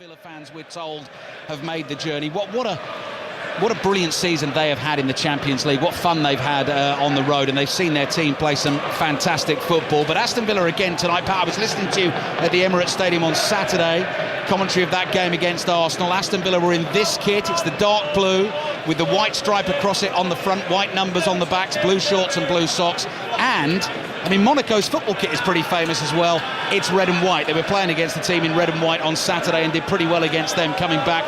Villa fans, we're told, have made the journey. What a brilliant season they have had in the Champions League. What fun they've had on the road, and they've seen their team play some fantastic football. But Aston Villa again tonight. Pat, I was listening to you at the Emirates Stadium on Saturday, commentary of that game against Arsenal. Aston Villa were in this kit. It's the dark blue with the white stripe across it on the front, white numbers on the backs, blue shorts and blue socks. And I mean, Monaco's football kit is pretty famous as well. It's red and white. They were playing against the team in red and white on Saturday and did pretty well against them, coming back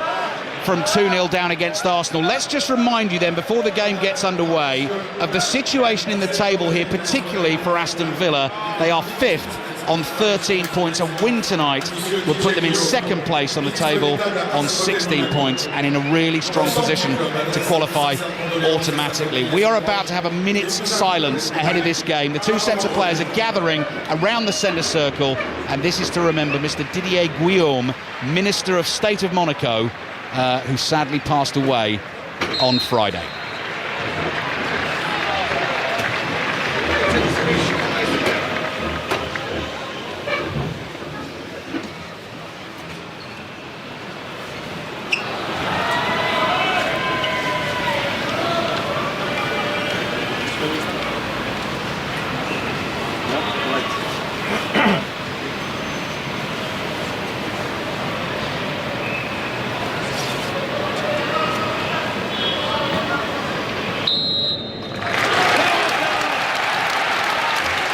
from 2-0 down against Arsenal. Let's just remind you then, before the game gets underway, of the situation in the table here, particularly for Aston Villa. They are 5th on 13 points. A win tonight will put them in 2nd place on the table on 16 points and in a really strong position to qualify automatically. We are about to have a minute's silence ahead of this game. The two sets of players are gathering around the centre circle, and this is to remember Mr. Didier Guillaume, Minister of State of Monaco, who sadly passed away on Friday.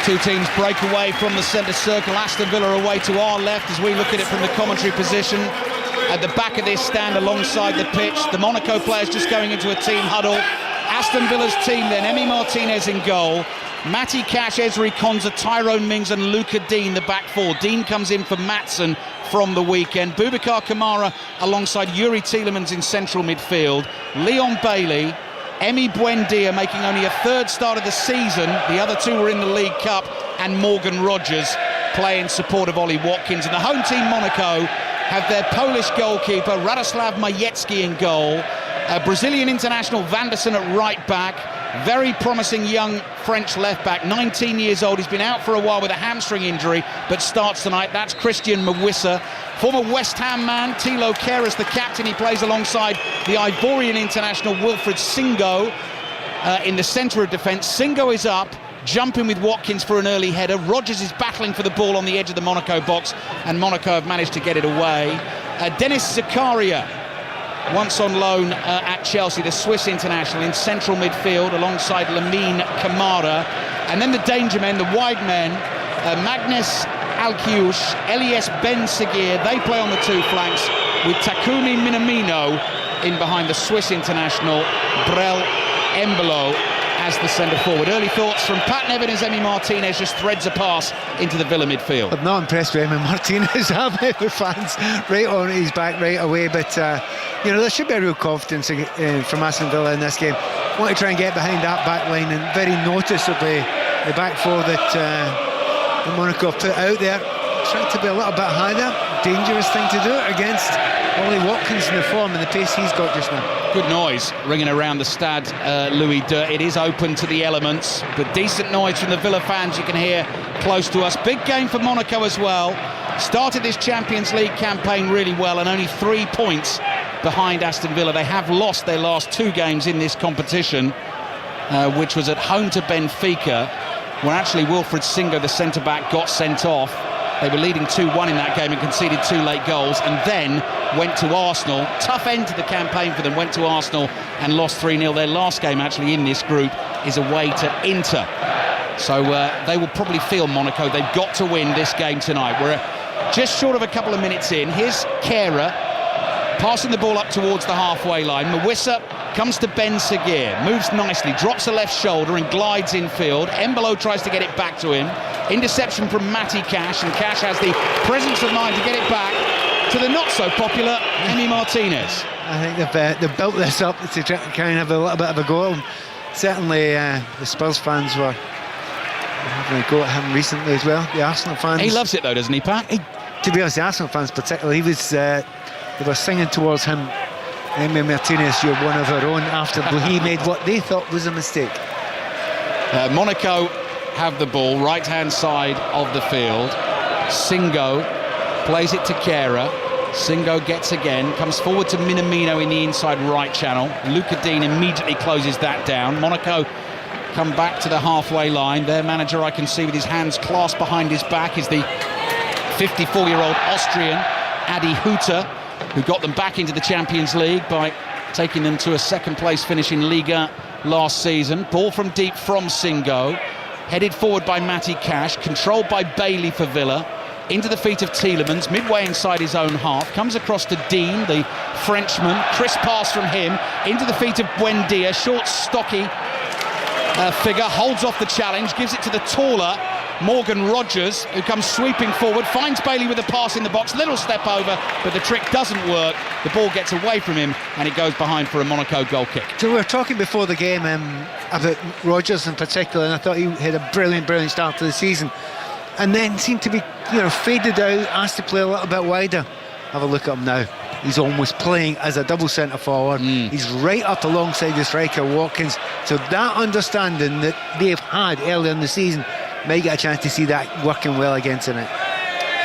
Two teams break away from the centre circle. Aston Villa away to our left as we look at it from the commentary position. At the back of this stand alongside the pitch, the Monaco players just going into a team huddle. Aston Villa's team then, Emi Martinez in goal. Matty Cash, Ezri Konsa, Tyrone Mings and Luca Dean, the back four. Dean comes in for Maatsen from the weekend. Boubacar Kamara alongside Yuri Tielemans in central midfield. Leon Bailey, Emi Buendia making only a 3rd start of the season. The other two were in the League Cup. And Morgan Rogers play in support of Ollie Watkins. And the home team, Monaco, have their Polish goalkeeper, Radoslav Majecki, in goal. Brazilian international Vanderson at right back. Very promising young French left back, 19 years old. He's been out for a while with a hamstring injury, but starts tonight. That's Christian Mwissa. Former West Ham man, Thilo Kehres, the captain. He plays alongside the Ivorian international Wilfried Singo in the centre of defence. Singo is up, jumping with Watkins for an early header. Rogers is battling for the ball on the edge of the Monaco box, and Monaco have managed to get it away. Denis Zakaria, once on loan at Chelsea, the Swiss international, in central midfield alongside Lamine Camara. And then the danger men, the wide men, Magnus Alkiush, Elias Ben Seguir, they play on the two flanks with Takumi Minamino in behind the Swiss international, Brel Embolo as the centre forward. Early thoughts from Pat Nevin as Emi Martinez just threads a pass into the Villa midfield. I'm not impressed with Emi Martinez. The fans right on his back right away, but you know, there should be a real confidence from Aston Villa in this game. Want to try and get behind that back line, and very noticeably the back four that Monaco have put out there, trying to be a little bit higher. Dangerous thing to do against Ollie Watkins in the form and the pace he's got just now. Good noise ringing around the Stade Louis II. It is open to the elements, but decent noise from the Villa fans you can hear close to us. Big game for Monaco as well. Started this Champions League campaign really well and only 3 points behind Aston Villa. They have lost their last 2 games in this competition, which was at home to Benfica, where actually Wilfried Singo, the centre-back, got sent off. They were leading 2-1 in that game and conceded 2 late goals, and then went to Arsenal. Tough end to the campaign for them. Went to Arsenal and lost 3-0. Their last game actually in this group is away to Inter. So they will probably feel Monaco. They've got to win this game tonight. We're just short of a couple of minutes in. Here's Kehrer passing the ball up towards the halfway line. Mwissa comes to Ben Seguir, moves nicely, drops a left shoulder and glides infield. Embolo tries to get it back to him. Interception from Matty Cash, and Cash has the presence of mind to get it back to the not-so-popular Emi Martinez. I think they've built this up to try and have a little bit of a go. Certainly the Spurs fans were having a go at him recently as well. The Arsenal fans. He loves it though, doesn't he, Pat? To be honest, the Arsenal fans particularly, they were singing towards him, Emi Martinez, you're one of our own, after he made what they thought was a mistake. Monaco have the ball, right-hand side of the field. Singo plays it to Kehrer. Singo gets again, comes forward to Minamino in the inside right channel. Luca Dean immediately closes that down. Monaco come back to the halfway line. Their manager, I can see with his hands clasped behind his back, is the 54-year-old Austrian Adi Hutter, who got them back into the Champions League by taking them to a second-place finish in Liga last season. Ball from deep from Singo, headed forward by Matty Cash, controlled by Bailey for Villa, into the feet of Tielemans, midway inside his own half, comes across to Dean, the Frenchman, crisp pass from him, into the feet of Buendia, short, stocky figure, holds off the challenge, gives it to the taller Morgan Rogers, who comes sweeping forward, finds Bailey with a pass in the box, little step over, but the trick doesn't work. The ball gets away from him and it goes behind for a Monaco goal kick. So we were talking before the game about Rogers in particular, and I thought he had a brilliant start to the season, and then seemed to be, faded out, asked to play a little bit wider. Have a look at him now. He's almost playing as a double centre forward. He's right up alongside the striker Watkins. So that understanding that they've had earlier in the season might get a chance to see that working well again tonight.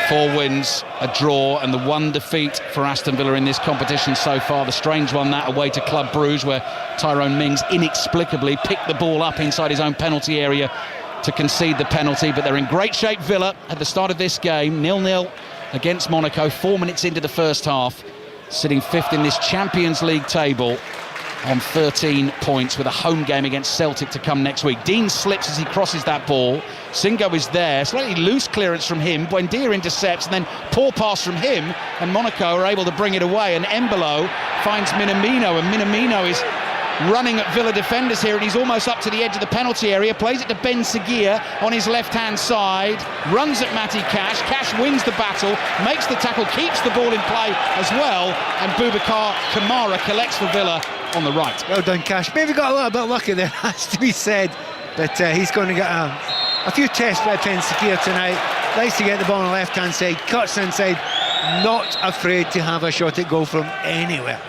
4 wins, a draw, and the 1 defeat for Aston Villa in this competition so far. The strange one, that away to Club Brugge, where Tyrone Mings inexplicably picked the ball up inside his own penalty area to concede the penalty. But they're in great shape, Villa, at the start of this game. 0-0 against Monaco, 4 minutes into the first half, sitting 5th in this Champions League table on 13 points, with a home game against Celtic to come next week. Dean slips as he crosses that ball. Singo is there, slightly loose clearance from him. Buendia intercepts, and then poor pass from him, and Monaco are able to bring it away. And Embolo finds Minamino, and Minamino is running at Villa defenders here, and he's almost up to the edge of the penalty area. Plays it to Ben Seguir on his left-hand side, runs at Matty Cash. Cash wins the battle, makes the tackle, keeps the ball in play as well, and Boubacar Kamara collects for Villa on the right. Well done, Cash. Maybe got a little bit lucky there, has to be said, but he's going to get a few tests by Ben Seguir tonight. Likes to get the ball on the left-hand side, cuts inside, not afraid to have a shot at goal from anywhere.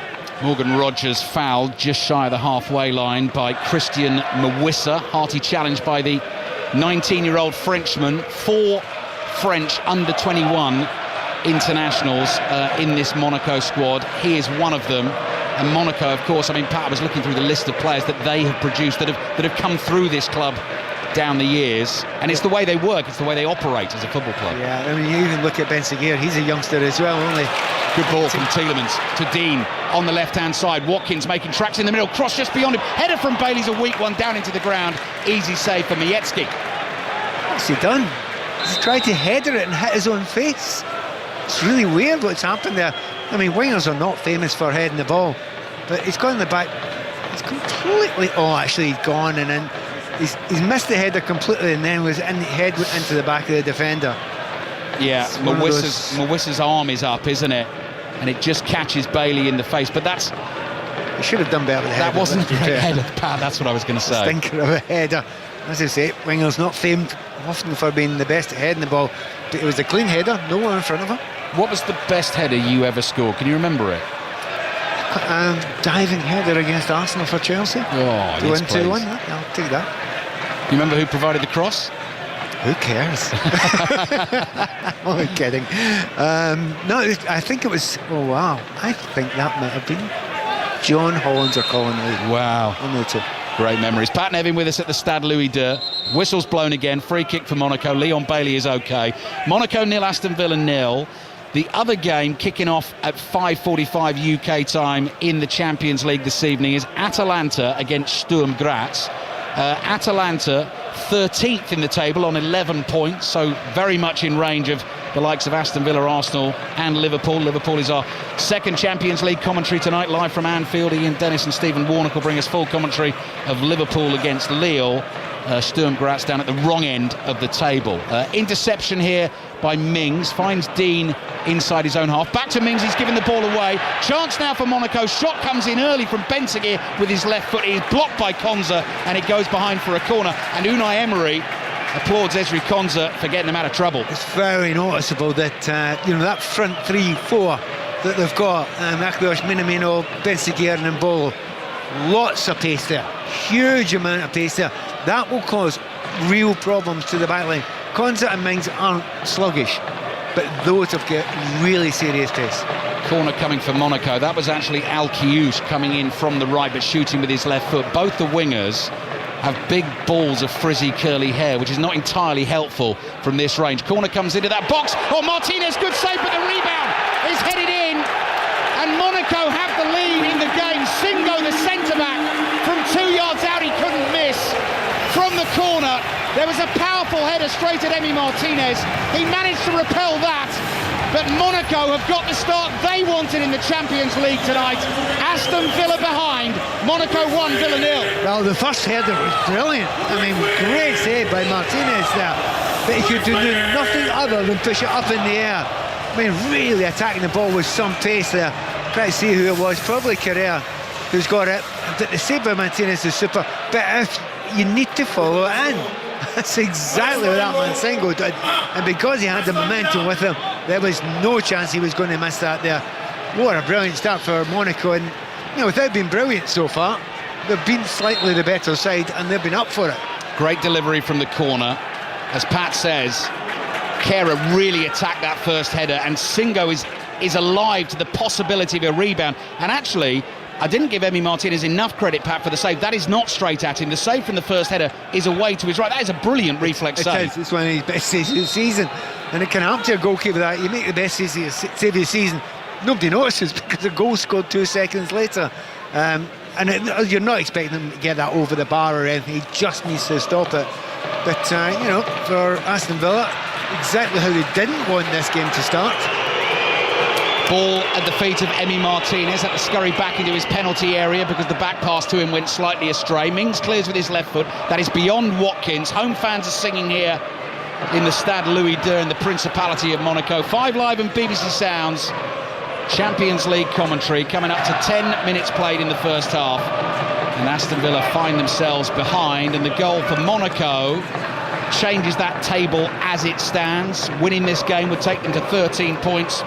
Morgan Rogers fouled just shy of the halfway line by Christian Mawissa. Hearty challenge by the 19-year-old Frenchman. 4 French under-21 internationals in this Monaco squad. He is one of them. And Monaco, of course, Pat was looking through the list of players that they have produced that have come through this club down the years, and it's the way they work, it's the way they operate as a football club. Yeah, you even look at Ben Seguir, he's a youngster as well, only. Good ball from Tielemans to Dean on the left-hand side. Watkins making tracks in the middle, cross just beyond him. Header from Bailey's a weak one, down into the ground. Easy save for Majecki. What's he done? He's tried to header it and hit his own face. It's really weird what's happened there. Wingers are not famous for heading the ball, but he's gone in the back. He's completely... actually he's gone, and then he's missed the header completely, and then was in the head into the back of the defender. Yeah, Mawissa's arm is up, isn't it? And it just catches Bailey in the face, but that's... He should have done better with the header. That wasn't a great header, Pat, that's what I was going to say. Stinker of a header. As I say, Wingers not famed often for being the best at heading the ball, but it was a clean header, no one in front of him. What was the best header you ever scored? Can you remember it? Diving header against Arsenal for Chelsea. Oh, to win 2-1. I'll take that. You remember who provided the cross? Who cares? I'm kidding. No, I think it was... Oh, wow. I think that might have been John Hollins or Colin Lee. Wow. I know too. Great memories. Pat Nevin with us at the Stade Louis II. Whistle's blown again. Free kick for Monaco. Leon Bailey is OK. Monaco 0, Aston Villa 0. The other game kicking off at 5:45 UK time in the Champions League this evening is Atalanta against Sturm Graz. Atalanta 13th in the table on 11 points, so very much in range of the likes of Aston Villa, Arsenal and Liverpool. Liverpool is our second Champions League commentary tonight, live from Anfield. Ian Dennis and Stephen Warnock will bring us full commentary of Liverpool against Lille. Sturm Graz down at the wrong end of the table. Interception here by Mings, finds Dean inside his own half. Back to Mings, he's given the ball away. Chance now for Monaco. Shot comes in early from Ben Seguir with his left foot. He's blocked by Konza and it goes behind for a corner. And Unai Emery applauds Ezri Konza for getting him out of trouble. It's very noticeable that that front 3-4 that they've got, Akbiosh, Minamino, Ben Seguir and Mbolo, lots of pace there, huge amount of pace there. That will cause real problems to the back line. Konza and Mings aren't sluggish, but those have got really serious pace. Corner coming for Monaco. That was actually Al-Kiyouch coming in from the right, but shooting with his left foot. Both the wingers have big balls of frizzy curly hair, which is not entirely helpful from this range. Corner comes into that box. Oh, Martinez, good save, but the rebound is headed in. And Monaco have the lead in the game. Singo, the centre-back, from 2 yards out, he couldn't miss. From the corner, there was a powerful header straight at Emi Martinez. He managed to repel that. But Monaco have got the start they wanted in the Champions League tonight. Aston Villa behind, Monaco 1, Villa 0. Well, the first header was brilliant. I mean, great save by Martinez there. But he could do nothing other than push it up in the air. I mean, really attacking the ball with some pace there. Try to see who it was, probably Carrera, who's got it. The save by Martinez is super, but if you need to follow it in. That's exactly what that man Singo did, and because he had the momentum with him, there was no chance he was going to miss that there. What a brilliant start for Monaco, and you know, without being brilliant so far, they've been slightly the better side, and they've been up for it. Great delivery from the corner. As Pat says, Kera really attacked that first header, and Singo is alive to the possibility of a rebound. And actually, I didn't give Emi Martinez enough credit, Pat, for the save. That is not straight at him. The save from the first header is away to his right. That is a brilliant reflex save. It is. It's one of his best saves of the season. And it can happen to a goalkeeper that you make the best save of the season. Nobody notices because the goal scored 2 seconds later. You're not expecting him to get that over the bar or anything. He just needs to stop it. But, you know, for Aston Villa, exactly how they didn't want this game to start. Ball at the feet of Emi Martinez, had to scurry back into his penalty area because the back pass to him went slightly astray. Mings clears with his left foot. That is beyond Watkins. Home fans are singing here in the Stade Louis II in the Principality of Monaco. 5 Live and BBC Sounds. Champions League commentary coming up to 10 minutes played in the first half. And Aston Villa find themselves behind, and the goal for Monaco changes that table as it stands. Winning this game would take them to 13 points.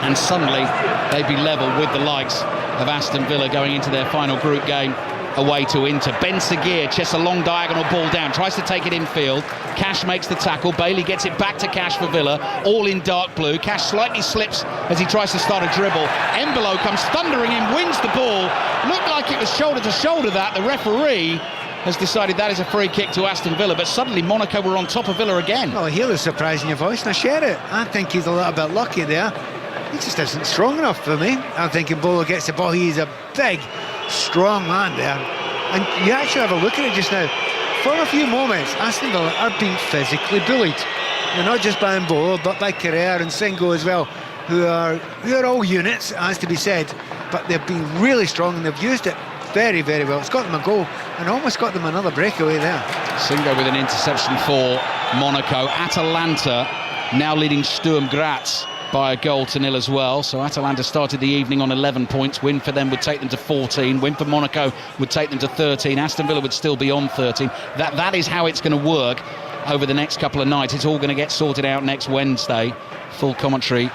And suddenly they'd be level with the likes of Aston Villa going into their final group game away to Inter. Ben Seguir chests a long diagonal ball down, tries to take it infield. Cash makes the tackle. Bailey gets it back to Cash for Villa, all in dark blue. Cash slightly slips as he tries to start a dribble. Embolo comes thundering in, wins the ball. Looked like it was shoulder to shoulder that. The referee has decided that is a free kick to Aston Villa, but suddenly Monaco were on top of Villa again. Well, I hear the surprise in your voice, and I share it. I think he's a little bit lucky there. He just isn't strong enough for me. I'm thinking Bolo gets the ball. He's a big, strong man there. And you actually have a look at it just now. For a few moments, Aston Villa are being physically bullied. They're not just by Bolo, but by Carrera and Singo as well, who are all units, has to be said. But they've been really strong, and they've used it very, very well. It's got them a goal, and almost got them another breakaway there. Singo with an interception for Monaco. Atalanta now leading Sturm Graz by a goal to nil as well. So Atalanta started the evening on 11 points. Win for them would take them to 14. Win for Monaco would take them to 13. Aston Villa would still be on 13. That is how it's going to work over the next couple of nights. It's all going to get sorted out next Wednesday. Full commentary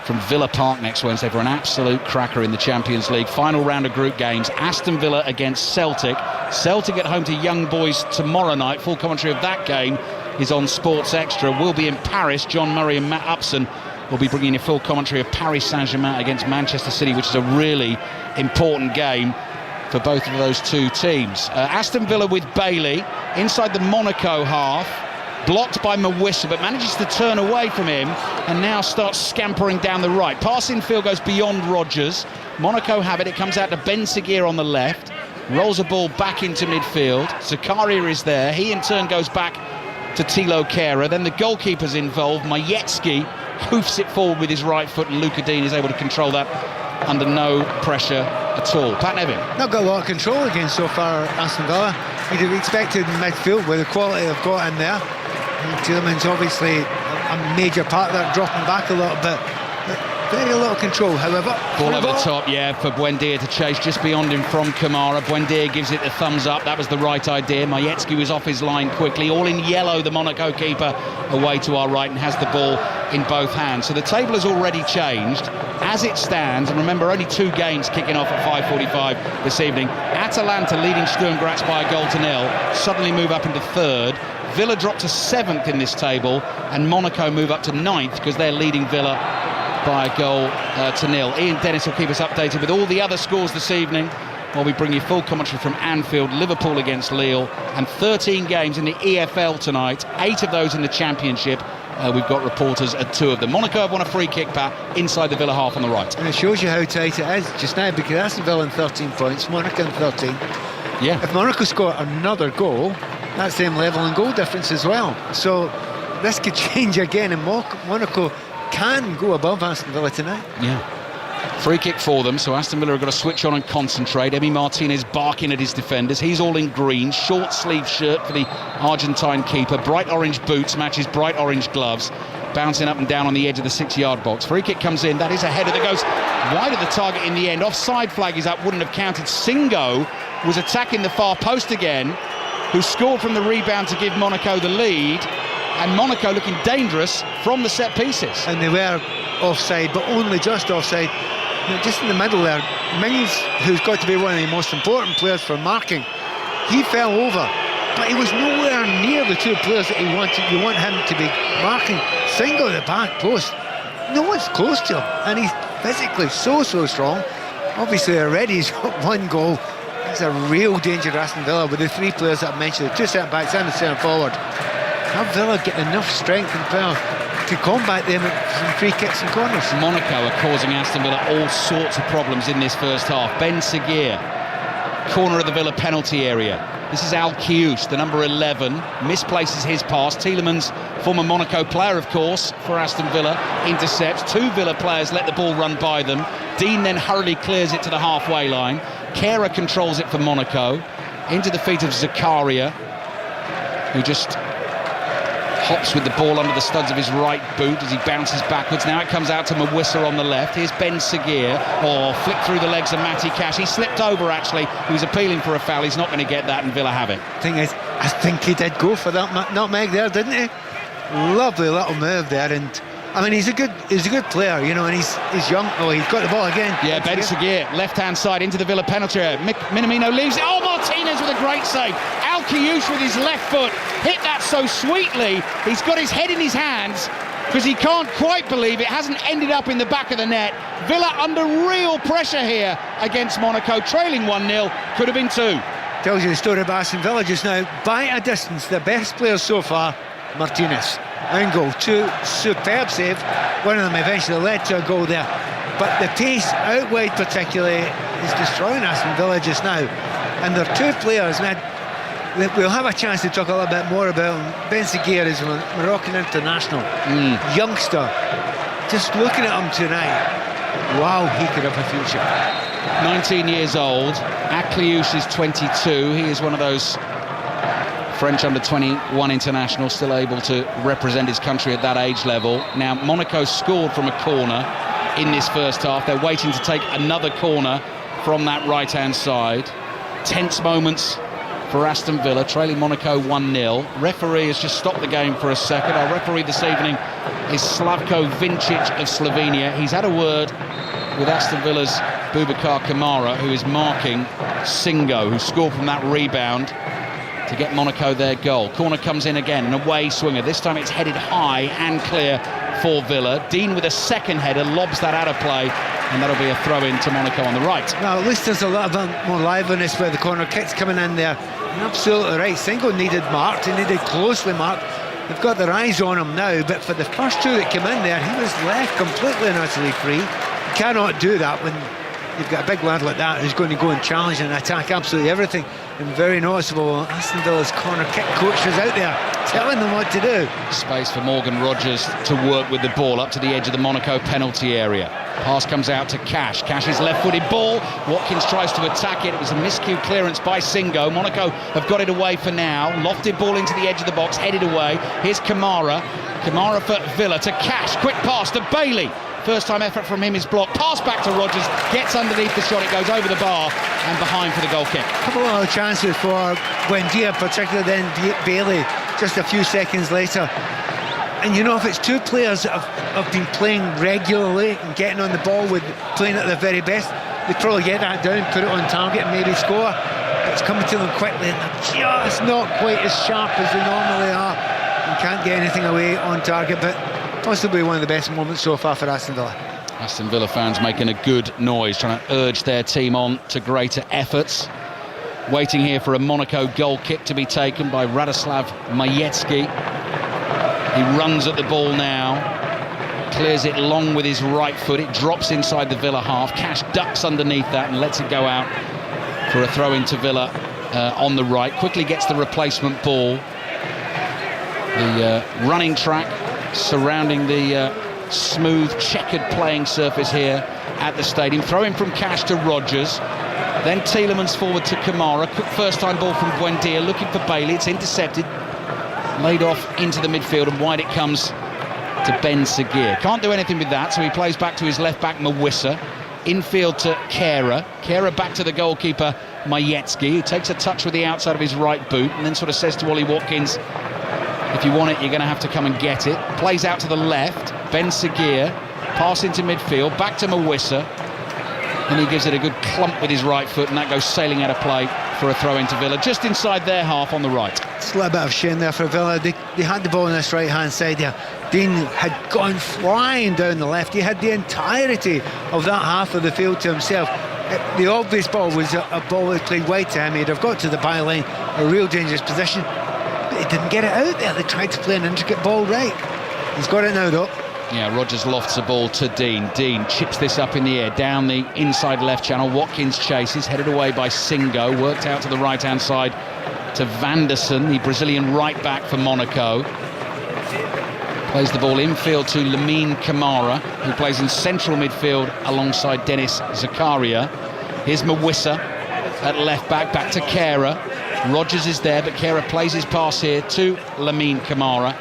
from Villa Park next Wednesday for an absolute cracker in the Champions League. Final round of group games. Aston Villa against Celtic. Celtic at home to Young Boys tomorrow night. Full commentary of that game is on Sports Extra. We'll be in Paris. John Murray and Matt Upson will be bringing you full commentary of Paris Saint-Germain against Manchester City, which is a really important game for both of those two teams. Aston Villa with Bailey inside the Monaco half, blocked by Mawissa, but manages to turn away from him and now starts scampering down the right. Pass in field goes beyond Rodgers. Monaco have it. It comes out to Ben Seguir on the left, rolls a ball back into midfield. Zakaria is there. He in turn goes back to Thilo Kehrer. Then the goalkeeper's involved. Majecki hoofs it forward with his right foot, and Luca Dean is able to control that under no pressure at all. Pat Nevin. Not got a lot of control against so far, Aston Villa. You'd have expected in midfield with the quality they've got in there. Tielemans obviously a major part of that, dropping back a little bit. Very little control, however. Ball over the top, yeah, for Buendia to chase just beyond him from Kamara. Buendia gives it the thumbs up. That was the right idea. Majecki was off his line quickly. All in yellow, the Monaco keeper away to our right and has the ball in both hands. So the table has already changed. As it stands, and remember, only 2 games kicking off at 5:45 this evening. Atalanta leading Sturm Graz by a goal to nil. Suddenly move up into 3rd. Villa drop to 7th in this table, and Monaco move up to 9th because they're leading Villa by a goal to nil. Ian Dennis will keep us updated with all the other scores this evening, while we bring you full commentary from Anfield, Liverpool against Lille, and 13 games in the EFL tonight, 8 of those in the Championship. We've got reporters at 2 of them. Monaco have won a free kick back inside the Villa half on the right. And it shows you how tight it is just now, because Aston Villa on 13 points, Monaco on 13. Yeah. If Monaco score another goal, that's same level in goal difference as well. So this could change again, and Monaco can go above Aston Villa tonight. Yeah. Free kick for them, so Aston Villa have got to switch on and concentrate. Emi Martinez barking at his defenders. He's all in green, short sleeve shirt for the Argentine keeper, bright orange boots, matches bright orange gloves, bouncing up and down on the edge of the 6-yard box. Free kick comes in, that is a header that goes wide of the target in the end. Offside flag is up, wouldn't have counted. Singo was attacking the far post again, who scored from the rebound to give Monaco the lead, and Monaco looking dangerous from the set pieces. And they were offside, but only just offside. You know, just in the middle there, Mings, who's got to be one of the most important players for marking, he fell over, but he was nowhere near the 2 players that you want him to be marking. Single at the back post, no one's close to him, and he's physically so strong. Obviously already he's got 1 goal. It's a real danger to Aston Villa with the 3 players that I've mentioned, the 2 centre-backs and the centre-forward. Have Villa get enough strength and power to combat them from free kicks and corners? Monaco are causing Aston Villa all sorts of problems in this first half. Ben Seguir, corner of the Villa penalty area. This is Al Kiouch, the number 11, misplaces his pass. Tielemans, former Monaco player, of course, for Aston Villa, intercepts. 2 Villa players let the ball run by them. Dean then hurriedly clears it to the halfway line. Kera controls it for Monaco, into the feet of Zakaria, who just hops with the ball under the studs of his right boot as he bounces backwards. Now it comes out to Mawissa on the left. Here's Ben Seguir, flicked through the legs of Matty Cash. He slipped over, actually. He was appealing for a foul. He's not going to get that, and Villa have it. Thing is, I think he did go for that nutmeg there, didn't he? Lovely little move there, and I mean, he's a good player, you know, and he's young. Oh, he's got the ball again. Yeah, Ben Seguir, left-hand side into the Villa penalty area. Minamino leaves it. Oh, Martinez with a great save. Al Kiouch with his left foot hit that so sweetly. He's got his head in his hands because he can't quite believe it hasn't ended up in the back of the net. Villa under real pressure here against Monaco, trailing 1-0. Could have been 2. Tells you the story of Aston Villa just now. By a distance, the best player so far, Martinez. Own goal, 2 superb save. One of them eventually led to a goal there. But the pace out wide particularly is destroying Aston Villa just now. And there are 2 players, and we'll have a chance to talk a little bit more about him. Ben Seguir is a Moroccan international, youngster. Just looking at him tonight, wow, he could have a future. 19 years old. Akliouche is 22. He is one of those French under-21 international, still able to represent his country at that age level. Now, Monaco scored from a corner in this first half. They're waiting to take another corner from that right-hand side. Tense moments for Aston Villa, trailing Monaco 1-0. Referee has just stopped the game for a second. Our referee this evening is Slavko Vincic of Slovenia. He's had a word with Aston Villa's Boubacar Kamara, who is marking Singo, who scored from that rebound to get Monaco their goal. Corner comes in again, an away swinger. This time it's headed high and clear for Villa. Dean with a second header lobs that out of play, and that'll be a throw-in to Monaco on the right. Well, at least there's a little bit more liveliness where the corner kick's coming in there. You're absolutely right. Singo needed marked, he needed closely marked. They've got their eyes on him now, but for the first 2 that came in there, he was left completely and utterly free. You cannot do that when you've got a big lad like that who's going to go and challenge and attack absolutely everything. And very noticeable, Aston Villa's corner kick coach was out there telling them what to do. Space for Morgan Rogers to work with the ball up to the edge of the Monaco penalty area. Pass comes out to Cash. Cash's left-footed ball. Watkins tries to attack it. It was a miscue clearance by Singo. Monaco have got it away for now. Lofted ball into the edge of the box, headed away. Here's Kamara. Kamara for Villa to Cash. Quick pass to Bailey. First time effort from him is blocked. Pass back to Rogers, gets underneath the shot, it goes over the bar and behind for the goal kick. A couple of other chances for Buendia, particularly then Bailey, just a few seconds later. And you know, if it's 2 players that have been playing regularly and getting on the ball with playing at their very best, they'd probably get that down, put it on target and maybe score. But it's coming to them quickly and they're just not quite as sharp as they normally are and can't get anything away on target. But possibly one of the best moments so far for Aston Villa. Aston Villa fans making a good noise, trying to urge their team on to greater efforts. Waiting here for a Monaco goal kick to be taken by Radoslav Majecki. He runs at the ball now, clears it long with his right foot. It drops inside the Villa half. Cash ducks underneath that and lets it go out for a throw into Villa on the right. Quickly gets the replacement ball. The running track surrounding the smooth checkered playing surface here at the stadium. Throwing from Cash to Rodgers, then Tielemans forward to Kamara. Quick first time ball from Buendia, looking for Bailey. It's intercepted, laid off into the midfield, and wide it comes to Ben Seguir. Can't do anything with that, so he plays back to his left back Mawissa. Infield to Kehrer. Kehrer back to the goalkeeper Majecki, who takes a touch with the outside of his right boot and then sort of says to Ollie Watkins, if you want it, you're going to have to come and get it. Plays out to the left. Ben Seguir, pass into midfield, back to Mawissa. And he gives it a good clump with his right foot, and that goes sailing out of play for a throw into Villa, just inside their half on the right. It's a little bit of shame there for Villa. They had the ball on this right-hand side there. Dean had gone flying down the left. He had the entirety of that half of the field to himself. The obvious ball was a ball that played wide to him. He'd have got to the byline, a real dangerous position. He didn't get it out there. They tried to play an intricate ball right. He's got it now though. Yeah, Rodgers lofts the ball to Dean. Dean chips this up in the air, down the inside left channel. Watkins chases, headed away by Singo. Worked out to the right-hand side to Vanderson, the Brazilian right back for Monaco. Plays the ball infield to Lamine Kamara, who plays in central midfield alongside Dennis Zakaria. Here's Mawissa at left back to Kehrer. Rodgers is there, but Kehrer plays his pass here to Lamine Kamara,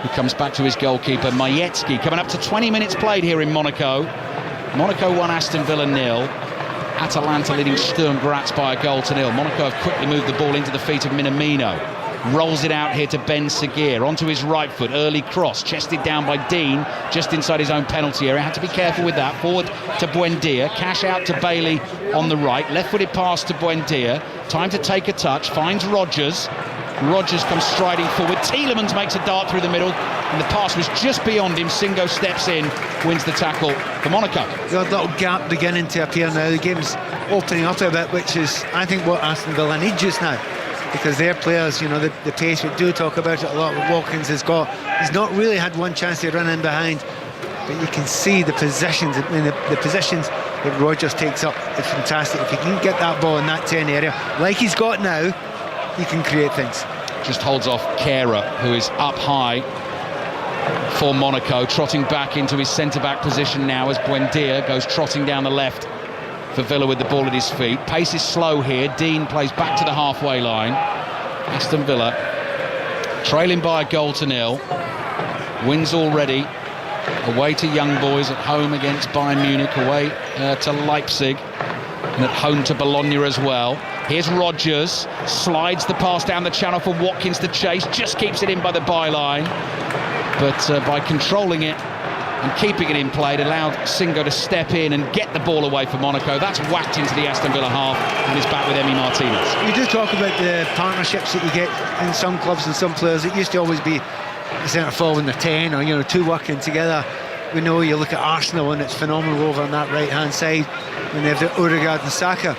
who comes back to his goalkeeper Majecki. Coming up to 20 minutes played here in Monaco. Monaco 1, Aston Villa 0. Atalanta leading Sturm Graz by a goal to 0. Monaco have quickly moved the ball into the feet of Minamino. Rolls it out here to Ben Seguir, onto his right foot, early cross, chested down by Dean, just inside his own penalty area. Had to be careful with that. Forward to Buendia, Cash out to Bailey on the right, left-footed pass to Buendia, time to take a touch, finds Rodgers. Rodgers comes striding forward. Tielemans makes a dart through the middle, and the pass was just beyond him. Singo steps in, wins the tackle for Monaco. Got a little gap beginning to appear now. The game's opening up a bit, which is, I think, what Aston Villa need just now. Because their players, you know, the pace, we do talk about it a lot, what Watkins has got. He's not really had one chance to run in behind, but you can see the positions, I mean, the positions that Rodgers takes up is fantastic. If he can get that ball in that 10 area, like he's got now, he can create things. Just holds off Kehrer, who is up high for Monaco, trotting back into his centre-back position now as Buendia goes trotting down the left for Villa with the ball at his feet. Pace is slow here. Dean plays back to the halfway line. Aston Villa trailing by a goal to 0. Wins already. Away to Young Boys, at home against Bayern Munich, away to Leipzig, and at home to Bologna as well. Here's Rodgers, slides the pass down the channel for Watkins to chase, just keeps it in by the byline, but by controlling it and keeping it in play, it allowed Singo to step in and get the ball away for Monaco. That's whacked into the Aston Villa half and is back with Emi Martinez. We do talk about the partnerships that you get in some clubs and some players. It used to always be a centre forward and a 10, or, you know, two working together. We know you look at Arsenal and it's phenomenal over on that right-hand side when they have the Odegaard and Saka.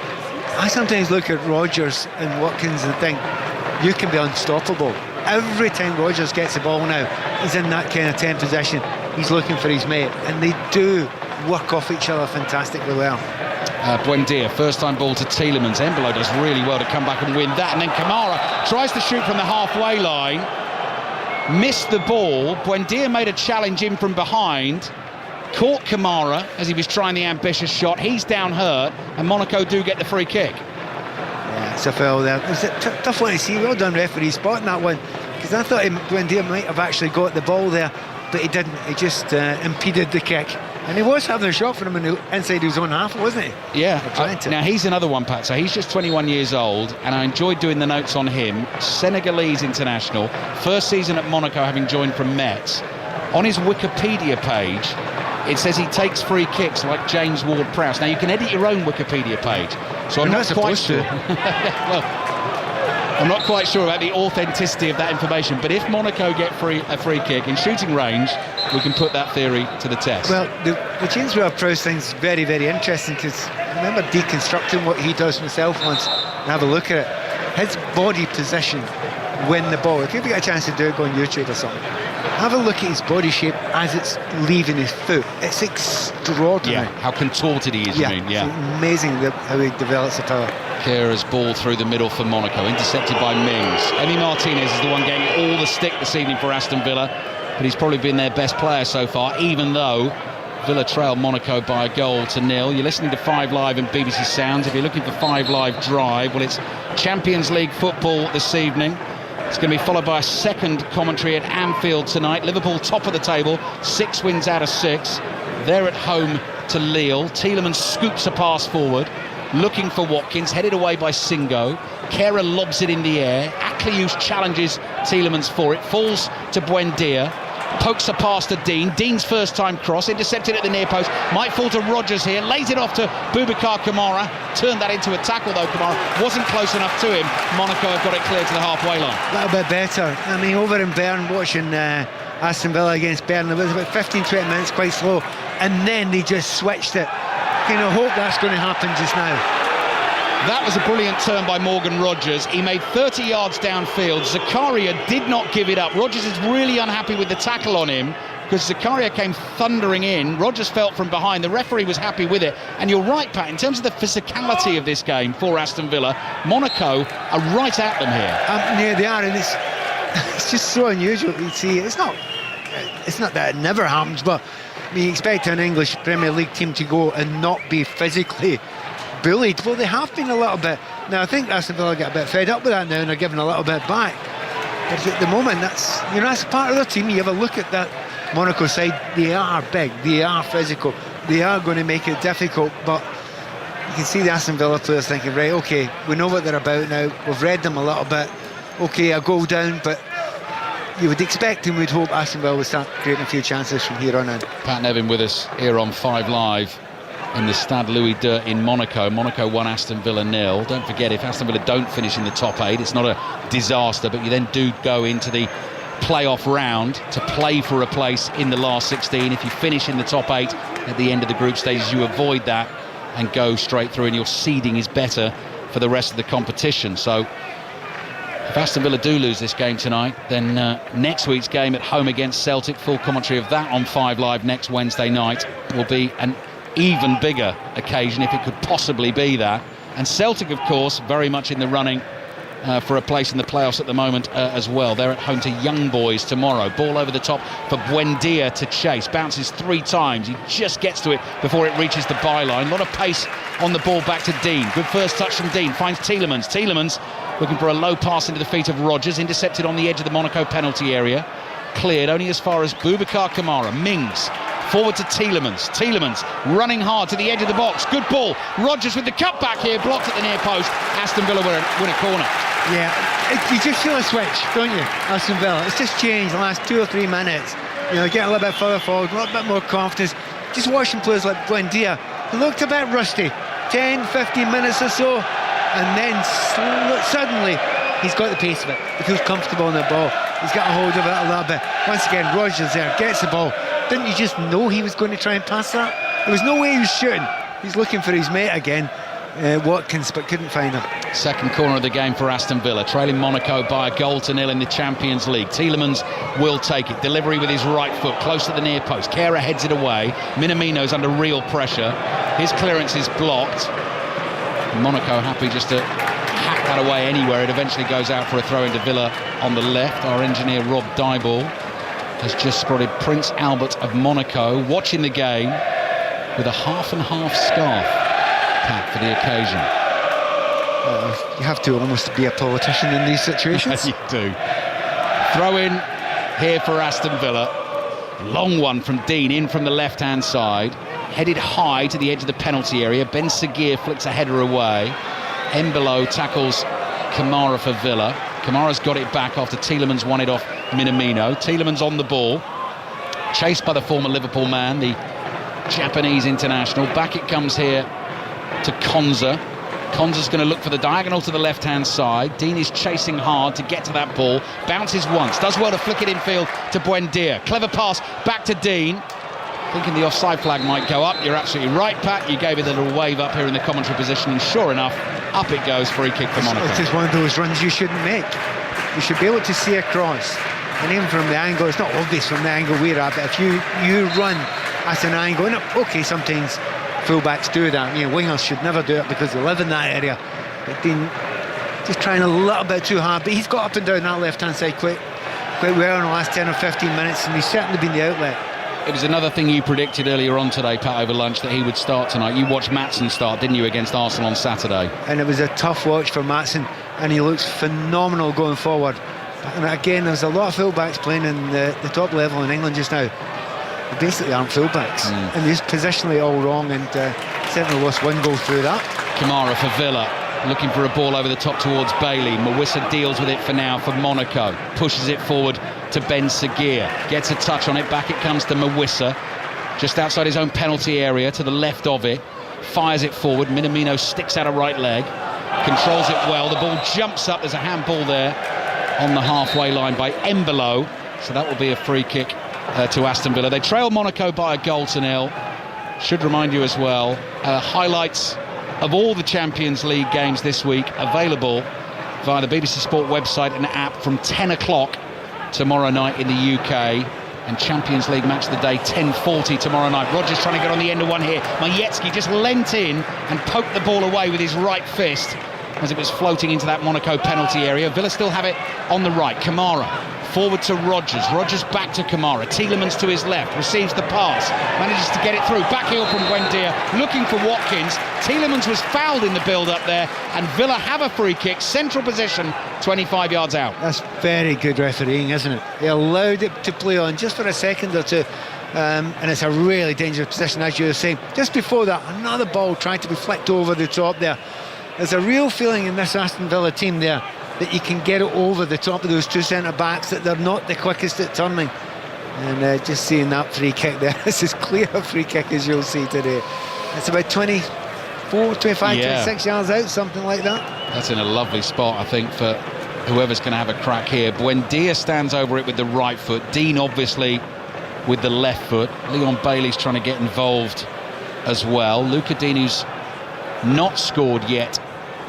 I sometimes look at Rodgers and Watkins and think, you can be unstoppable. Every time Rodgers gets the ball now, he's in that kind of 10 position. He's looking for his mate, and they do work off each other fantastically well. Buendia, first time ball to Tielemans. Embolo does really well to come back and win that, and then Kamara tries to shoot from the halfway line, missed the ball. Buendia made a challenge in from behind, caught Kamara as he was trying the ambitious shot. He's down hurt, and Monaco do get the free kick. Yeah, it's a foul there. It was a tough one to see. Well done, referee, spotting that one, because I thought Buendia might have actually got the ball there, but he didn't. He just impeded the kick, and he was having a shot for him inside his own half, wasn't he? Yeah. Now he's another one, Pat. So he's just 21 years old, and I enjoyed doing the notes on him. Senegalese international, first season at Monaco, having joined from Metz. On his Wikipedia page, it says he takes free kicks like James Ward-Prowse. Now you can edit your own Wikipedia page, so I'm not quite sure. Well, I'm not quite sure about the authenticity of that information, but if Monaco get a free kick in shooting range, we can put that theory to the test. Well, the James Ward-Prowse thing's very, very interesting, because I remember deconstructing what he does himself once and have a look at it. His body position when the ball, if you've got a chance to do it, go on YouTube or something, have a look at his body shape as it's leaving his foot. It's extraordinary. Yeah, how contorted he is, you mean? Yeah. It's amazing how he develops the power. Kehra's ball through the middle for Monaco, intercepted by Mings. Emi Martinez is the one getting all the stick this evening for Aston Villa, but he's probably been their best player so far, even though Villa trailed Monaco by 1-0. You're listening to 5 Live and BBC Sounds. If you're looking for 5 Live Drive, well, it's Champions League football this evening. It's going to be followed by a second commentary at Anfield tonight. Liverpool top of the table, 6 wins out of 6. They're at home to Lille. Tielemans scoops a pass forward, looking for Watkins, headed away by Singo. Kehra lobs it in the air. Akliouche challenges Tielemans for it, falls to Buendia, pokes a pass to Dean. Dean's first time cross, intercepted at the near post, might fall to Rodgers here, lays it off to Boubacar Kamara, turned that into a tackle though. Kamara wasn't close enough to him. Monaco have got it clear to the halfway line. A little bit better. I mean, over in Bern, watching Aston Villa against Bern, it was about 15-20 minutes, quite slow, and then they just switched it. Kind of hope that's going to happen just now. That was a brilliant turn by Morgan Rodgers. He made 30 yards downfield. Zakaria did not give it up. Rodgers is really unhappy with the tackle on him, because Zakaria came thundering in. Rodgers felt from behind. The referee was happy with it. And you're right, Pat, in terms of the physicality of this game for Aston Villa, Monaco are right at them here. Yeah, they are, and it's just so unusual to see. It's not that it never happens, but you expect an English Premier League team to go and not be physically bullied. Well, they have been a little bit. Now, I think Aston Villa get a bit fed up with that now, and they're giving a little bit back. But at the moment, that's part of their team. You have a look at that Monaco side. They are big, they are physical, they are going to make it difficult. But you can see the Aston Villa players thinking, right, okay, we know what they're about now. We've read them a little bit. Okay, a goal down, but you would expect and would hope Aston Villa would start creating a few chances from here on in. Pat Nevin with us here on 5 Live in the Stade Louis II in Monaco. Monaco 1, Aston Villa 0. Don't forget, if Aston Villa don't finish in the top 8, it's not a disaster, but you then do go into the playoff round to play for a place in the last 16. If you finish in the top 8 at the end of the group stages, you avoid that and go straight through, and your seeding is better for the rest of the competition. So if Aston Villa do lose this game tonight, then next week's game at home against Celtic, full commentary of that on 5 Live next Wednesday night, will be an even bigger occasion, if it could possibly be that. And Celtic, of course, very much in the running for a place in the playoffs at the moment as well. They're at home to Young Boys tomorrow. Ball over the top for Buendia to chase. Bounces 3 times. He just gets to it before it reaches the byline. A lot of pace on the ball back to Dean. Good first touch from Dean. Finds Tielemans. Tielemans looking for a low pass into the feet of Rodgers. Intercepted on the edge of the Monaco penalty area. Cleared only as far as Boubacar Kamara. Mings forward to Tielemans. Tielemans running hard to the edge of the box. Good ball. Rodgers with the cutback here, blocked at the near post. Aston Villa win a corner. Yeah, you just feel a switch, don't you, Aston Villa? It's just changed the last 2 or 3 minutes. You know, get a little bit further forward, a little bit more confidence. Just watching players like Buendia, he looked a bit rusty. 10, 15 minutes or so, and then suddenly he's got the pace of it. He feels comfortable on the ball. He's got a hold of it a little bit. Once again, Rodgers there, gets the ball. Didn't you just know he was going to try and pass that? There was no way he was shooting. He's looking for his mate again, Watkins, but couldn't find him. Second corner of the game for Aston Villa, trailing Monaco by 1-0 in the Champions League. Tielemans will take it. Delivery with his right foot, close to the near post. Kehra heads it away. Minamino's under real pressure. His clearance is blocked. Monaco happy just to hack that away anywhere. It eventually goes out for a throw into Villa on the left. Our engineer Rob Dyball has just spotted Prince Albert of Monaco watching the game with a half-and-half scarf, Pat, for the occasion. You have to almost be a politician in these situations. You do. Throw in here for Aston Villa. Long one from Dean, in from the left-hand side. Headed high to the edge of the penalty area. Ben Seguir flicks a header away. Embolo tackles Kamara for Villa. Kamara's got it back after Tielemans won it off Minamino. Tielemans on the ball, chased by the former Liverpool man, the Japanese international. Back it comes here to Konza. Konza's going to look for the diagonal to the left-hand side. Dean is chasing hard to get to that ball. Bounces once, does well to flick it infield to Buendia. Clever pass back to Dean. Thinking the offside flag might go up. You're absolutely right, Pat. You gave it a little wave up here in the commentary position, and sure enough, up it goes. Free kick for Monaco. It is one of those runs you shouldn't make. You should be able to see across. And even from the angle, it's not obvious from the angle we're at, but if you run at an angle, and okay, sometimes fullbacks do that. You know, wingers should never do it because they live in that area. But Dean just trying a little bit too hard. But he's got up and down that left-hand side quite well in the last 10 or 15 minutes, and he's certainly been the outlet. It was another thing you predicted earlier on today, Pat, over lunch, that he would start tonight. You watched Maatsen start, didn't you, against Arsenal on Saturday? And it was a tough watch for Maatsen, and he looks phenomenal going forward. And again, there's a lot of fullbacks playing in the top level in England just now. They basically aren't fullbacks, and he's positionally all wrong, and certainly lost one goal through that. Kamara for Villa, looking for a ball over the top towards Bailey. Mawissa deals with it for now for Monaco. Pushes it forward to Ben Seguir. Gets a touch on it, back it comes to Mawissa. Just outside his own penalty area, to the left of it. Fires it forward, Minamino sticks out a right leg. Controls it well, the ball jumps up, there's a handball there on the halfway line by Embolo. So that will be a free kick to Aston Villa. They trail Monaco by 1-0. Should remind you as well, highlights of all the Champions League games this week available via the BBC Sport website and app from 10 o'clock tomorrow night in the UK, and Champions League match of the day 10:40 tomorrow night. Rodgers trying to get on the end of one here. Majecki just leant in and poked the ball away with his right fist as it was floating into that Monaco penalty area. Villa still have it on the right. Kamara forward to Rodgers. Rodgers back to Kamara. Tielemans to his left, receives the pass, manages to get it through. Back heel from Buendia, looking for Watkins. Tielemans was fouled in the build-up there, and Villa have a free kick, central position, 25 yards out. That's very good refereeing, isn't it? He allowed it to play on just for a second or two, and it's a really dangerous position, as you were saying. Just before that, another ball trying to be flicked over the top there. There's a real feeling in this Aston Villa team there that you can get it over the top of those two centre-backs, that they're not the quickest at turning. And just seeing that free kick there, it's as clear a free kick as you'll see today. It's about 24, 25, 26 yards out, something like that. That's in a lovely spot, I think, for whoever's going to have a crack here. Buendia stands over it with the right foot. Dean, obviously, with the left foot. Leon Bailey's trying to get involved as well. Luca Dean, who's not scored yet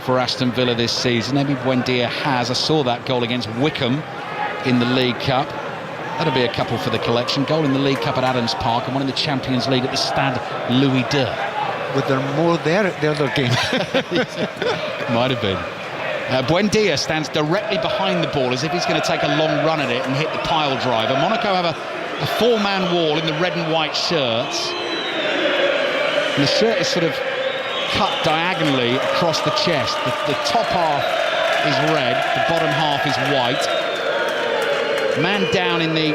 for Aston Villa this season. Maybe Buendia has. I saw that goal against Wickham in the League Cup. That'll be a couple for the collection. Goal in the League Cup at Adams Park, and one in the Champions League at the Stade Louis II. Were there more there at the other game? Might have been. Buendia stands directly behind the ball as if he's going to take a long run at it and hit the pile driver. Monaco have a four-man wall in the red and white shirts. And the shirt is sort of cut diagonally across the chest. The top half is red, the bottom half is white. Man down in the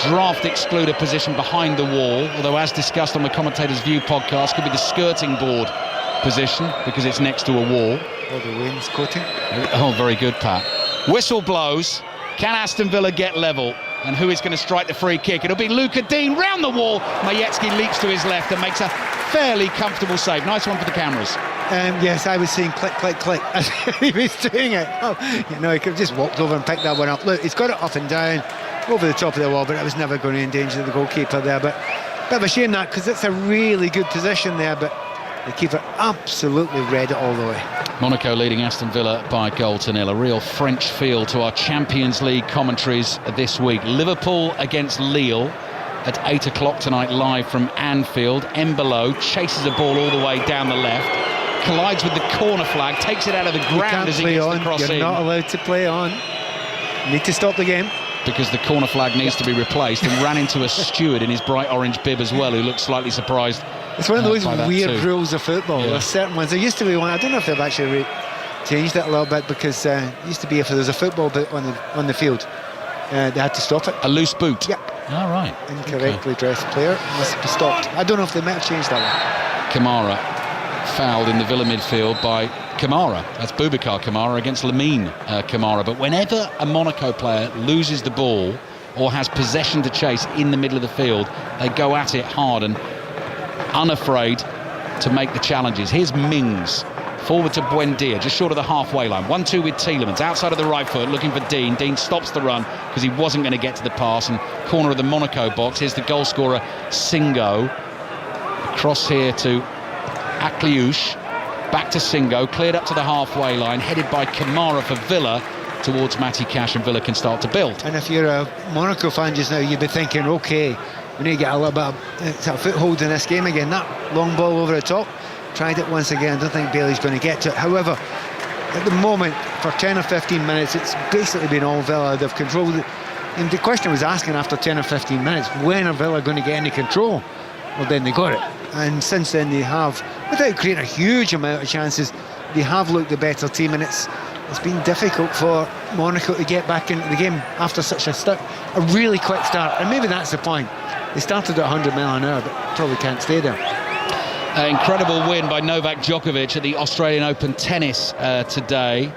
draft excluder position behind the wall, although as discussed on the Commentator's View podcast, could be the skirting board position because it's next to a wall. Oh, the wainscoting. Oh, very good, Pat. Whistle blows. Can Aston Villa get level? And who is going to strike the free kick? It'll be Luca Dean round the wall. Majecki leaps to his left and makes a fairly comfortable save. Nice one for the cameras. Yes, I was saying click, click, click as he was doing it. Oh, you know, he could have just walked over and picked that one up. Look, he's got it up and down over the top of the wall, but it was never going to endanger the goalkeeper there. But a bit of a shame that, because it's a really good position there, but the keeper absolutely read it all the way. Monaco leading Aston Villa by 1-0. A real French feel to our Champions League commentaries this week. Liverpool against Lille at 8 o'clock tonight, live from Anfield. Embolo chases a ball all the way down the left, collides with the corner flag, takes it out of the ground as he gets the cross in. You're not allowed to play on. You need to stop the game. Because the corner flag needs to be replaced, and ran into a steward in his bright orange bib as well, who looked slightly surprised. It's one of those weird rules of football. Yeah. There's certain ones. There used to be one, I don't know if they've actually changed it a little bit, because it used to be if there was a football boot on the field, they had to stop it. A loose boot? Yep. All right. Incorrectly dressed player must be stopped. I don't know if they might have changed that one. Kamara fouled in the Villa midfield by Kamara. That's Boubacar Kamara against Lamine Kamara. But whenever a Monaco player loses the ball or has possession to chase in the middle of the field, they go at it hard and unafraid to make the challenges. Here's Mings Forward to Buendia, just short of the halfway line. 1-2 with Tielemans, outside of the right foot, looking for Dean. Dean stops the run because he wasn't going to get to the pass. And corner of the Monaco box, here's the goal scorer, Singo. Cross here to Akliouche. Back to Singo, cleared up to the halfway line, headed by Kamara for Villa towards Matty Cash, and Villa can start to build. And if you're a Monaco fan just now, you'd be thinking, OK, we need to get a little bit of a foothold in this game again. That long ball over the top, tried it once again. I don't think Bailey's going to get to it. However, at the moment, for 10 or 15 minutes, it's basically been all Villa. They've controlled it. And the question was asking after 10 or 15 minutes, when are Villa going to get any control? Well, then they got it. And since then they have, without creating a huge amount of chances, they have looked the better team, and it's been difficult for Monaco to get back into the game after such a really quick start. And maybe that's the point. They started at 100 mile an hour, but probably can't stay there. Incredible win by Novak Djokovic at the Australian Open tennis today.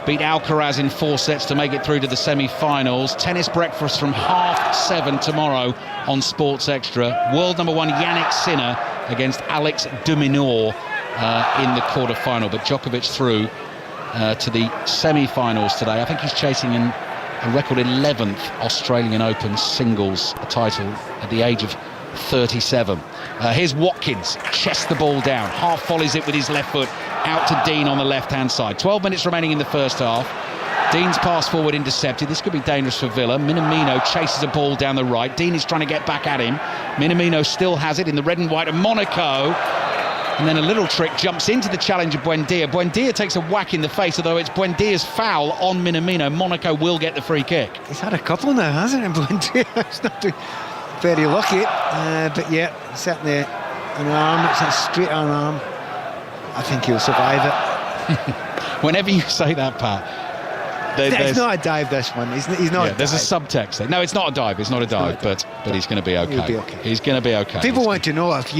Beat Alcaraz in 4 sets to make it through to the semi-finals. Tennis breakfast from 7:30 tomorrow on Sports Extra. World number 1 Yannick Sinner against Alex de Minaur in the quarter-final. But Djokovic through to the semi-finals today. I think he's chasing a record 11th Australian Open singles title at the age of 37. Here's Watkins, chests the ball down, half volleys it with his left foot out to Dean on the left-hand side. 12 minutes remaining in the first half. Dean's pass forward intercepted. This could be dangerous for Villa. Minamino chases a ball down the right. Dean is trying to get back at him. Minamino still has it in the red and white of Monaco. And then a little trick, jumps into the challenge of Buendia. Buendia takes a whack in the face, although it's Buendia's foul on Minamino. Monaco will get the free kick. He's had a couple now, hasn't he, Buendia? It's not very lucky, but yeah, certainly an arm. It's a straight on arm. I think he'll survive it. Whenever you say that, Pat, it's not a dive, this one. He's not. Yeah, there's a subtext there. No, it's not a dive. It's not a dive, but he's going to be okay. He'll be okay. He's going to be okay. People want to know if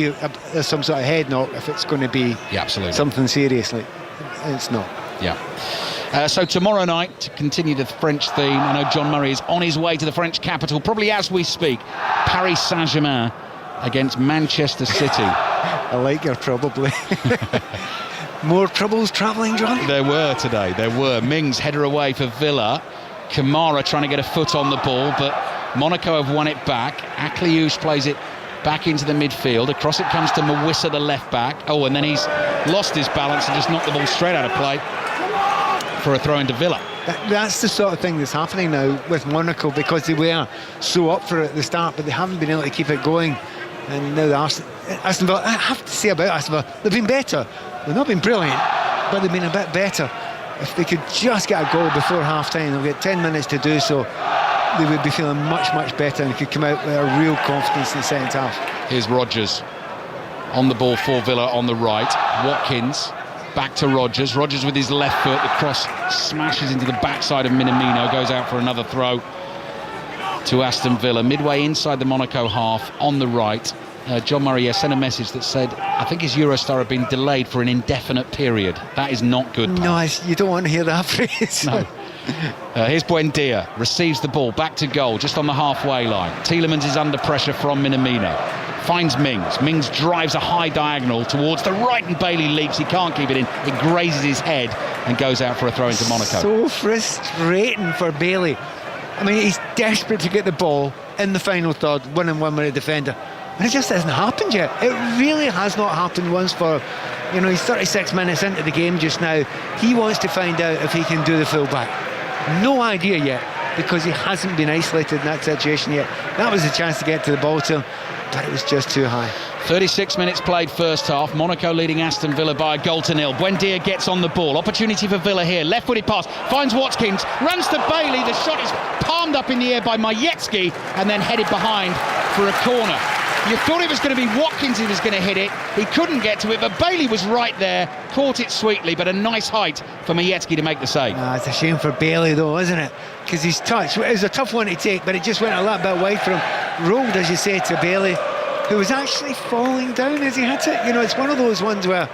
there's some sort of head knock, if it's going to be absolutely something seriously. It's not. Yeah. So tomorrow night, to continue the French theme, I know John Murray is on his way to the French capital, probably as we speak. Paris Saint-Germain against Manchester City. I like your probably. More troubles travelling, John? There were today, there were. Mings header away for Villa. Kamara trying to get a foot on the ball, but Monaco have won it back. Akliouche plays it back into the midfield. Across it comes to Mawissa, the left back. Oh, and then he's lost his balance and just knocked the ball straight out of play for a throw into Villa. That's the sort of thing that's happening now with Monaco, because they were so up for it at the start, but they haven't been able to keep it going. And now Aston Villa, I have to say about Aston Villa, they've been better. They've not been brilliant, but they've been a bit better. If they could just get a goal before half-time, they'll get 10 minutes to do so, they would be feeling much, much better and could come out with a real confidence in the second half. Here's Rodgers on the ball for Villa on the right. Watkins back to Rodgers. Rodgers with his left foot. The cross smashes into the backside of Minamino, goes out for another throw to Aston Villa. Midway inside the Monaco half on the right. John Murray sent a message that said, I think his Eurostar had been delayed for an indefinite period. That is not good, Pat. No, you don't want to hear that phrase. No. Here's Buendia, receives the ball, back to goal, just on the halfway line. Tielemans is under pressure from Minamino. Finds Mings. Mings drives a high diagonal towards the right, and Bailey leaps. He can't keep it in. It grazes his head and goes out for a throw into Monaco. So frustrating for Bailey. I mean, he's desperate to get the ball in the final third, 1-on-1 with a defender. And it just hasn't happened yet. It really has not happened once for, he's 36 minutes into the game just now. He wants to find out if he can do the full-back. No idea yet, because he hasn't been isolated in that situation yet. That was a chance to get to the ball to him, but it was just too high. 36 minutes played first half. Monaco leading Aston Villa by a goal to nil. Buendia gets on the ball. Opportunity for Villa here. Left-footed pass. Finds Watkins. Runs to Bailey. The shot is palmed up in the air by Majecki and then headed behind for a corner. You thought it was going to be Watkins who was going to hit it. He couldn't get to it, but Bailey was right there. Caught it sweetly, but a nice height for Majecki to make the save. It's a shame for Bailey, though, isn't it? Because his touch, it was a tough one to take, but it just went a little bit wide for him. Rolled, as you say, to Bailey, who was actually falling down as he hit it. It's one of those ones where,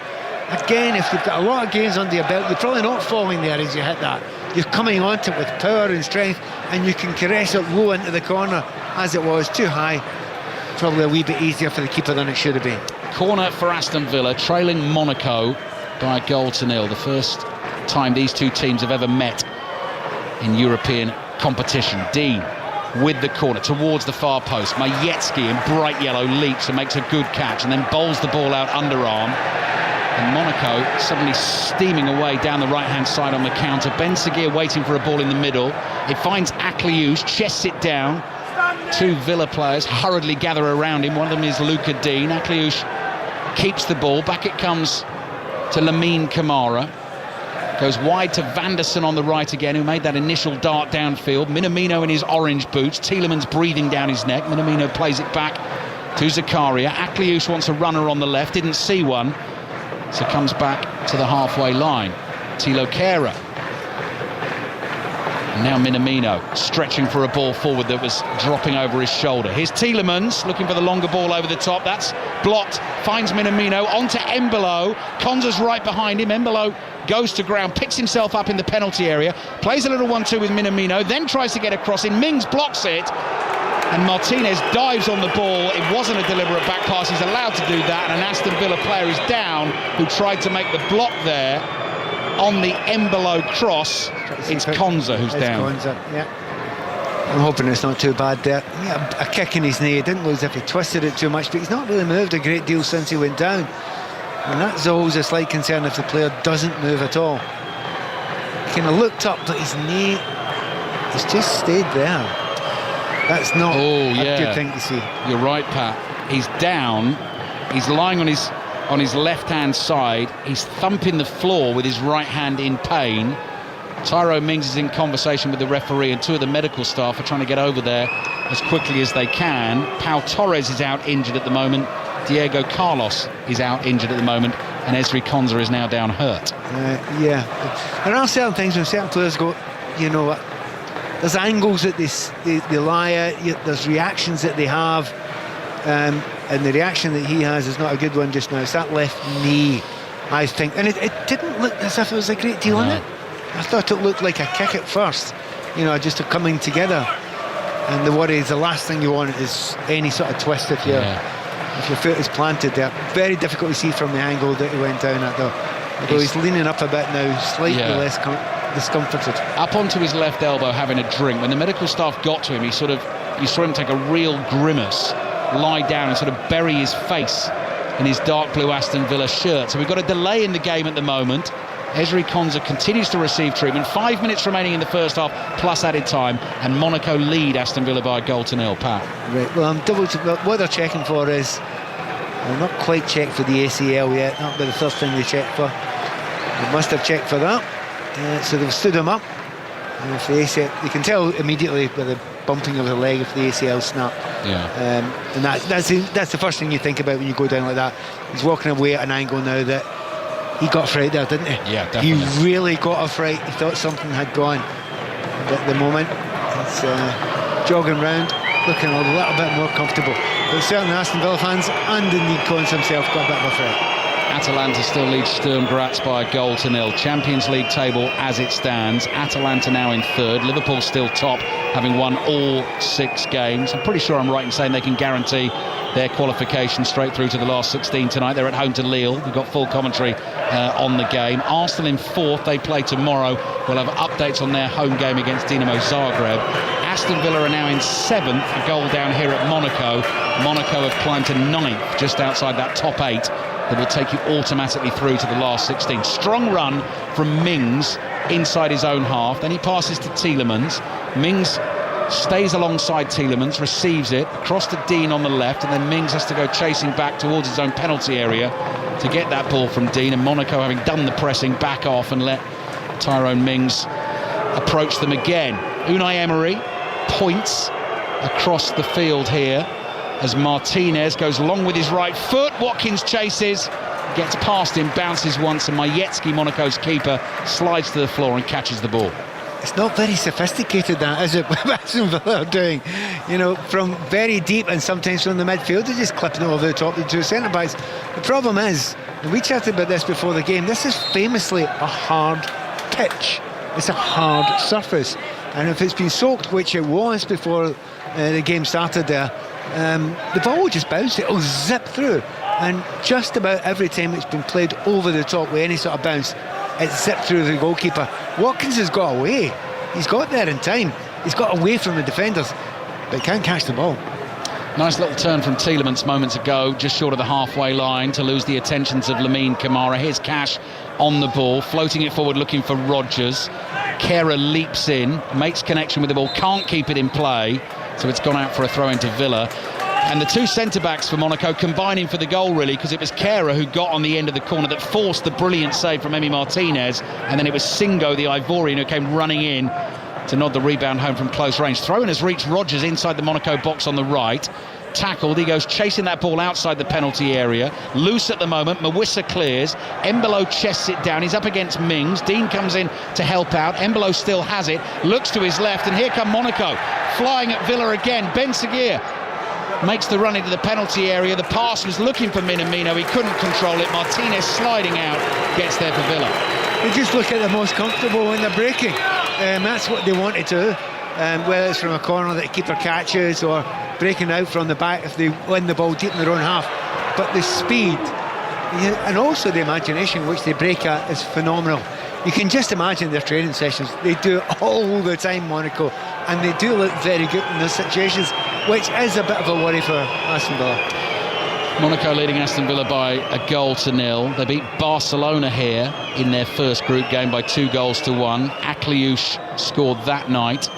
again, if you've got a lot of games under your belt, you're probably not falling there as you hit that. You're coming onto it with power and strength, and you can caress it low into the corner, as it was, too high. Probably a wee bit easier for the keeper than it should have been. Corner for Aston Villa, trailing Monaco by 1-0. The first time these two teams have ever met in European competition. Dean with the corner towards the far post. Majecki in bright yellow leaps and makes a good catch and then bowls the ball out underarm. And Monaco suddenly steaming away down the right-hand side on the counter. Ben Seguir waiting for a ball in the middle. It finds Akliouche, chests it down. Two Villa players hurriedly gather around him. One of them is Luca Dean. Akliouche keeps the ball. Back it comes to Lamine Camara. Goes wide to Vanderson on the right again, who made that initial dart downfield. Minamino in his orange boots. Tielemans breathing down his neck. Minamino plays it back to Zakaria. Akliouche wants a runner on the left. Didn't see one. So comes back to the halfway line. Thilo Kehrer. And now Minamino stretching for a ball forward that was dropping over his shoulder. Here's Tielemans looking for the longer ball over the top. That's blocked. Finds Minamino onto Embolo. Konza's right behind him. Embolo goes to ground, picks himself up in the penalty area, plays a little 1-2 with Minamino, then tries to get across in. Mings blocks it. And Martinez dives on the ball. It wasn't a deliberate back pass. He's allowed to do that. And an Aston Villa player is down who tried to make the block there on the Embolo cross. It's Konza who's down. Konza, yeah. I'm hoping it's not too bad there. Yeah, a kick in his knee. It didn't look as if he twisted it too much, but he's not really moved a great deal since he went down. And that's always a slight concern if the player doesn't move at all. He kind of looked up, but his knee has just stayed there. That's not a good thing to see. You're right, Pat. He's down. He's lying on his left-hand side. He's thumping the floor with his right hand in pain. Tyrone Mings is in conversation with the referee, and two of the medical staff are trying to get over there as quickly as they can. Pau Torres is out injured at the moment. Diego Carlos is out injured at the moment, and Ezri Konza is now down hurt. Yeah, there are certain things when certain players go, you know, there's angles that they lie at, there's reactions that they have, and the reaction that he has is not a good one just now. It's that left knee, I think, and it didn't look as if it was a great deal on it. I thought it looked like a kick at first, you know, just a coming together. And the worry is the last thing you want is any sort of twist if your foot is planted there. Very difficult to see from the angle that he went down at, though. Although he's leaning up a bit now, slightly less discomforted. Up onto his left elbow having a drink. When the medical staff got to him, you saw him take a real grimace, lie down and sort of bury his face in his dark blue Aston Villa shirt. So we've got a delay in the game at the moment. Ezri Konza continues to receive treatment. 5 minutes remaining in the first half, plus added time, and Monaco lead Aston Villa by 1-0. Pat. Right. Well, I'm what they're checking for is, they're not quite checked for the ACL yet. That'll be the first thing they check for. They must have checked for that. So they've stood him up. And if the ACL, you can tell immediately by the bumping of the leg if the ACL snapped. Yeah. And that's the first thing you think about when you go down like that. He's walking away at an angle now that. He got afraid there, didn't he? Yeah, definitely. He really got afraid. He thought something had gone. But at the moment, he's jogging round, looking a little bit more comfortable. But certainly Aston Villa fans and indeed Collins himself got a bit of a fright. Atalanta still leads Sturm Graz by 1-0. Champions League table as it stands. Atalanta now in third. Liverpool still top, having won all 6 games. I'm pretty sure I'm right in saying they can guarantee their qualification straight through to the last 16 tonight. They're at home to Lille. We've got full commentary on the game. Arsenal in fourth. They play tomorrow. We'll have updates on their home game against Dinamo Zagreb. Aston Villa are now in seventh, a goal down here at Monaco. Monaco have climbed to ninth, just outside that top 8 that will take you automatically through to the last 16. Strong run from Mings inside his own half. Then he passes to Tielemans. Mings stays alongside Tielemans, receives it across to Dean on the left, and then Mings has to go chasing back towards his own penalty area to get that ball from Dean. And Monaco, having done the pressing, back off and let Tyrone Mings approach them again. Unai Emery points across the field here as Martinez goes long with his right foot. Watkins chases, gets past him, bounces once, and Majecki, Monaco's keeper, slides to the floor and catches the ball. It's not very sophisticated, that, is it? What Aston Villa are doing, you know, from very deep and sometimes from the midfield, they're just clipping it over the top of the two centre-backs. The problem is, and we chatted about this before the game, this is famously a hard pitch. It's a hard surface, and if it's been soaked, which it was before the game started there, the ball will just bounce, it'll zip through. and just about every time it's been played over the top with any sort of bounce, it's zipped through the goalkeeper. Watkins has got away. He's got there in time. He's got away from the defenders, but he can't catch the ball. Nice little turn from Tielemans moments ago, just short of the halfway line to lose the attentions of Lamine Camara. Here's Cash on the ball, floating it forward, looking for Rodgers. Kehrer leaps in, makes connection with the ball, can't keep it in play, so it's gone out for a throw into Villa. And the two centre-backs for Monaco combining for the goal, really, because it was Kehrer who got on the end of the corner that forced the brilliant save from Emi Martinez, and then it was Singo, the Ivorian, who came running in to nod the rebound home from close range. Throw-in has reached Rodgers inside the Monaco box on the right. Tackled, he goes chasing that ball outside the penalty area. Loose at the moment, Mawissa clears. Embolo chests it down, he's up against Mings. Dean comes in to help out. Embolo still has it, looks to his left, and here come Monaco. Flying at Villa again, Ben Seguir makes the run into the penalty area. The pass was looking for Minamino, he couldn't control it. Martinez sliding out, gets there for Villa. They just look at the most comfortable when they're breaking. That's what they want to do, whether it's from a corner that the keeper catches or breaking out from the back if they win the ball deep in their own half. But the speed and also the imagination which they break at is phenomenal. You can just imagine their training sessions. They do it all the time, Monaco, and they do look very good in those situations, which is a bit of a worry for Aston Villa. Monaco leading Aston Villa by 1-0. They beat Barcelona here in their first group game by 2-1. Akliouche scored that night.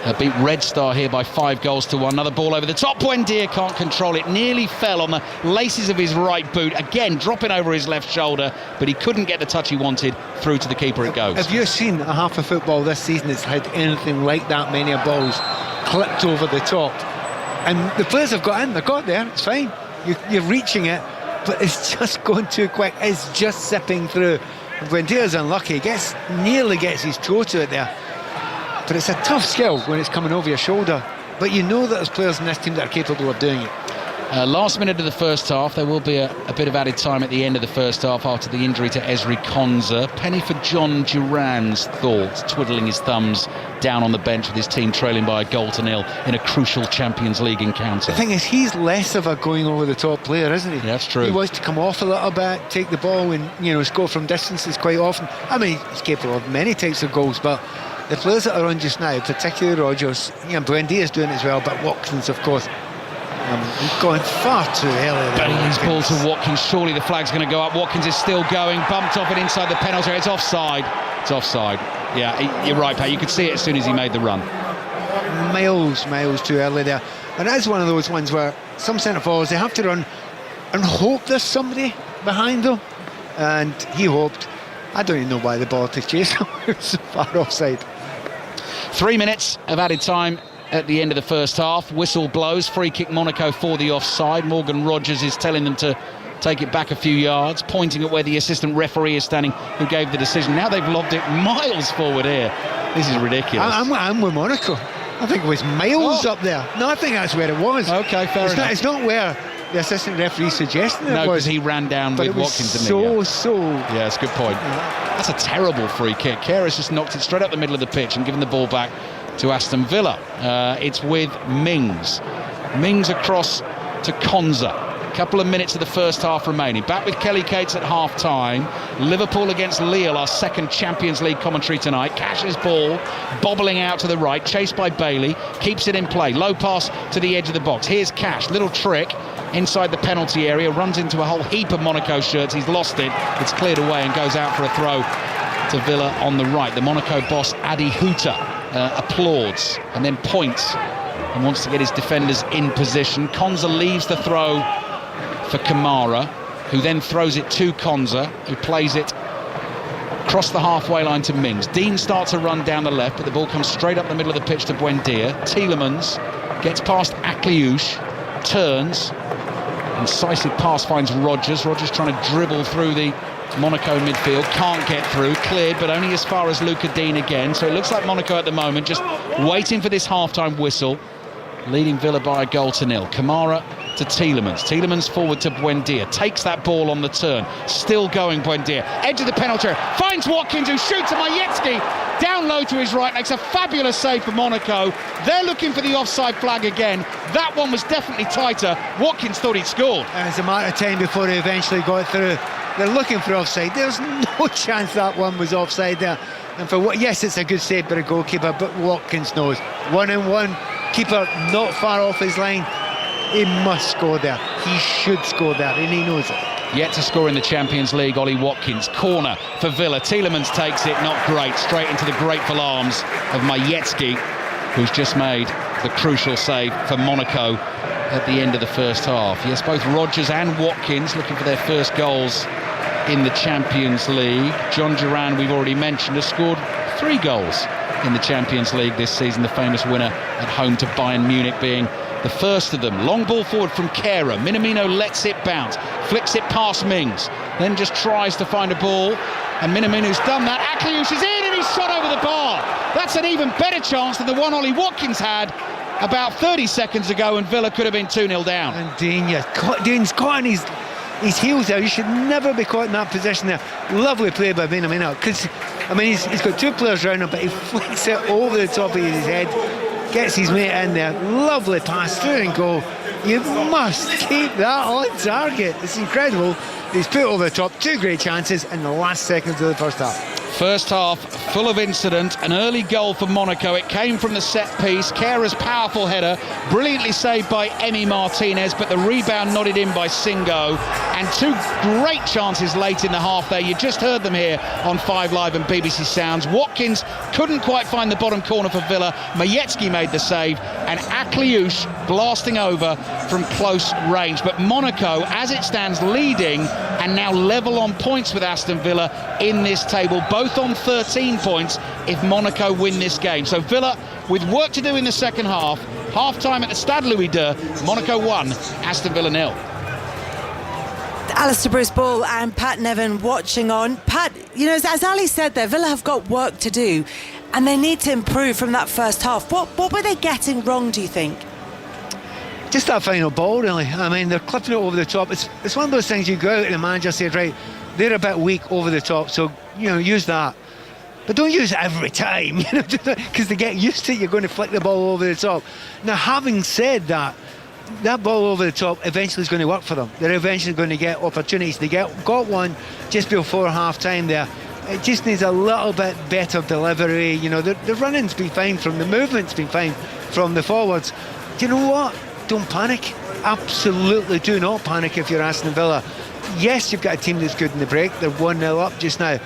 They beat Red Star here by 5-1. Another ball over the top. Buendia can't control it. Nearly fell on the laces of his right boot. Again, dropping over his left shoulder, but he couldn't get the touch he wanted. Through to the keeper it goes. Have you seen a half of football this season that's had anything like that many balls clipped over the top? And the players have got in. They got there. It's fine. You're reaching it, but it's just going too quick. It's just zipping through. Buendia's unlucky. Nearly gets his toe to it there. But it's a tough skill when it's coming over your shoulder. But you know that there's players in this team that are capable of doing it. Last minute of the first half, there will be a bit of added time at the end of the first half after the injury to Ezri Konsa. Penny for John Duran's thoughts, twiddling his thumbs down on the bench with his team trailing by 1-0 in a crucial Champions League encounter. The thing is, he's less of a going over the top player, isn't he? Yeah, that's true. He wants to come off a little bit, take the ball and score from distances quite often. I mean, he's capable of many types of goals, but the players that are on just now, particularly Rodgers, Buendia's doing it as well, but Watkins, of course, going far too early. Bailey's ball to Watkins. Surely the flag's going to go up. Watkins is still going. Bumped off it inside the penalty area. It's offside. It's offside. Yeah, you're right, Pat. You could see it as soon as he made the run. Miles too early there. And it is one of those ones where some centre-forwards, they have to run and hope there's somebody behind them. And he hoped. I don't even know why the ball to chase him. It was so far offside. 3 minutes of added time at the end of the first half. Whistle blows, free kick Monaco for the offside. Morgan Rodgers is telling them to take it back a few yards, pointing at where the assistant referee is standing who gave the decision. Now they've lobbed it miles forward here. This is ridiculous. I'm with Monaco. I think it was miles up there. No, I think that's where it was. Okay, fair enough. It's not where the assistant referee suggested it was. No, because he ran down with Watkins and Yeah, that's a good point. That's a terrible free kick. Kehrer just knocked it straight up the middle of the pitch and given the ball back to Aston Villa. It's with Mings. Mings across to Konsa. A couple of minutes of the first half remaining. Back with Kelly Cates at half-time. Liverpool against Lille, our second Champions League commentary tonight. Cash's ball, bobbling out to the right, chased by Bailey, keeps it in play. Low pass to the edge of the box. Here's Cash, little trick inside the penalty area, runs into a whole heap of Monaco shirts. He's lost it. It's cleared away and goes out for a throw to Villa on the right. The Monaco boss, Adi Huta, applauds and then points and wants to get his defenders in position. Konsa leaves the throw for Camara, who then throws it to Konsa, who plays it across the halfway line to Mings. Dean starts a run down the left, but the ball comes straight up the middle of the pitch to Buendia. Tielemans gets past Akliouche, turns, incisive pass finds Rodgers. Rodgers trying to dribble through the Monaco midfield, can't get through, cleared, but only as far as Luca Dean again. So it looks like Monaco at the moment just waiting for this half-time whistle, leading Villa by 1-0. Camara to Tielemans. Tielemans forward to Buendia. Takes that ball on the turn. Still going, Buendia. Edge of the penalty area. Finds Watkins, who shoots at Majewski. Down low to his right. Makes a fabulous save for Monaco. They're looking for the offside flag again. That one was definitely tighter. Watkins thought he'd scored. And it's a matter of time before he eventually got through. They're looking for offside. There's no chance that one was offside there. And for what, yes, it's a good save by the goalkeeper, but Watkins knows 1-on-1, keeper not far off his line. He must score there. He should score there, and he knows it. Yet to score in the Champions League, Ollie Watkins. Corner for Villa. Tielemans takes it, not great. Straight into the grateful arms of Majewski, who's just made the crucial save for Monaco at the end of the first half. Yes, both Rodgers and Watkins looking for their first goals in the Champions League. John Duran, we've already mentioned, has scored 3 goals in the Champions League this season, the famous winner at home to Bayern Munich being the first of them. Long ball forward from Kehrer. Minamino lets it bounce, flicks it past Mings, then just tries to find a ball, and Minamino's done that. Akliouche is in and he's shot over the bar. That's an even better chance than the one Ollie Watkins had about 30 seconds ago, and Villa could have been 2-0 down. And Dean's caught on his heels there. You should never be caught in that position there. Lovely play by Minamino, because I mean he's got 2 players around him, but he flicks it over the top of his head, gets his mate in there. Lovely pass through and goal. You must keep that on target. It's incredible. He's put over the top. 2 great chances in the last seconds of the first half. First half full of incident. An early goal for Monaco. It came from the set piece. Kehrer's powerful header, brilliantly saved by Emi Martinez, but the rebound nodded in by Singo. And 2 great chances late in the half there. You just heard them here on 5 Live and BBC Sounds. Watkins couldn't quite find the bottom corner for Villa. Majewski made the save, and Akliouche blasting over from close range. But Monaco, as it stands, leading and now level on points with Aston Villa in this table, both on 13 points if Monaco win this game. So Villa with work to do in the second half. Half-time at the Stade Louis II. Monaco 1, Aston Villa 0. Alistair Bruce-Ball and Pat Nevin watching on. Pat, you know, as Ali said there, Villa have got work to do and they need to improve from that first half. What were they getting wrong, do you think? Just that final ball, really. I mean, they're clipping it over the top. It's one of those things you go out and the manager says, right, they're a bit weak over the top, so, you know, use that. But don't use it every time, you know, because they get used to it, you're going to flick the ball over the top. Now, having said that, that ball over the top eventually is going to work for them. They're eventually going to get opportunities. They got one just before half-time there. It just needs a little bit better delivery. You know, the running's been fine, from the movement's been fine from the forwards. Do you know what? Don't panic. Absolutely do not panic if you're Aston Villa. Yes, you've got a team that's good in the break. They're 1-0 up just now.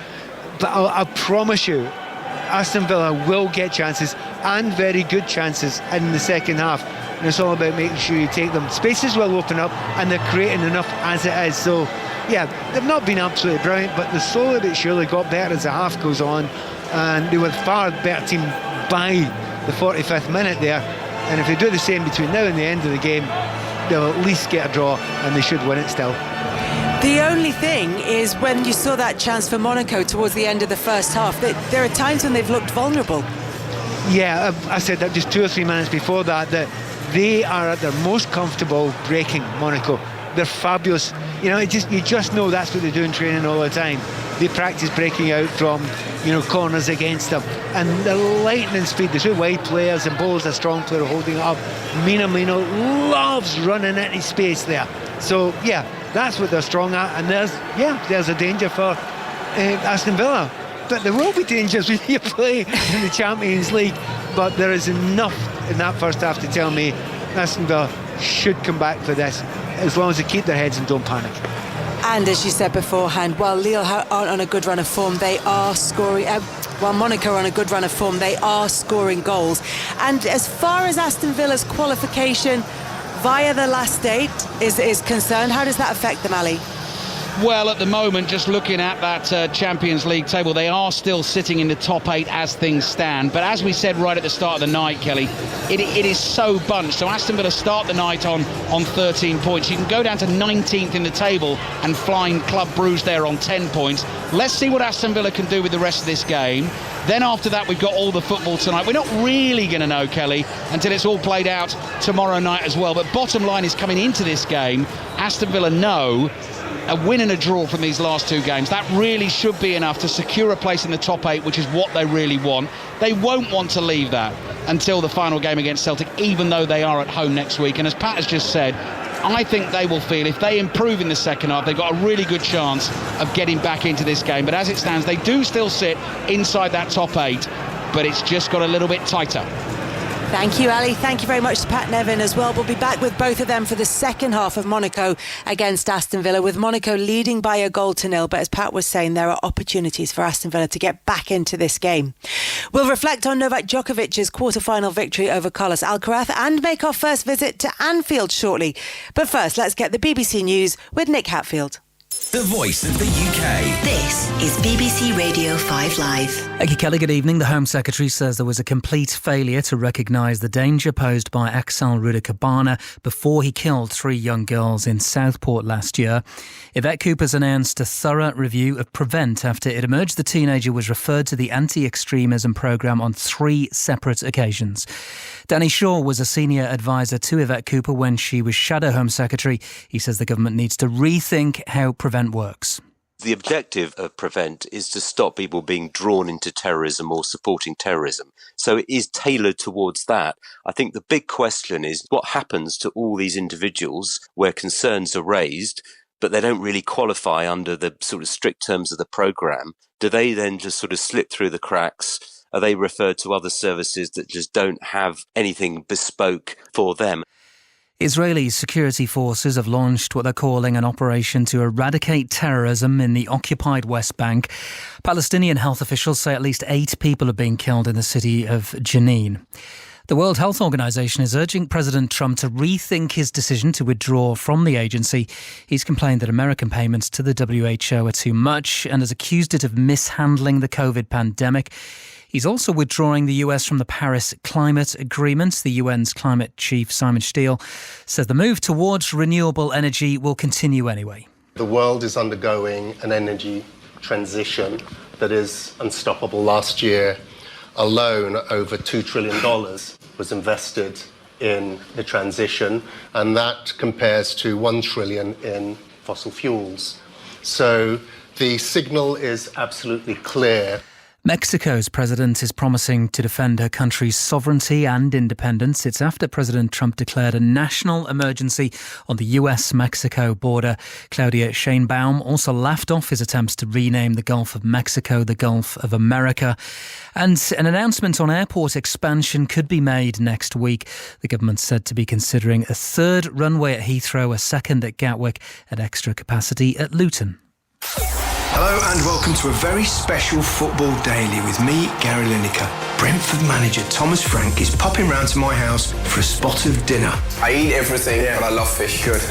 But I promise you, Aston Villa will get chances, and very good chances, in the second half. And it's all about making sure you take them. Spaces will open up, and they're creating enough as it is. So, yeah, they've not been absolutely brilliant, but they slowly but surely got better as the half goes on. And they were a far better team by the 45th minute there. And if they do the same between now and the end of the game, they'll at least get a draw, and they should win it still. The only thing is, when you saw that chance for Monaco towards the end of the first half, there are times when they've looked vulnerable. Yeah, I said that just 2 or 3 minutes before that they are at their most comfortable breaking, Monaco. They're fabulous. You know, you just know that's what they do in training all the time. They practice breaking out from, you know, corners against them. And the lightning speed, the 2 wide players, and Bowles, a strong player, holding it up. Minamino loves running into space there. So, yeah, that's what they're strong at. And there's a danger for Aston Villa. But there will be dangers when you play in the Champions League. But there is enough in that first half to tell me Aston Villa should come back for this, as long as they keep their heads and don't panic. And as you said beforehand, while Lille aren't on a good run of form, they are scoring. While Monaco are on a good run of form, they are scoring goals. And as far as Aston Villa's qualification via the last date is concerned, how does that affect them, Ali? Well, at the moment, just looking at that Champions League table, they are still sitting in the top 8 as things stand. But as we said right at the start of the night, Kelly, it is so bunched. So Aston Villa start the night on 13 points. You can go down to 19th in the table and flying Club Brugge there on 10 points. Let's see what Aston Villa can do with the rest of this game. Then after that, we've got all the football tonight. We're not really going to know, Kelly, until it's all played out tomorrow night as well. But bottom line is, coming into this game, Aston Villa know a win and a draw from these last 2 games. That really should be enough to secure a place in the top 8, which is what they really want. They won't want to leave that until the final game against Celtic, even though they are at home next week. And as Pat has just said, I think they will feel if they improve in the second half, they've got a really good chance of getting back into this game. But as it stands, they do still sit inside that top 8, but it's just got a little bit tighter. Thank you, Ali. Thank you very much to Pat Nevin as well. We'll be back with both of them for the second half of Monaco against Aston Villa, with Monaco leading by 1-0. But as Pat was saying, there are opportunities for Aston Villa to get back into this game. We'll reflect on Novak Djokovic's quarter-final victory over Carlos Alcaraz and make our first visit to Anfield shortly. But first, let's get the BBC News with Nick Hatfield. The voice of the UK. This is BBC Radio 5 Live. Thank you, Kelly. Good evening. The Home Secretary says there was a complete failure to recognise the danger posed by Axel Ruda-Cabana before he killed 3 young girls in Southport last year. Yvette Cooper's announced a thorough review of Prevent after it emerged the teenager was referred to the anti-extremism programme on 3 separate occasions. Danny Shaw was a senior advisor to Yvette Cooper when she was Shadow Home Secretary. He says the government needs to rethink how Prevent works. The objective of Prevent is to stop people being drawn into terrorism or supporting terrorism. So it is tailored towards that. I think the big question is what happens to all these individuals where concerns are raised, but they don't really qualify under the sort of strict terms of the programme. Do they then just sort of slip through the cracks? Are they referred to other services that just don't have anything bespoke for them? Israeli security forces have launched what they're calling an operation to eradicate terrorism in the occupied West Bank. Palestinian health officials say at least 8 people have been killed in the city of Jenin. The World Health Organization is urging President Trump to rethink his decision to withdraw from the agency. He's complained that American payments to the WHO are too much and has accused it of mishandling the COVID pandemic. He's also withdrawing the US from the Paris Climate Agreement. The UN's climate chief, Simon Steele, says the move towards renewable energy will continue anyway. The world is undergoing an energy transition that is unstoppable. Last year alone, over $2 trillion was invested in the transition, and that compares to $1 trillion in fossil fuels. So the signal is absolutely clear. Mexico's president is promising to defend her country's sovereignty and independence. It's after President Trump declared a national emergency on the US-Mexico border. Claudia Sheinbaum also laughed off his attempts to rename the Gulf of Mexico the Gulf of America. And an announcement on airport expansion could be made next week. The government's said to be considering a 3rd runway at Heathrow, a 2nd at Gatwick, and extra capacity at Luton. Hello and welcome to a very special Football Daily with me, Gary Lineker. Brentford manager Thomas Frank is popping round to my house for a spot of dinner. I eat everything, but I love fish. Good.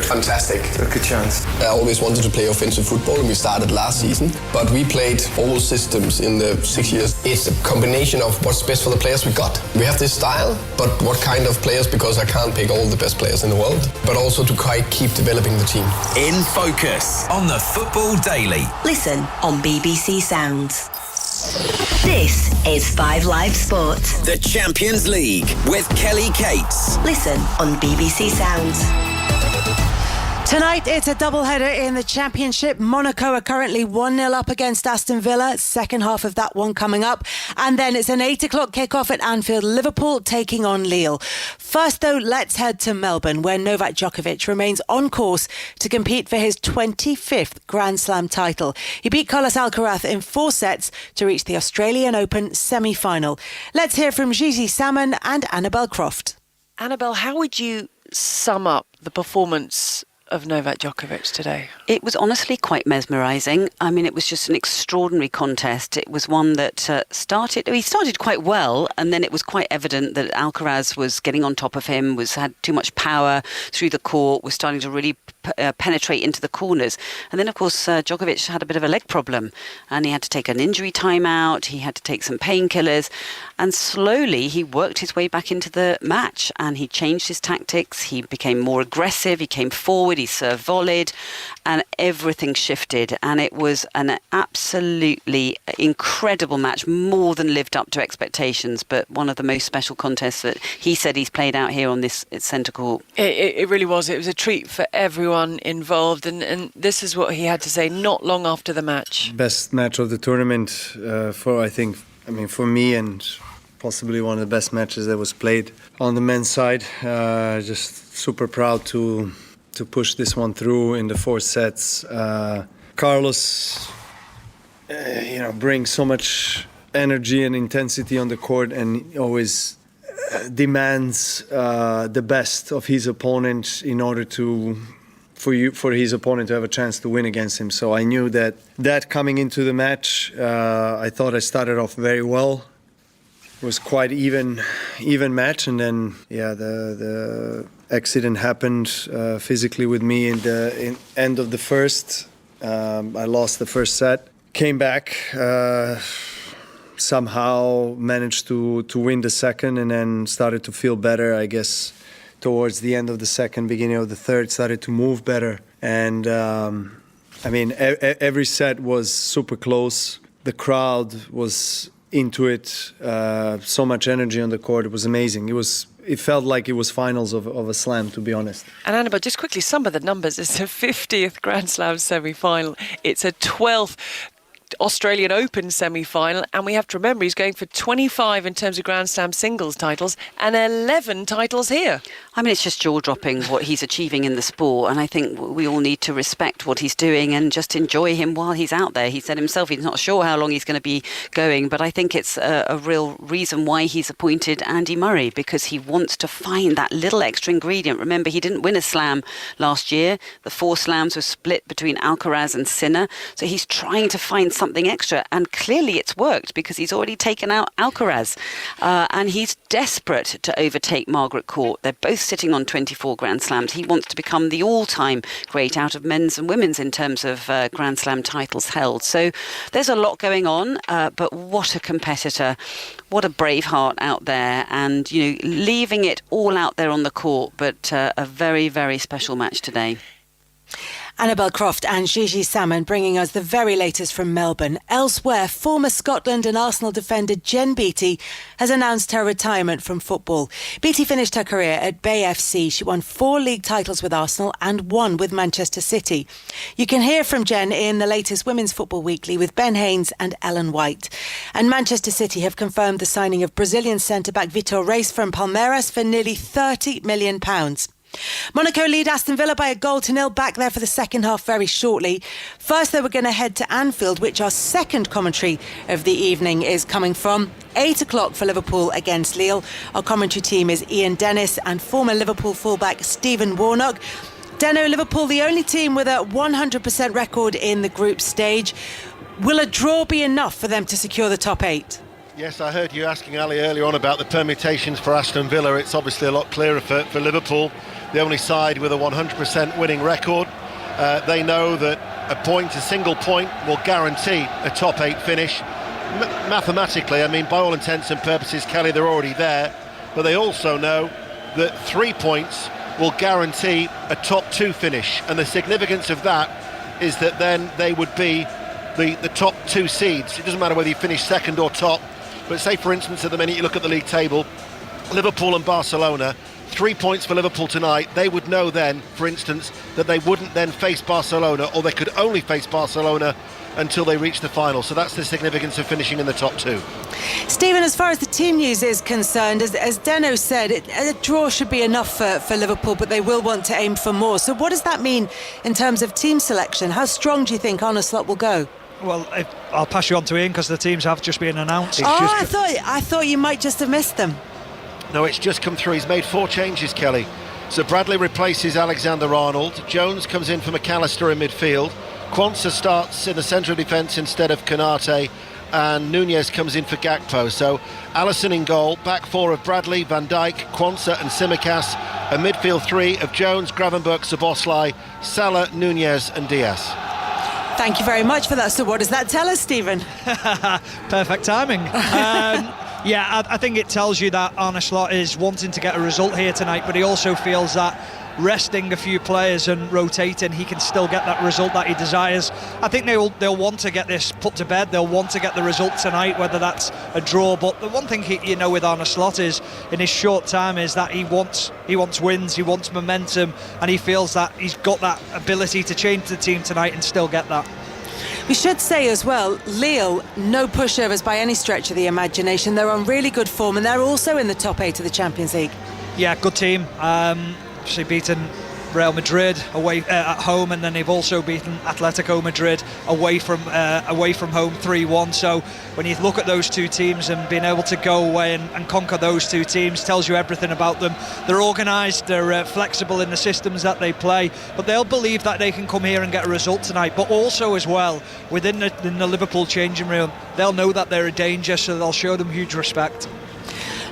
Fantastic. A good chance. I always wanted to play offensive football, and we started last season, but we played all systems in the 6 years. It's a combination of what's best for the players we got. We have this style, but what kind of players, because I can't pick all the best players in the world, but also to keep developing the team. In Focus on the Football Daily. Listen on BBC Sounds. This is 5 Live Sport. The Champions League with Kelly Cates. Listen on BBC Sounds. Tonight, it's a doubleheader in the Championship. Monaco are currently 1-0 up against Aston Villa. Second half of that one coming up. And then it's an 8 o'clock kickoff at Anfield. Liverpool taking on Lille. First, though, let's head to Melbourne, where Novak Djokovic remains on course to compete for his 25th Grand Slam title. He beat Carlos Alcaraz in 4 sets to reach the Australian Open semi-final. Let's hear from Gigi Salmon and Annabelle Croft. Annabelle, how would you sum up the performance of Novak Djokovic today? It was honestly quite mesmerising. I mean, it was just an extraordinary contest. It was one that he started quite well, and then it was quite evident that Alcaraz was getting on top of him, had too much power through the court, was starting to really penetrate into the corners. And then, of course, Djokovic had a bit of a leg problem and he had to take an injury timeout. He had to take some painkillers. And slowly he worked his way back into the match and he changed his tactics. He became more aggressive. He came forward. He serve volleyed and everything shifted. And it was an absolutely incredible match, more than lived up to expectations, but one of the most special contests that he said he's played out here on this centre court. It really was. It was a treat for everyone involved, and this is what he had to say not long after the match. Best match of the tournament for me, and possibly one of the best matches that was played on the men's side. Just super proud to push this one through in the 4 sets. Carlos, brings so much energy and intensity on the court, and always demands the best of his opponent in order for his opponent to have a chance to win against him. So I knew that coming into the match, I thought I started off very well. It was quite even match, and then the accident happened physically with me in the end of the first. I lost the first set, came back. Somehow managed to win the second, and then started to feel better, I guess, towards the end of the second, beginning of the third, started to move better. And every set was super close. The crowd was into it, so much energy on the court. It was amazing. It felt like it was finals of a slam, to be honest. And Annabelle, just quickly, some of the numbers. It's a 50th Grand Slam semi-final. It's a 12th Australian Open semi-final, and we have to remember he's going for 25 in terms of Grand Slam singles titles and 11 titles here. I mean, it's just jaw-dropping what he's achieving in the sport, and I think we all need to respect what he's doing and just enjoy him while he's out there. He said himself he's not sure how long he's going to be going, but I think it's a real reason why he's appointed Andy Murray, because he wants to find that little extra ingredient. Remember, he didn't win a slam last year. The 4 slams were split between Alcaraz and Sinner, so he's trying to find something extra, and clearly it's worked because he's already taken out Alcaraz, and he's desperate to overtake Margaret Court. They're both sitting on 24 Grand Slams. He wants to become the all-time great out of men's and women's in terms of Grand Slam titles held. So there's a lot going on, but what a competitor, what a brave heart out there, and leaving it all out there on the court. But a very, very special match today. Annabelle Croft and Gigi Salmon bringing us the very latest from Melbourne. Elsewhere, former Scotland and Arsenal defender Jen Beattie has announced her retirement from football. Beattie finished her career at Bay FC. She won 4 league titles with Arsenal and 1 with Manchester City. You can hear from Jen in the latest Women's Football Weekly with Ben Haynes and Ellen White. And Manchester City have confirmed the signing of Brazilian centre-back Vitor Reis from Palmeiras for nearly £30 million. Monaco lead Aston Villa by a 0-0, back there for the second half very shortly. First, they were going to head to Anfield, which our second commentary of the evening is coming from. 8 o'clock for Liverpool against Lille. Our commentary team is Ian Dennis and former Liverpool fullback Stephen Warnock. Deno, Liverpool, the only team with a 100% record in the group stage. Will a draw be enough for them to secure the top 8? Yes, I heard you asking Ali earlier on about the permutations for Aston Villa. It's obviously a lot clearer for Liverpool, the only side with a 100% winning record. They know that a single point will guarantee a top 8 finish. Mathematically, by all intents and purposes, Kelly, they're already there, but they also know that 3 points will guarantee a top 2 finish, and the significance of that is that then they would be the top 2 seeds. It doesn't matter whether you finish second or top, but say for instance at the minute you look at the league table, Liverpool and Barcelona, 3 points for Liverpool tonight. They would know then, for instance, that they wouldn't then face Barcelona, or they could only face Barcelona until they reach the final. So that's the significance of finishing in the top 2. Stephen, as far as the team news is concerned, as Deno said, a draw should be enough for Liverpool, but they will want to aim for more. So what does that mean in terms of team selection? How strong do you think Arne Slot will go? Well, I'll pass you on to Ian because the teams have just been announced. I thought you might just have missed them. No, it's just come through. He's made 4 changes, Kelly. So Bradley replaces Alexander-Arnold. Jones comes in for McAllister in midfield. Quansah starts in the centre of defence instead of Konate. and Nunez comes in for Gakpo. So Alisson in goal, back four of Bradley, Van Dijk, Quansah and Tsimikas, a midfield three of Jones, Gravenberch, Szoboszlai, Salah, Nunez and Diaz. Thank you very much for that. So what does that tell us, Stephen? Perfect timing. I think it tells you that Arne Slot is wanting to get a result here tonight, but he also feels that resting a few players and rotating, he can still get that result that he desires. I think they'll want to get this put to bed. They'll want to get the result tonight, whether that's a draw. But the one thing with Arne Slot is, in his short time, is that he wants wins, he wants momentum, and he feels that he's got that ability to change the team tonight and still get that. We should say as well, Lille, no pushovers by any stretch of the imagination. They're on really good form, and they're also in the top 8 of the Champions League. Yeah, good team. Obviously beaten Real Madrid away at home, and then they've also beaten Atletico Madrid away from home 3-1. So when you look at those two teams and being able to go away and conquer those two teams tells you everything about them. They're organised, they're flexible in the systems that they play, but they'll believe that they can come here and get a result tonight. But also as well, within the Liverpool changing room, they'll know that they're a danger, so they'll show them huge respect.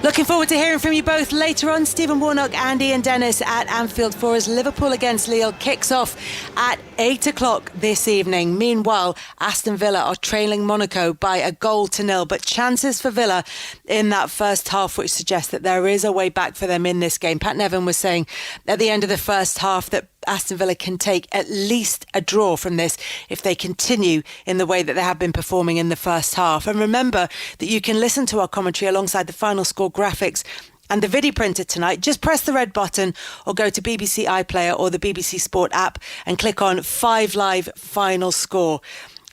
Looking forward to hearing from you both later on. Stephen Warnock and Ian Dennis at Anfield for us. Liverpool against Lille kicks off at 8 o'clock this evening. Meanwhile, Aston Villa are trailing Monaco by 1-0, but chances for Villa in that first half, which suggests that there is a way back for them in this game. Pat Nevin was saying at the end of the first half that Aston Villa can take at least a draw from this if they continue in the way that they have been performing in the first half. And remember that you can listen to our commentary alongside the final score graphics and the video printer tonight. Just press the red button or go to BBC iPlayer or the BBC Sport app and click on 5 Live Final Score.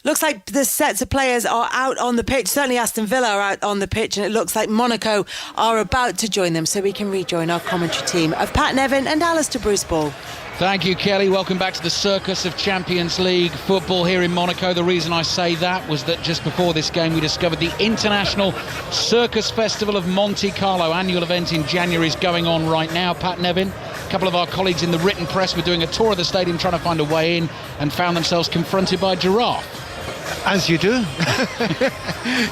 Looks like the sets of players are out on the pitch. Certainly Aston Villa are out on the pitch, and it looks like Monaco are about to join them, so we can rejoin our commentary team of Pat Nevin and Alistair Bruce Ball. Thank you, Kelly. Welcome back to the circus of Champions League football here in Monaco. The reason I say that was that just before this game we discovered the International Circus Festival of Monte Carlo annual event in January is going on right now. Pat Nevin, a couple of our colleagues in the written press were doing a tour of the stadium trying to find a way in and found themselves confronted by a giraffe. As you do.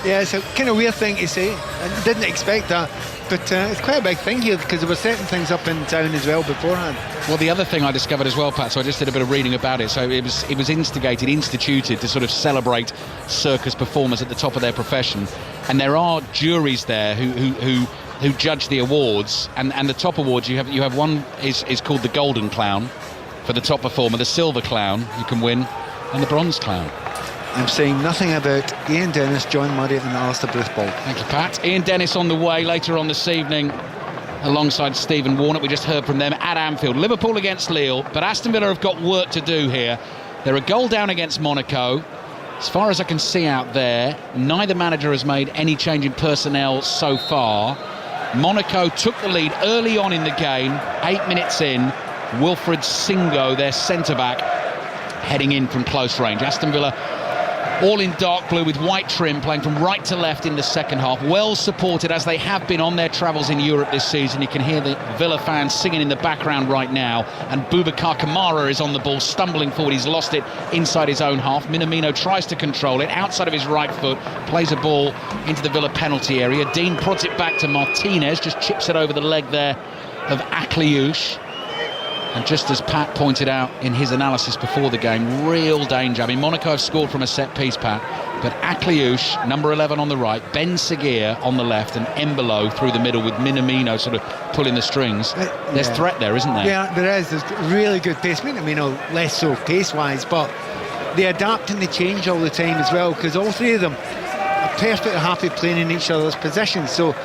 Yeah, it's a kind of weird thing to say. I didn't expect that. But it's quite a big thing here because there were setting things up in town as well beforehand. Well, the other thing I discovered as well, Pat, so I just did a bit of reading about it. So it was instituted to sort of celebrate circus performers at the top of their profession. And there are juries there who judge the awards. And the top awards, you have one is called the Golden Clown for the top performer, the Silver Clown you can win, and the Bronze Clown. I'm saying nothing about Ian Dennis, John Murray and Alistair Bruce Ball. Thank you, Pat. Ian Dennis on the way later on this evening alongside Stephen Warnock. We just heard from them at Anfield. Liverpool against Lille, but Aston Villa have got work to do here. They're a goal down against Monaco. As far as I can see out there, neither manager has made any change in personnel so far. Monaco took the lead early on in the game, 8 minutes in. Wilfried Singo, their centre-back, heading in from close range. Aston Villa all in dark blue with white trim, playing from right to left in the second half, well supported as they have been on their travels in Europe this season. You can hear the Villa fans singing in the background right now, and Boubacar Kamara is on the ball, stumbling forward. He's lost it inside his own half. Minamino tries to control it outside of his right foot, plays a ball into the Villa penalty area. Dean prods it back to Martinez, just chips it over the leg there of Akliouche. And just as Pat pointed out in his analysis before the game, real danger. I mean, Monaco have scored from a set piece, Pat, but Akliouche, number 11 on the right, Ben Seguir on the left, and Embolo through the middle with Minamino sort of pulling the strings. There's threat there, isn't there? Yeah, there is. There's really good pace. Minamino less so pace-wise, but they adapt and they change all the time as well, because all three of them are perfectly happy playing in each other's positions. So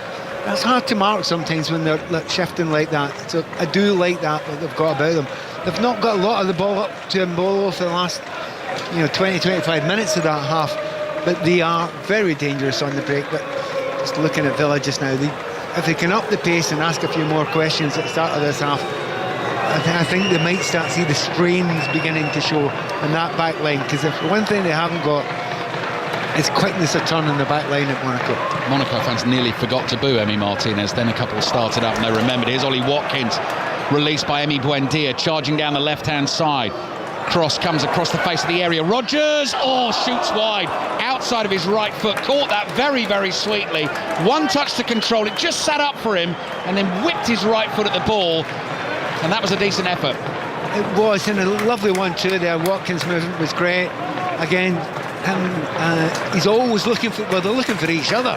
it's hard to mark sometimes when they're shifting like that. So I do like that what they've got about them. They've not got a lot of the ball up to Embolo for the last 20-25 minutes of that half, but they are very dangerous on the break. But just looking at Villa just now, if they can up the pace and ask a few more questions at the start of this half, I think they might start to see the strains beginning to show in that back line, because if one thing they haven't got is quickness of turn in the back line at Monaco. Monaco fans nearly forgot to boo Emi Martinez, then a couple started up and they remembered. Here's Ollie Watkins, released by Emi Buendia, charging down the left-hand side. Cross comes across the face of the area. Rodgers, shoots wide. Outside of his right foot. Caught that very, very sweetly. One touch to control it. Just sat up for him and then whipped his right foot at the ball. And that was a decent effort. It was, and a lovely one too there. Watkins' movement was great. Again, he's always looking for, they're looking for each other.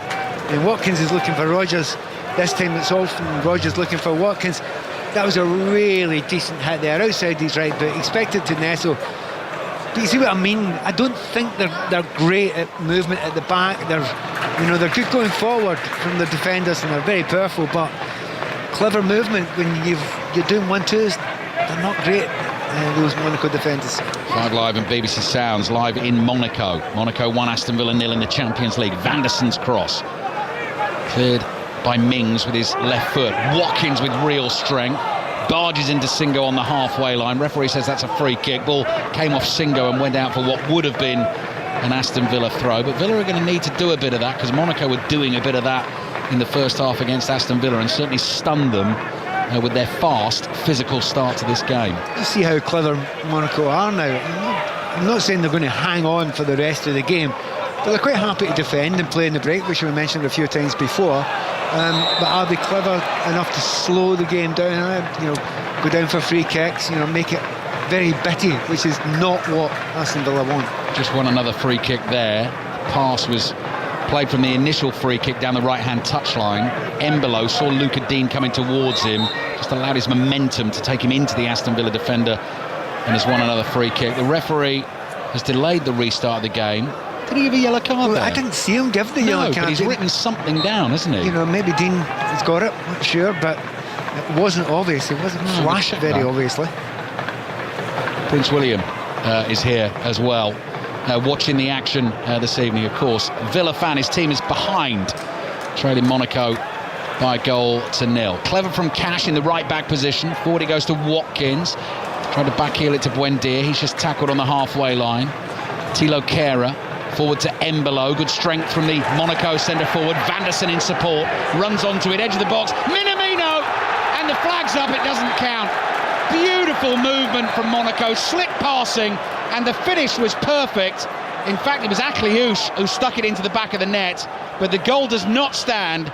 And Watkins is looking for Rodgers. This time it's often Rodgers looking for Watkins. That was a really decent hit there, outside his right boot, expected to nestle. But you see what I mean? I don't think they're great at movement at the back. They're good going forward from the defenders, and they're very powerful, but clever movement when you're doing 1-2s, they're not great, those Monaco defenders. 5 Live and BBC Sounds live in Monaco. Monaco 1, Aston Villa 0 in the Champions League. Vanderson's cross cleared by Mings with his left foot. Watkins with real strength barges into Singo on the halfway line. Referee says that's a free kick. Ball came off Singo and went out for what would have been an Aston Villa throw, but Villa are going to need to do a bit of that, because Monaco were doing a bit of that in the first half against Aston Villa and certainly stunned them with their fast physical start to this game. You see how clever Monaco are now. I'm not saying they're going to hang on for the rest of the game, but they're quite happy to defend and play in the break, which we mentioned a few times before. But are they clever enough to slow the game down? Go down for free kicks, make it very bitty, which is not what Aston Villa want. Just won another free kick there. Pass was played from the initial free kick down the right-hand touchline. Embolo saw Luca Dean coming towards him, just allowed his momentum to take him into the Aston Villa defender, and has won another free kick. The referee has delayed the restart of the game. Did he give a yellow card there? I didn't see him give the yellow card. But he's written something down, hasn't he? Maybe Dean has got it, not sure, but it wasn't obvious. It wasn't flashed very obviously. Prince William is here as well, watching the action this evening, of course. Villa fan, his team is behind, trailing Monaco by 1-0. Clever from Cash in the right back position. Forward it goes to Watkins. Tried to backheel it to Buendia. He's just tackled on the halfway line. Thilo Kehrer forward to Embolo. Good strength from the Monaco centre forward. Vanderson in support. Runs onto it, edge of the box. Minamino! And the flag's up, it doesn't count. Beautiful movement from Monaco. Slip passing, and the finish was perfect. In fact, it was Akliouche who stuck it into the back of the net, but the goal does not stand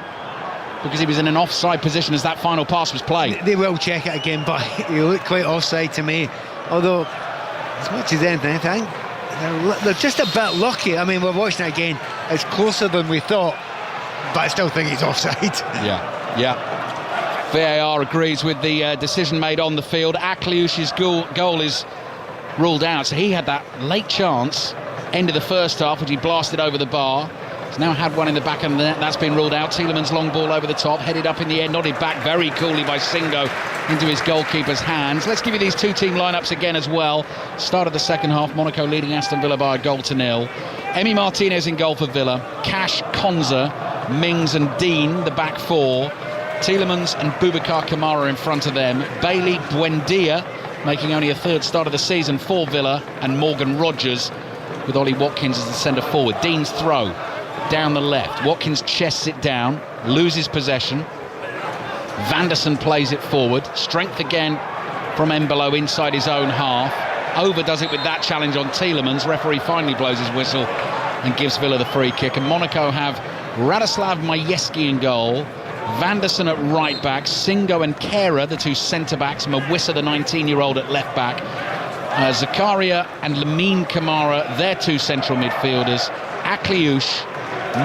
because he was in an offside position as that final pass was played. They will check it again, but he looked quite offside to me. Although, as much as anything, I think they're just a bit lucky. I mean, we're watching it again. It's closer than we thought, but I still think he's offside. Yeah. VAR agrees with the decision made on the field. Akliouche's goal is ruled out, so he had that late chance, end of the first half, which he blasted over the bar. He's now had one in the back of the net, that's been ruled out. Tielemans' long ball over the top, headed up in the air, nodded back very coolly by Singo into his goalkeeper's hands. Let's give you these two-team lineups again as well. Start of the second half, Monaco leading Aston Villa by 1-0. Emi Martinez in goal for Villa. Cash, Konza, Mings and Dean, the back four. Tielemans and Boubacar Kamara in front of them. Bailey, Buendia, making only a third start of the season for Villa, and Morgan Rodgers with Ollie Watkins as the centre forward. Dean's throw down the left. Watkins chests it down, loses possession. Vanderson plays it forward. Strength again from Embolo inside his own half. Overdoes it with that challenge on Tielemans. Referee finally blows his whistle and gives Villa the free kick. And Monaco have Radoslav Majewski in goal, Vanderson at right back, Singo and Kehrer, the two centre-backs, Mawissa, the 19-year-old, at left back, Zakaria and Lamine Kamara, their two central midfielders, Akliouche,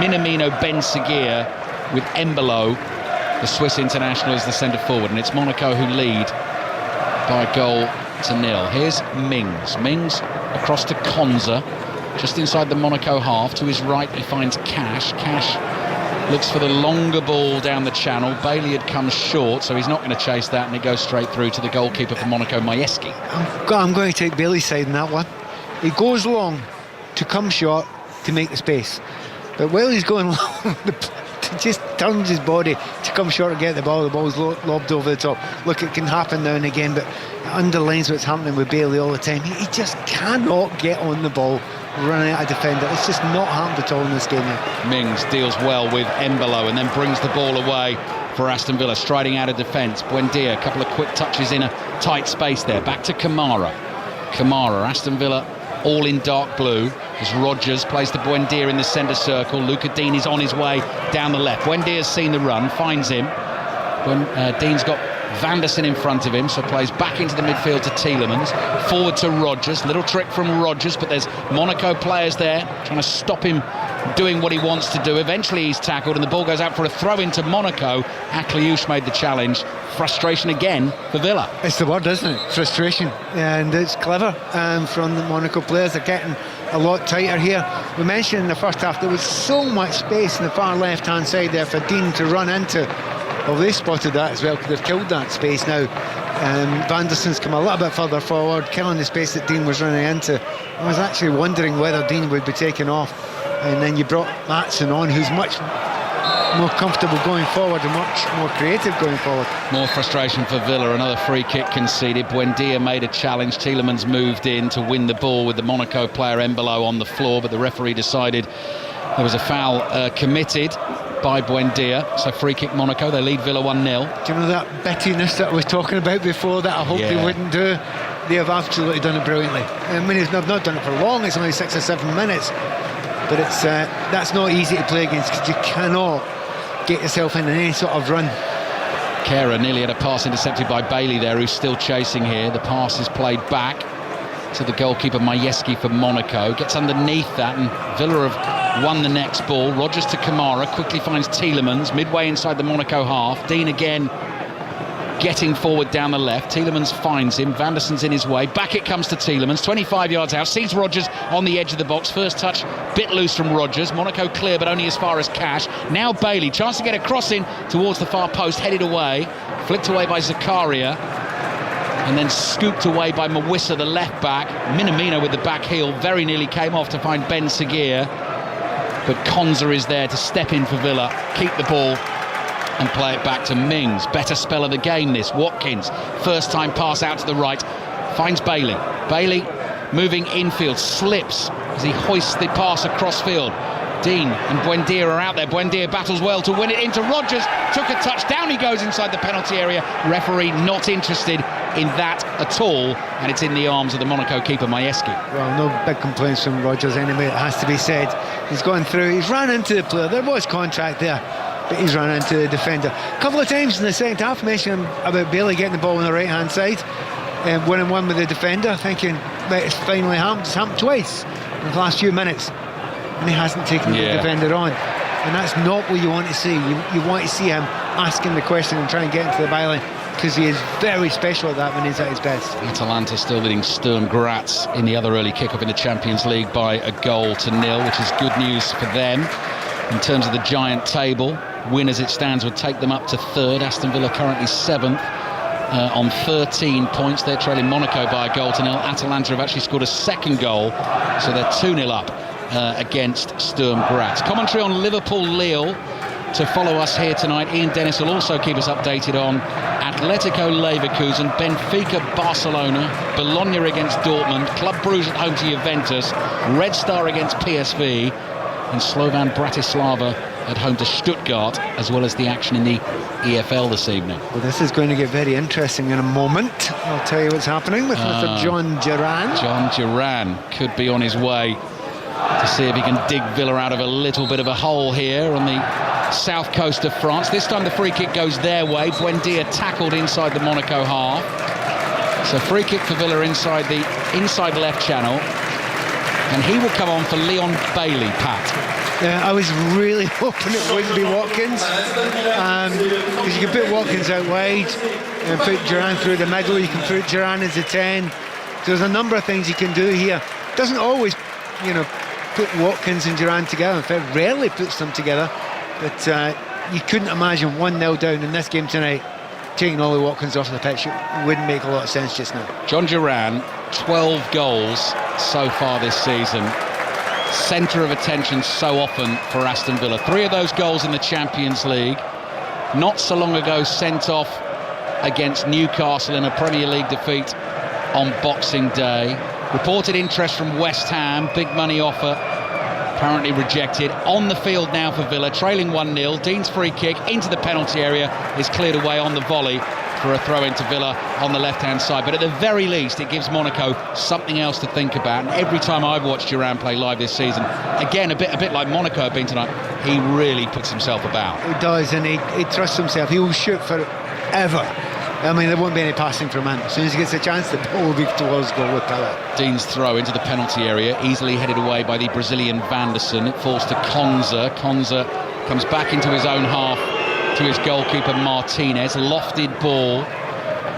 Minamino, Ben Seguir, with Embolo, the Swiss international, as the centre forward. And it's Monaco who lead by 1-0. Here's Mings across to Konza, just inside the Monaco half. To his right he finds Cash. Looks for the longer ball down the channel. Bailey had come short, so he's not going to chase that, and it goes straight through to the goalkeeper for Monaco, Majewski. I'm going to take Bailey's side in that one. He goes long to come short to make the space, but while he's going long, he just turns his body to come short and get the ball. The ball's lobbed over the top. Look, it can happen now and again, but it underlines what's happening with Bailey all the time. He just cannot get on the ball, running at a defender. It's just not happened at all in this game yet. Mings deals well with Embolo and then brings the ball away for Aston Villa, striding out of defence. Buendia, a couple of quick touches in a tight space there. Back to Kamara. Kamara. Aston Villa all in dark blue as Rodgers plays to Buendia in the centre circle. Luca Dean is on his way down the left. Buendia's seen the run, finds him. Dean's got Vanderson in front of him, so plays back into the midfield to Tielemans. Forward to Rodgers. Little trick from Rodgers, but there's Monaco players there trying to stop him doing what he wants to do. Eventually he's tackled and the ball goes out for a throw into Monaco. Akliouche made the challenge. Frustration again for Villa. It's the word, isn't it? Frustration. And it's clever from the Monaco players. They're getting a lot tighter here. We mentioned in the first half there was so much space in the far left hand side there for Dean to run into. Well, they spotted that as well, because they've killed that space now. Vanderson's come a little bit further forward, killing the space that Dean was running into. I was actually wondering whether Dean would be taken off. And then you brought Maatsen on, who's much more comfortable going forward and much more creative going forward. More frustration for Villa. Another free kick conceded. Buendia made a challenge. Tielemans moved in to win the ball with the Monaco player Embolo on the floor, but the referee decided there was a foul committed by Buendia. So free kick Monaco. They lead Villa 1-0. Do you know that bettiness that I was talking about before that I hoped they wouldn't do? They have absolutely done it brilliantly. I mean, they've not done it for long. It's only 6 or 7 minutes. But it's that's not easy to play against, because you cannot get yourself in any sort of run. Kehrer nearly had a pass intercepted by Bailey there, who's still chasing here. The pass is played back to the goalkeeper Majewski for Monaco. Gets underneath that, and Villa have won the next ball. Rodgers to Kamara, quickly finds Tielemans midway inside the Monaco half. Dean again getting forward down the left. Tielemans finds him. Vanderson's in his way. Back it comes to Tielemans, 25 yards out. Sees Rodgers on the edge of the box. First touch, bit loose from Rodgers. Monaco clear, but only as far as Cash. Now Bailey, chance to get a cross in towards the far post, headed away. Flicked away by Zakaria. And then scooped away by Mawissa, the left back. Minamino with the back heel. Very nearly came off to find Ben Seguir. But Konza is there to step in for Villa. Keep the ball and play it back to Mings. Better spell of the game this. Watkins, first time pass out to the right, finds Bailey. Bailey moving infield, slips as he hoists the pass across field. Dean and Buendia are out there. Buendia battles well to win it into Rodgers. Took a touch, down he goes inside the penalty area. Referee not interested in that at all, and it's in the arms of the Monaco keeper Majewski. Well, no big complaints from Rodgers anyway, it has to be said. He's gone through, he's ran into the player. There was contact there, but he's run into the defender. A couple of times in the second half, mentioning about Bailey getting the ball on the right hand side, 1-on-1 with the defender, thinking that it's finally happened. It's happened twice in the last few minutes, and he hasn't taken the defender on. And that's not what you want to see. You want to see him asking the question and trying to get into the byline, because he is very special at that when he's at his best. Atalanta still leading Sturm Graz in the other early kick-off in the Champions League by 1-0, which is good news for them. In terms of the giant table, win as it stands would take them up to third. Aston Villa currently 7th on 13 points. They're trailing Monaco by 1-0. Atalanta have actually scored a second goal, so they're 2-0 up against Sturm Graz. Commentary on Liverpool-Lille to follow us here tonight. Ian Dennis will also keep us updated on Atletico Leverkusen, Benfica Barcelona, Bologna against Dortmund, Club Brugge at home to Juventus, Red Star against PSV, and Slovan Bratislava at home to Stuttgart, as well as the action in the EFL this evening. Well, this is going to get very interesting in a moment. I'll tell you what's happening with Mr. John Duran. John Duran could be on his way to see if he can dig Villa out of a little bit of a hole here on the south coast of France. This time the free kick goes their way. Buendia tackled inside the Monaco half. So free kick for Villa inside the inside left channel. And he will come on for Leon Bailey, Pat. I was really hoping it wouldn't be Watkins, because you can put Watkins out wide and put Duran through the middle. You can put Duran as a 10. So there's a number of things you can do here. Doesn't always, put Watkins and Duran together. In fact, rarely puts them together. But you couldn't imagine 1-0 down in this game tonight, taking Ollie Watkins off the pitch. It wouldn't make a lot of sense just now. John Duran, 12 goals so far this season. Centre of attention so often for Aston Villa. 3 of those goals in the Champions League. Not so long ago sent off against Newcastle in a Premier League defeat on Boxing Day. Reported interest from West Ham, big money offer, apparently rejected. On the field now for Villa, trailing 1-0. Dean's free kick into the penalty area is cleared away on the volley for a throw into Villa on the left-hand side. But at the very least, it gives Monaco something else to think about. And every time I've watched Duran play live this season, again, a bit like Monaco have been tonight, he really puts himself about. He does, and he trusts himself. He will shoot forever. I mean, there won't be any passing from him. As soon as he gets a chance, the ball will be towards goal with power. Dean's throw into the penalty area, easily headed away by the Brazilian Vanderson. It falls to Konza. Konza comes back into his own half to his goalkeeper Martinez. Lofted ball,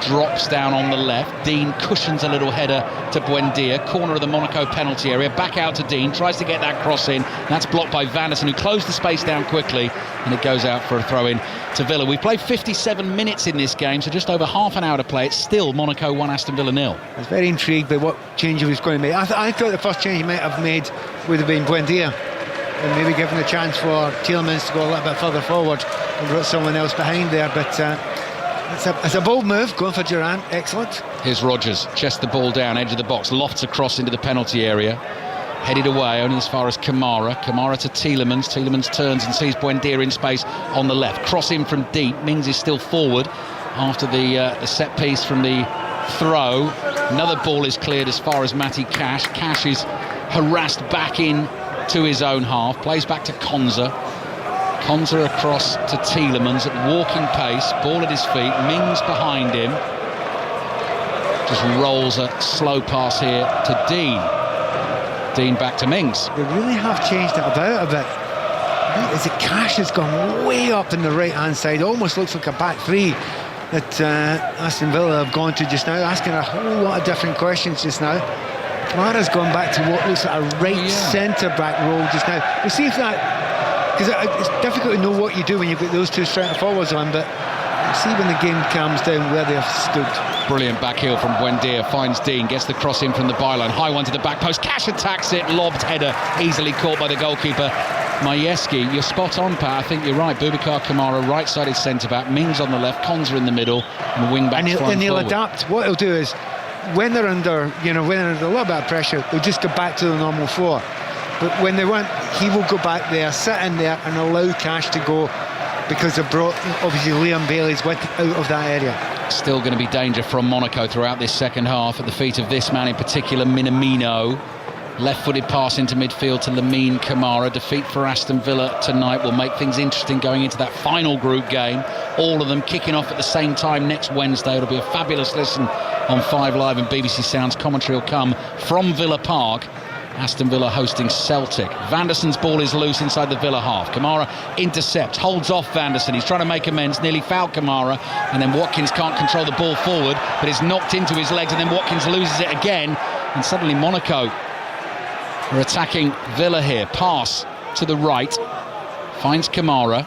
drops down on the left. Dean cushions a little header to Buendia. Corner of the Monaco penalty area. Back out to Dean. Tries to get that cross in. That's blocked by Vanderson, who closed the space down quickly. And it goes out for a throw-in to Villa. We've played 57 minutes in this game, so just over half an hour to play. It's still Monaco 1, Aston Villa 0. I was very intrigued by what change he was going to make. I thought the first change he might have made would have been Buendia, and maybe given a chance for Tielemans to go a little bit further forward and brought someone else behind there. But it's a bold move, going for Duran. Excellent. Here's Rodgers, chests the ball down, edge of the box, lofts across into the penalty area. Headed away only as far as Kamara. Kamara to Tielemans. Tielemans turns and sees Buendia in space on the left. Cross in from deep. Mings is still forward after the set piece from the throw. Another ball is cleared as far as Matty Cash. Cash is harassed back in to his own half. Plays back to Konza. Konza across to Tielemans at walking pace. Ball at his feet. Mings behind him. Just rolls a slow pass here to Dean. Dean back to Mings. They really have changed it about a bit. As the Cash has gone way up in the right-hand side, almost looks like a back three that Aston Villa have gone to just now, asking a whole lot of different questions just now. Kamara's gone back to what looks like a right centre-back role just now. We'll see if that, because it's difficult to know what you do when you've got those two striker forwards on, but we'll see when the game calms down where they've stood. Brilliant back heel from Buendia, finds Dean, gets the cross in from the byline, high one to the back post, Cash attacks it, lobbed header, easily caught by the goalkeeper Majewski. You're spot on, Pat, I think you're right. Boubacar Kamara, right-sided centre-back, Mings on the left, Konza in the middle, and the wing-backs flying forward. And he'll adapt. What he'll do is, when they're under, when they're under a little bit of pressure, they'll just go back to the normal four. But when they want, he will go back there, sit in there, and allow Cash to go, because they've brought, obviously, Liam Bailey's width out of that area. Still going to be danger from Monaco throughout this second half at the feet of this man in particular, Minamino. Left-footed pass into midfield to Lamine Kamara. Defeat for Aston Villa tonight will make things interesting going into that final group game. All of them kicking off at the same time next Wednesday. It'll be a fabulous listen on 5 Live, and BBC Sounds commentary will come from Villa Park. Aston Villa hosting Celtic. Vanderson's ball is loose inside the Villa half. Kamara intercepts, holds off Vanderson. He's trying to make amends, nearly fouled Kamara, and then Watkins can't control the ball forward, but it's knocked into his legs, and then Watkins loses it again, and suddenly Monaco are attacking Villa here. Pass to the right, finds Kamara.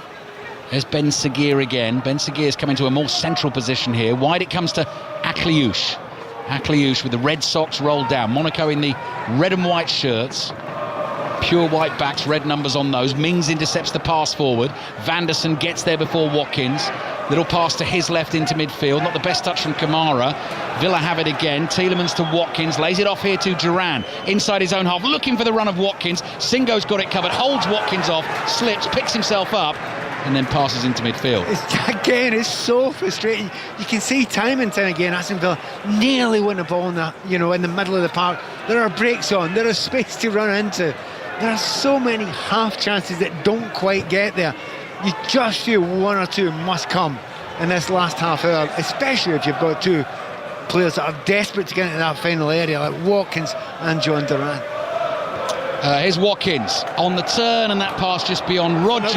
There's Ben Seguir again. Ben Seguir's come into a more central position here. Wide it comes to Akliouche. Akliouche with the red socks rolled down. Monaco in the red and white shirts. Pure white backs, red numbers on those. Mings intercepts the pass forward. Vanderson gets there before Watkins. Little pass to his left into midfield. Not the best touch from Kamara. Villa have it again. Tielemans to Watkins. Lays it off here to Duran. Inside his own half. Looking for the run of Watkins. Singo's got it covered. Holds Watkins off. Slips. Picks himself up. And then passes into midfield. It's so frustrating. You can see time and time again, Aston Villa nearly win the ball in the middle of the park. There are breaks on. There is space to run into. There are so many half chances that don't quite get there. You just feel one or two must come in this last half hour, especially if you've got two players that are desperate to get into that final area, like Watkins and John Duran. Here's Watkins on the turn, and that pass just beyond Rodgers.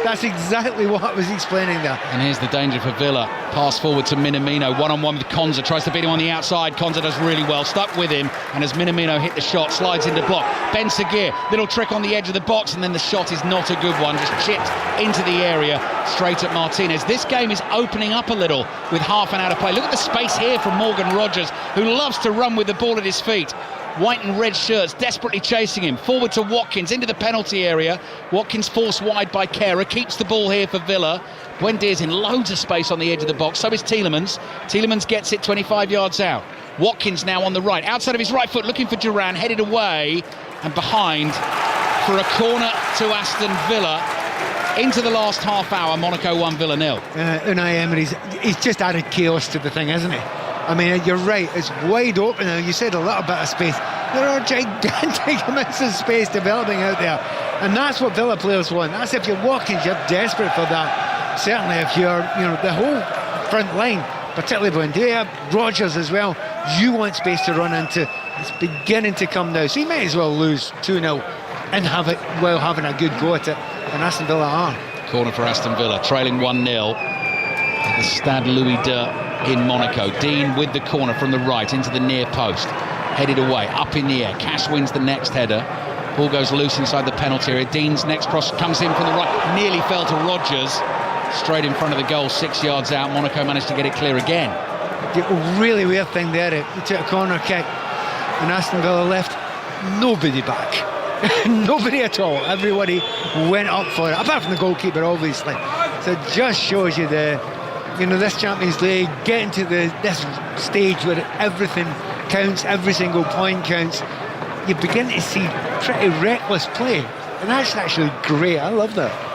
That's exactly what I was explaining there. And here's the danger for Villa. Pass forward to Minamino, one-on-one with Konza, tries to beat him on the outside. Konza does really well, stuck with him, and as Minamino hit the shot, slides into block. Ben Seguir, little trick on the edge of the box, and then the shot is not a good one, just chipped into the area, straight at Martinez. This game is opening up a little with half an hour to play. Look at the space here from Morgan Rodgers, who loves to run with the ball at his feet. White and red shirts desperately chasing him. Forward to Watkins into the penalty area. Watkins forced wide by Kehrer. Keeps the ball here for Villa. Buendia's in loads of space on the edge of the box. So is Tielemans. Tielemans gets it 25 yards out. Watkins now on the right. Outside of his right foot, looking for Duran. Headed away and behind for a corner to Aston Villa. Into the last half hour, Monaco 1, Villa 0. Unai Emery's he's just added chaos to the thing, hasn't he? I mean, you're right, it's wide open now. You said a little bit of space. There are gigantic amounts of space developing out there, and that's what Villa players want. That's if you're walking, you're desperate for that. Certainly if you're, the whole front line, particularly Buendia, Rodgers as well, you want space to run into. It's beginning to come now, so you might as well lose 2-0 and have it while having a good go at it, and Aston Villa are. Corner for Aston Villa, trailing 1-0 at the Stade Louis II in Monaco. Dean with the corner from the right into the near post, headed away, up in the air. Cash wins the next header. Ball goes loose inside the penalty area. Dean's next cross comes in from the right, nearly fell to Rodgers, straight in front of the goal, 6 yards out. Monaco managed to get it clear again. The really weird thing there, he took a corner kick and Aston Villa left nobody back. Nobody at all. Everybody went up for it, apart from the goalkeeper, obviously. So it just shows you this Champions League, getting to this stage where everything counts, every single point counts. You begin to see pretty reckless play, and that's actually great. I love that.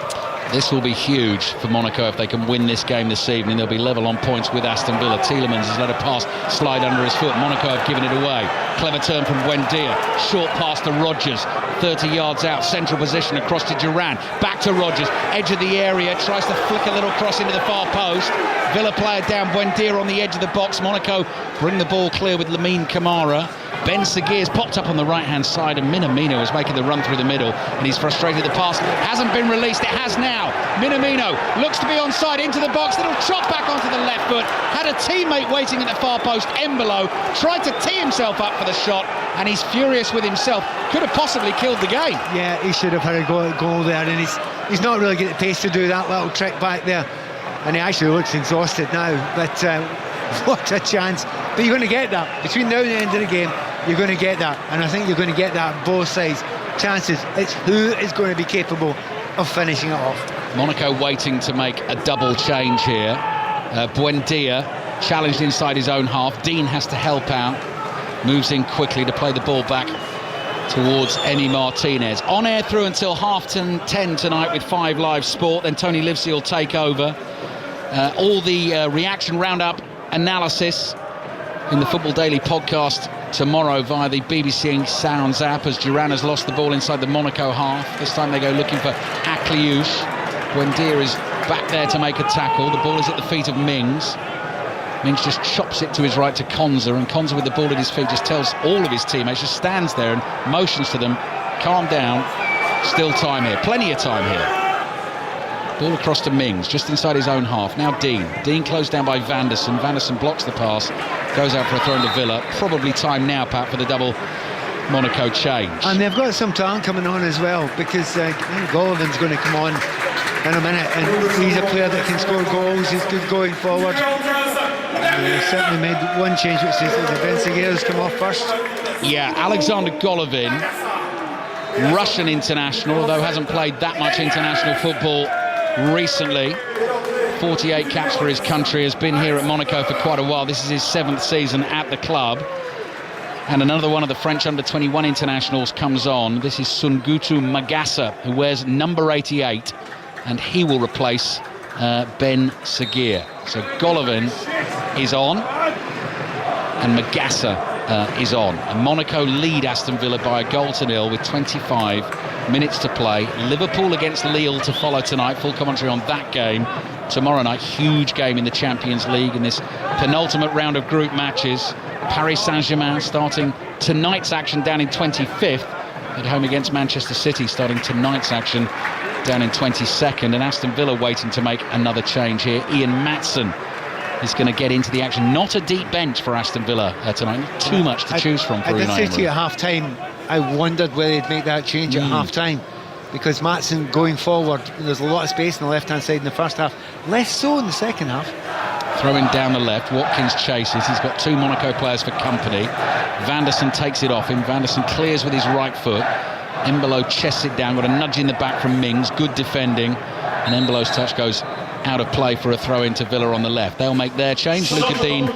This will be huge for Monaco if they can win this game this evening. They'll be level on points with Aston Villa. Tielemans has let a pass slide under his foot. Monaco have given it away. Clever turn from Buendia. Short pass to Rodgers. 30 yards out. Central position across to Duran. Back to Rodgers. Edge of the area. Tries to flick a little cross into the far post. Villa player down. Buendia on the edge of the box. Monaco bring the ball clear with Lamine Camara. Ben Seguir's popped up on the right-hand side, and Minamino is making the run through the middle, and he's frustrated. The pass hasn't been released. It has now. Minamino looks to be onside, into the box. Little chop back onto the left foot. Had a teammate waiting at the far post. Embolo tried to tee himself up for the shot, and he's furious with himself. Could have possibly killed the game. Yeah, he should have had a goal there, and he's not really getting the pace to do that little trick back there, and he actually looks exhausted now. But what a chance. But you're going to get that between now and the end of the game. You're going to get that, and I think you're going to get that on both sides. Chances, it's who is going to be capable of finishing it off. Monaco waiting to make a double change here. Buendia challenged inside his own half. Dean has to help out, moves in quickly to play the ball back towards Emi Martinez. On air through until 10:30 tonight with 5 Live Sport. Then Tony Livesey will take over. All the reaction roundup analysis in the Football Daily podcast tomorrow via the BBC Sounds app, as Duran has lost the ball inside the Monaco half. This time they go looking for Akliouche. Buendia is back there to make a tackle. The ball is at the feet of Mings. Mings just chops it to his right to Konza, and Konza with the ball at his feet just tells all of his teammates, just stands there and motions to them, calm down, still time here, plenty of time here. Ball across to Mings, just inside his own half. Now Dean closed down by Vanderson. Vanderson blocks the pass, goes out for a throw into Villa. Probably time now, Pat, for the double Monaco change. And they've got some talent coming on as well, because Golovan's going to come on in a minute, and he's a player that can score goals. He's good going forward. They've certainly made one change, which is Ben Seguir's come off first. Yeah, Alexander Golovin, Russian international, although hasn't played that much international football recently. 48 caps for his country, has been here at Monaco for quite a while. This is his 7th season at the club. And another one of the French under-21 internationals comes on. This is Sungutu Magassa, who wears number 88, and he will replace Ben Seguir. So Golovin is on, and Magassa is on. And Monaco lead Aston Villa by a 1-0 with 25 minutes to play. Liverpool against Lille to follow tonight. Full commentary on that game tomorrow night. Huge game in the Champions League in this penultimate round of group matches. Paris Saint-Germain starting tonight's action down in 25th at home against Manchester City, starting tonight's action down in 22nd. And Aston Villa waiting to make another change here. Ian Maatsen is going to get into the action. Not a deep bench for Aston Villa tonight. Not too much to choose from for Unai Emery. I did say to you at half-time, I wondered whether he'd make that change at half-time, because Maatsen going forward, there's a lot of space on the left-hand side in the first half, less so in the second half. Throwing down the left, Watkins chases. He's got 2 Monaco players for company. Vanderson takes it off him. Vanderson clears with his right foot. Embolo chests it down, got a nudge in the back from Mings. Good defending, and Embolo's touch goes out of play for a throw into Villa on the left. They'll make their change. Luca Dean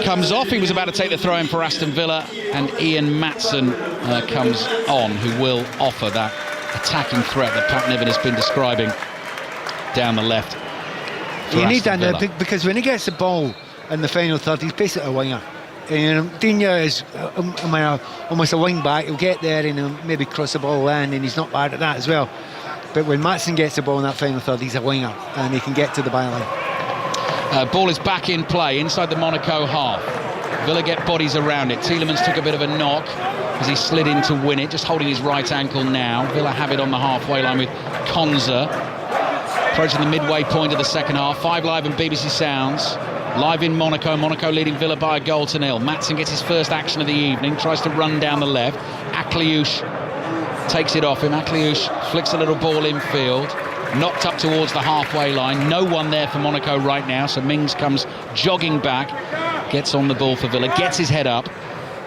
comes off. He was about to take the throw in for Aston Villa, and Ian Maatsen comes on, who will offer that attacking threat that Pat Niven has been describing down the left. You need that now, because when he gets the ball in the final third, he's basically a winger. And Digne is almost a wing back. He'll get there and he'll maybe cross the ball in, and he's not bad at that as well. But when Maatsen gets the ball in that final third, he's a winger and he can get to the byline. Ball is back in play inside the Monaco half. Villa get bodies around it. Tielemans took a bit of a knock as he slid in to win it, just holding his right ankle now. Villa have it on the halfway line with Konza. Approaching the midway point of the second half. 5 Live and BBC Sounds. Live in Monaco. Monaco leading Villa by a goal to 0. Maatsen gets his first action of the evening. Tries to run down the left. Akliouche takes it off him. Akliouche flicks a little ball infield. Knocked up towards the halfway line. No one there for Monaco right now, so Mings comes jogging back, gets on the ball for Villa, gets his head up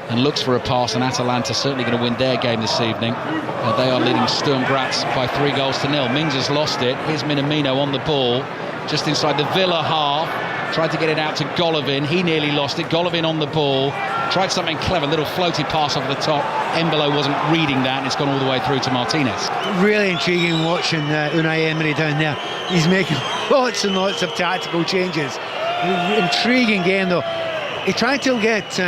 and looks for a pass, and Atalanta certainly going to win their game this evening. They are leading Sturm Graz by 3 goals to 0. Mings has lost it. Here's Minamino on the ball just inside the Villa half. Tried to get it out to Golovin. He nearly lost it. Golovin on the ball. Tried something clever, little floaty pass over the top. Embolo wasn't reading that, and it's gone all the way through to Martinez. Really intriguing watching Unai Emery down there. He's making lots and lots of tactical changes. Intriguing game though. He tried to get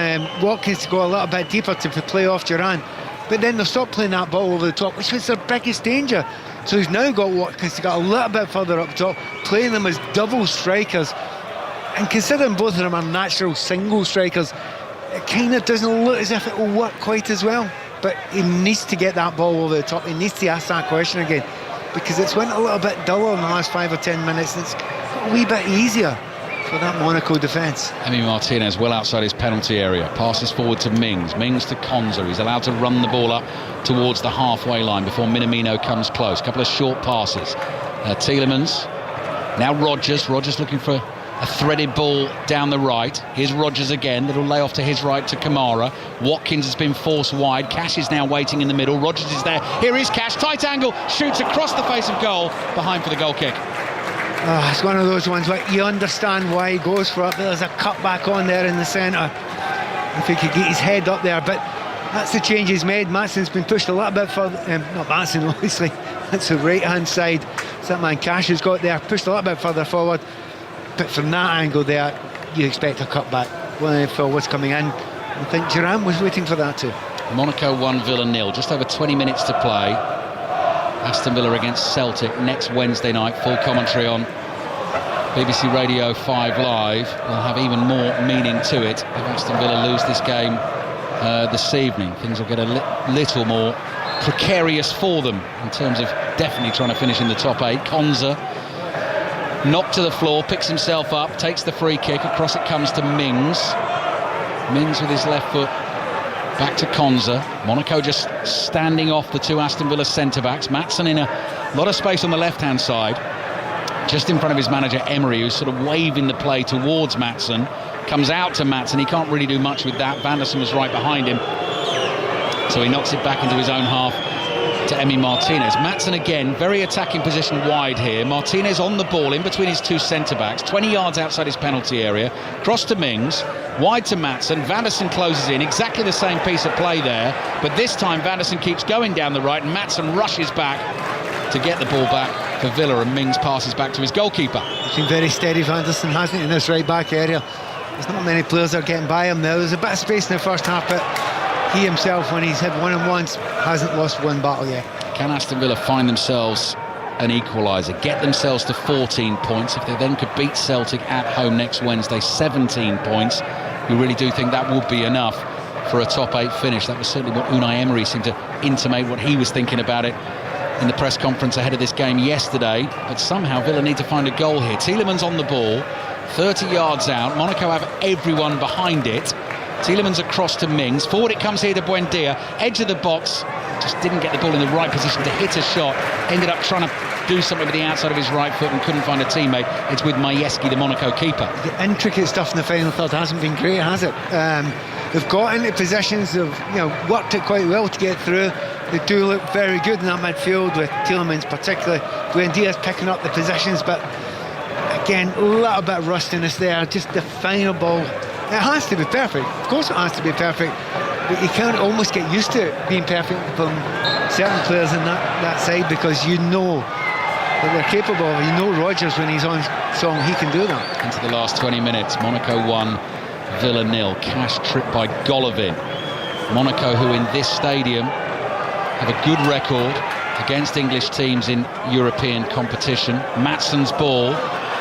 Watkins to go a little bit deeper to play off Duran, but then they'll stop playing that ball over the top, which was their biggest danger. So he's now got Watkins to go a little bit further up top, playing them as double strikers. And considering both of them are natural single strikers, it kind of doesn't look as if it will work quite as well. But he needs to get that ball over the top. He needs to ask that question again, because it's went a little bit duller in the last 5 or 10 minutes. It's got a wee bit easier for that Monaco defence. Emi Martinez well outside his penalty area. Passes forward to Mings. Mings to Konza. He's allowed to run the ball up towards the halfway line before Minamino comes close. A couple of short passes. Tielemans. Now Rodgers. Rodgers looking for a threaded ball down the right. Here's Rodgers again. Little layoff to his right to Kamara. Watkins has been forced wide. Cash is now waiting in the middle. Rodgers is there. Here is Cash. Tight angle. Shoots across the face of goal. Behind for the goal kick. It's one of those ones where you understand why he goes for it, but there's a cut back on there in the centre. If he could get his head up there, but that's the change he's made. Maatsen's been pushed a little bit further. Not Maatsen, obviously. That's the right-hand side. So that man Cash has got there, pushed a little bit further forward. But from that angle there, you expect a cut back. When forwards coming in, I think Duran was waiting for that too. Monaco 1, Villa 0. Just over 20 minutes to play. Aston Villa against Celtic next Wednesday night. Full commentary on BBC Radio 5 Live. Will have even more meaning to it if Aston Villa lose this game this evening. Things will get a little more precarious for them in terms of definitely trying to finish in the top 8. Konza knocked to the floor, picks himself up, takes the free kick. Across it comes to Mings. Mings with his left foot. Back to Konza. Monaco just standing off the 2 Aston Villa centre-backs. Maatsen in a lot of space on the left-hand side, just in front of his manager Emery, who's sort of waving the play towards Maatsen. Comes out to Maatsen. He can't really do much with that. Vanderson was right behind him, so he knocks it back into his own half to Emi Martinez. Maatsen again, very attacking position wide here. Martinez on the ball in between his 2 centre-backs, 20 yards outside his penalty area. Cross to Mings, wide to Maatsen. Vanderson closes in, exactly the same piece of play there, but this time Vanderson keeps going down the right and Maatsen rushes back to get the ball back for Villa, and Mings passes back to his goalkeeper. He's been very steady, Vanderson, hasn't he, in this right-back area. There's not many players that are getting by him now. There's a bit of space in the first half, but he himself, when he's had one-on-ones, hasn't lost one battle yet. Can Aston Villa find themselves an equaliser, get themselves to 14 points? If they then could beat Celtic at home next Wednesday, 17 points, we really do think that would be enough for a top 8 finish. That was certainly what Unai Emery seemed to intimate, what he was thinking about it in the press conference ahead of this game yesterday. But somehow Villa need to find a goal here. Tielemans on the ball, 30 yards out. Monaco have everyone behind it. Tielemans across to Mings. Forward it comes here to Buendia. Edge of the box. Just didn't get the ball in the right position to hit a shot. Ended up trying to do something with the outside of his right foot and couldn't find a teammate. It's with Majewski, the Monaco keeper. The intricate stuff in the final third hasn't been great, has it? They've got into positions, they've worked it quite well to get through. They do look very good in that midfield, with Tielemans particularly. Buendia's picking up the positions, but again, a little bit of rustiness there. Just the final ball. It has to be perfect. Of course it has to be perfect. But you can't almost get used to it being perfect from certain players in that side, because you know that they're capable of. You know Rodgers, when he's on song, he can do that. Into the last 20 minutes, Monaco 1, Villa 0. Cash trip by Golovin. Monaco, who in this stadium have a good record against English teams in European competition. Matsson's ball,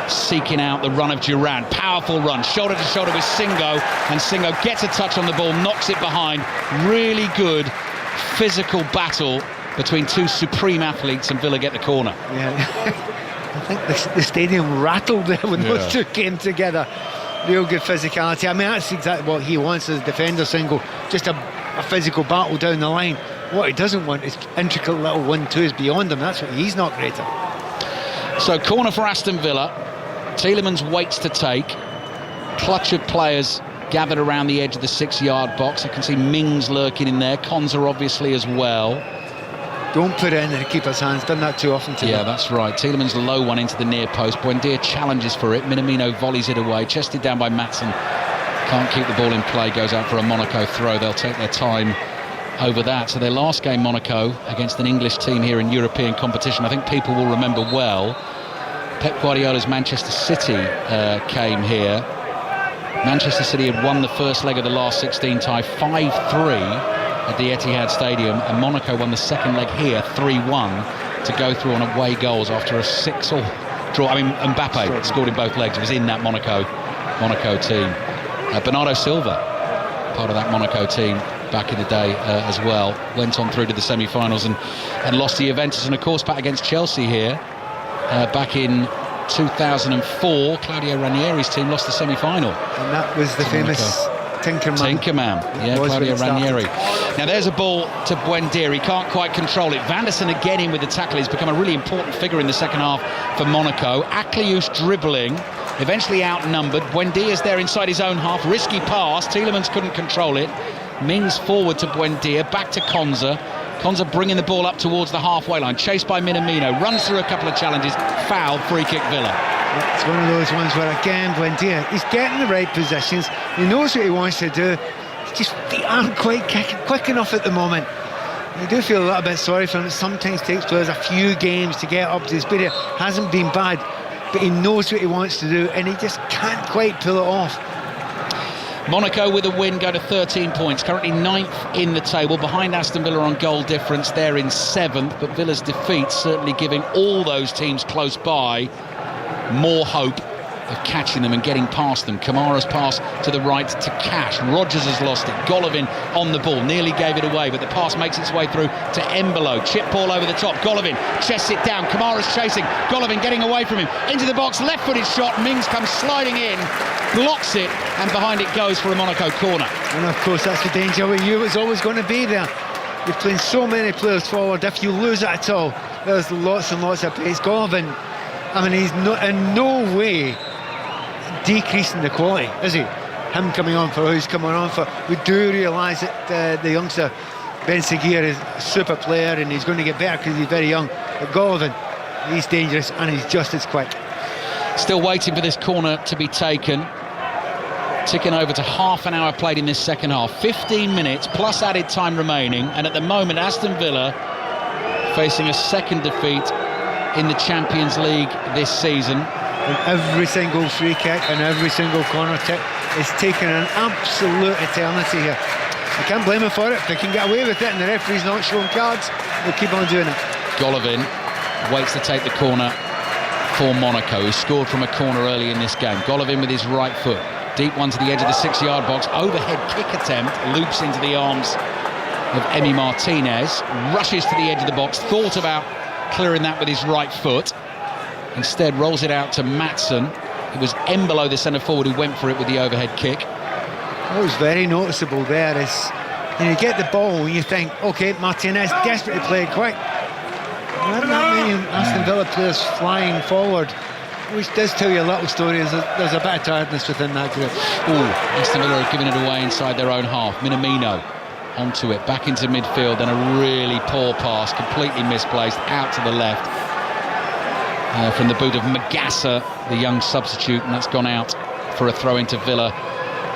seeking out the run of Durant. Powerful run, shoulder to shoulder with Singo, and Singo gets a touch on the ball, knocks it behind. Really good physical battle between two supreme athletes, and Villa get the corner. Yeah, I think the stadium rattled there when those two came together. Real good physicality. I mean, that's exactly what he wants as a defender, Singo. Just a physical battle down the line. What he doesn't want is intricate little 1-2s beyond him. That's what he's not great at. So corner for Aston Villa. Tielemans waits to take. Clutch of players gathered around the edge of the 6-yard box. I can see Mings lurking in there. Konza obviously as well. Don't put it in the keeper's hands. Done that too often today. Yeah, that's right. Tielemans low one into the near post. Buendia challenges for it. Minamino volleys it away. Chested down by Maatsen. Can't keep the ball in play. Goes out for a Monaco throw. They'll take their time over that. So their last game, Monaco, against an English team here in European competition, I think people will remember well. Pep Guardiola's Manchester City came here. Manchester City had won the first leg of the last 16 tie 5-3 at the Etihad Stadium, and Monaco won the second leg here 3-1 to go through on away goals after a 6-all draw. I mean, Mbappe scored in both legs. It was in that Monaco team. Bernardo Silva, part of that Monaco team back in the day as well, went on through to the semi-finals and lost to Juventus, and of course back against Chelsea here back in 2004. Claudio Ranieri's team lost the semi-final, and that was the famous Tinkerman. Yeah, Claudio Ranieri. Now there's a ball to Buendia. He can't quite control it. Vanderson again in with the tackle. He's become a really important figure in the second half for Monaco. Akliouche dribbling, eventually outnumbered. Buendia's there inside his own half. Risky pass. Tielemans couldn't control it. Mings forward to Buendia. Back to Konza. Konza bringing the ball up towards the halfway line. Chased by Minamino. Runs through a couple of challenges. Foul. Free kick Villa. It's one of those ones where, again, Buendia, he's getting the right positions. He knows what he wants to do. His feet aren't quite quick enough at the moment. I do feel a little bit sorry for him. It sometimes takes players a few games to get up to his speed. It hasn't been bad, but he knows what he wants to do, and he just can't quite pull it off. Monaco with a win go to 13 points, currently 9th in the table, behind Aston Villa on goal difference. They're in 7th, but Villa's defeat certainly giving all those teams close by more hope of catching them and getting past them. Kamara's pass to the right to Cash. Rodgers has lost it. Golovin on the ball, nearly gave it away, but the pass makes its way through to Embolo. Chip ball over the top. Golovin chests it down. Kamara's chasing. Golovin getting away from him. Into the box, left-footed shot. Mings comes sliding in, blocks it, and behind it goes for a Monaco corner. And of course, that's the danger with you. It's always going to be there. You're playing so many players forward. If you lose it at all, there's lots and lots of pace. Golovin, I mean, he's in no way decreasing the quality, is he? Him coming on for who's coming on for. We do realise that the youngster Ben Seguir is a super player and he's going to get better because he's very young. But Golovin, he's dangerous and he's just as quick. Still waiting for this corner to be taken. Ticking over to half an hour played in this second half. 15 minutes plus added time remaining, and at the moment Aston Villa facing a second defeat in the Champions League this season. And every single free kick and every single corner kick is taking an absolute eternity here. I can't blame him for it. If they can get away with it and the referee's not showing cards, they'll keep on doing it. Golovin waits to take the corner for Monaco, who scored from a corner early in this game. Golovin with his right foot. Deep one to the edge of the 6-yard box. Overhead kick attempt. Loops into the arms of Emi Martinez. Rushes to the edge of the box. Thought about clearing that with his right foot. Instead rolls it out to Maatsen. It was Embolo, the centre forward, who went for it with the overhead kick. What was very noticeable there is, you get the ball and you think, OK, Martinez desperately played quick. Not that many Aston Villa players flying forward, which does tell you a little story. There's a bit of tiredness within that group. Aston Villa have given it away inside their own half. Minamino onto it, back into midfield, and a really poor pass, completely misplaced, out to the left. From the boot of Magassa, the young substitute, and that's gone out for a throw into Villa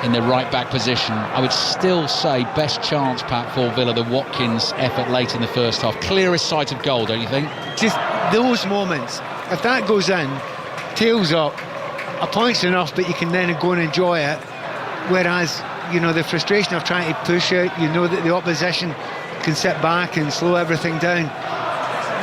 in their right-back position. I would still say best chance, Pat, for Villa, the Watkins effort late in the first half. Clearest sight of goal, don't you think? Just those moments. If that goes in, tails up, a point's enough, but you can then go and enjoy it. Whereas, you know, the frustration of trying to push out, you know that the opposition can sit back and slow everything down.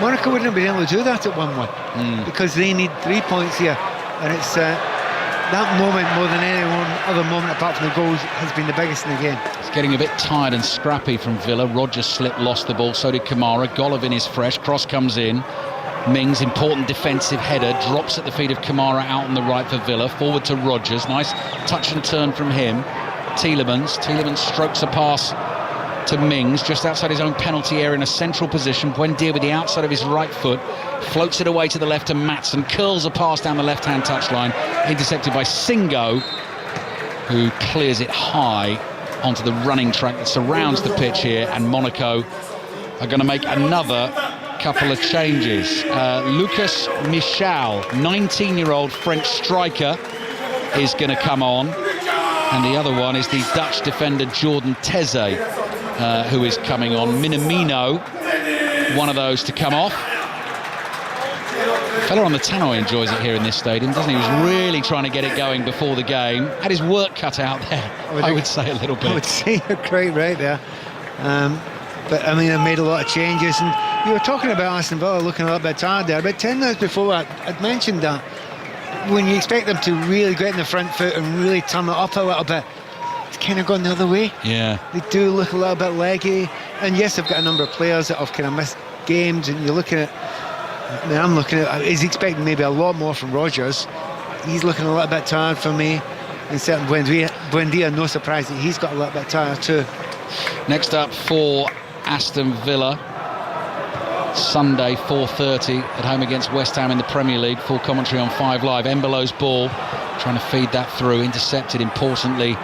Monaco wouldn't have been able to do that at 1-1 because they need 3 points here, and it's that moment more than any one other moment apart from the goals has been the biggest in the game. It's getting a bit tired and scrappy from Villa. Rogers slipped, lost the ball, so did Kamara. Golovin is fresh, cross comes in. Mings, important defensive header, drops at the feet of Kamara out on the right for Villa. Forward to Rogers, nice touch and turn from him. Tielemans strokes a pass to Mings, just outside his own penalty area in a central position. Buendia with the outside of his right foot, floats it away to the left to Maatsen, curls a pass down the left-hand touchline, intercepted by Singo, who clears it high onto the running track that surrounds the pitch here, and Monaco are going to make another couple of changes. Lucas Michal, 19-year-old French striker, is going to come on, and the other one is the Dutch defender Jordan Teze, who is coming on. Minamino, one of those to come off. Fella on the tannoy enjoys it here in this stadium, doesn't he? He was really trying to get it going before the game. Had his work cut out there, I would say, a little bit. I would say you're quite right there. But, I mean, they made a lot of changes. And you were talking about Aston Villa looking a little bit tired there. About 10 minutes before that, I'd mentioned that when you expect them to really get in the front foot and really turn it up a little bit, it's kind of gone the other way. Yeah. They do look a little bit leggy. And yes, they've got a number of players that have kind of missed games, and you're looking at, I mean, I'm looking at, he's expecting maybe a lot more from Rogers. He's looking a little bit tired for me. And certainly Buendia, no surprise that he's got a little bit tired too. Next up for Aston Villa, Sunday 4:30 at home against West Ham in the Premier League. Full commentary on 5 Live. Embolo's ball, trying to feed that through, intercepted importantly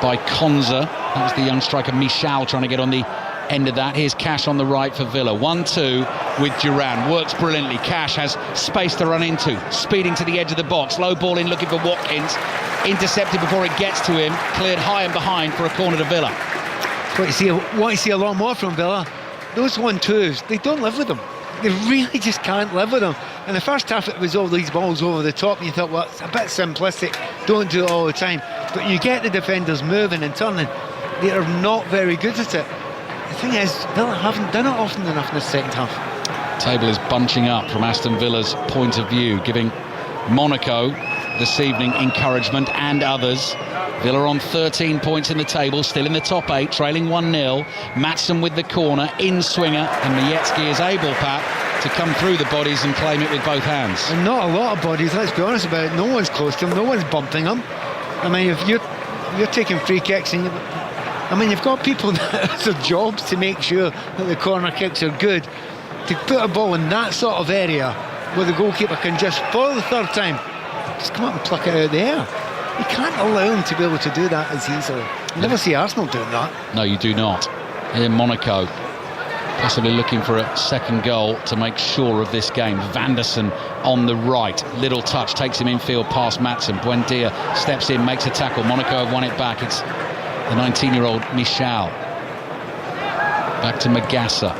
by Konza. That was the young striker Michal trying to get on the end of that. Here's Cash on the right for Villa. 1-2 with Duran. Works brilliantly. Cash has space to run into. Speeding to the edge of the box. Low ball in looking for Watkins. Intercepted before it gets to him. Cleared high and behind for a corner to Villa. What you see a lot more from Villa, those 1-2s, they don't live with them. They really just can't live with them. In the first half, it was all these balls over the top, and you thought, well, it's a bit simplistic, don't do it all the time. But you get the defenders moving and turning, they are not very good at it. The thing is, Villa haven't done it often enough in the second half. Table is bunching up from Aston Villa's point of view, giving Monaco this evening encouragement and others. Villa on 13 points in the table, still in the top 8, trailing 1-0. Maatsen with the corner, in-swinger, and Majecki is able, Pat, to come through the bodies and claim it with both hands. And not a lot of bodies, let's be honest about it. No one's close to him, no one's bumping him. I mean, if you're taking free kicks, and you've got people that's their jobs to make sure that the corner kicks are good. To put a ball in that sort of area where the goalkeeper can just, for the third time, just come up and pluck it out of the air. You can't allow him to be able to do that as easily. You never see Arsenal doing that. No, you do not. Here Monaco possibly looking for a second goal to make sure of this game. Vanderson on the right, little touch, takes him infield past Maatsen. Buendia steps in, makes a tackle. Monaco have won it back. It's the 19-year-old Michal. Back to Magassa.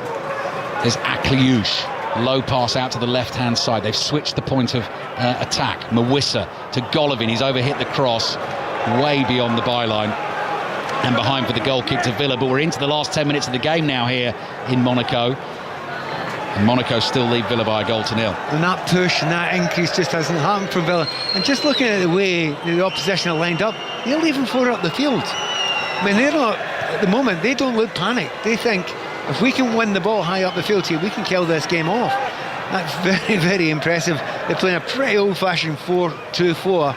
There's Akliouche. Low pass out to the left-hand side. They've switched the point of attack. Mawissa to Golovin. He's overhit the cross way beyond the byline and behind for the goal kick to Villa. But we're into the last 10 minutes of the game now here in Monaco. And Monaco still lead Villa by a goal to nil. And that push and that increase just hasn't happened from Villa. And just looking at the way the opposition are lined up, they'll even further up the field. I mean, they're not, at the moment, they don't look panicked. They think, if we can win the ball high up the field here, we can kill this game off. That's very, very impressive. They're playing a pretty old-fashioned 4-2-4,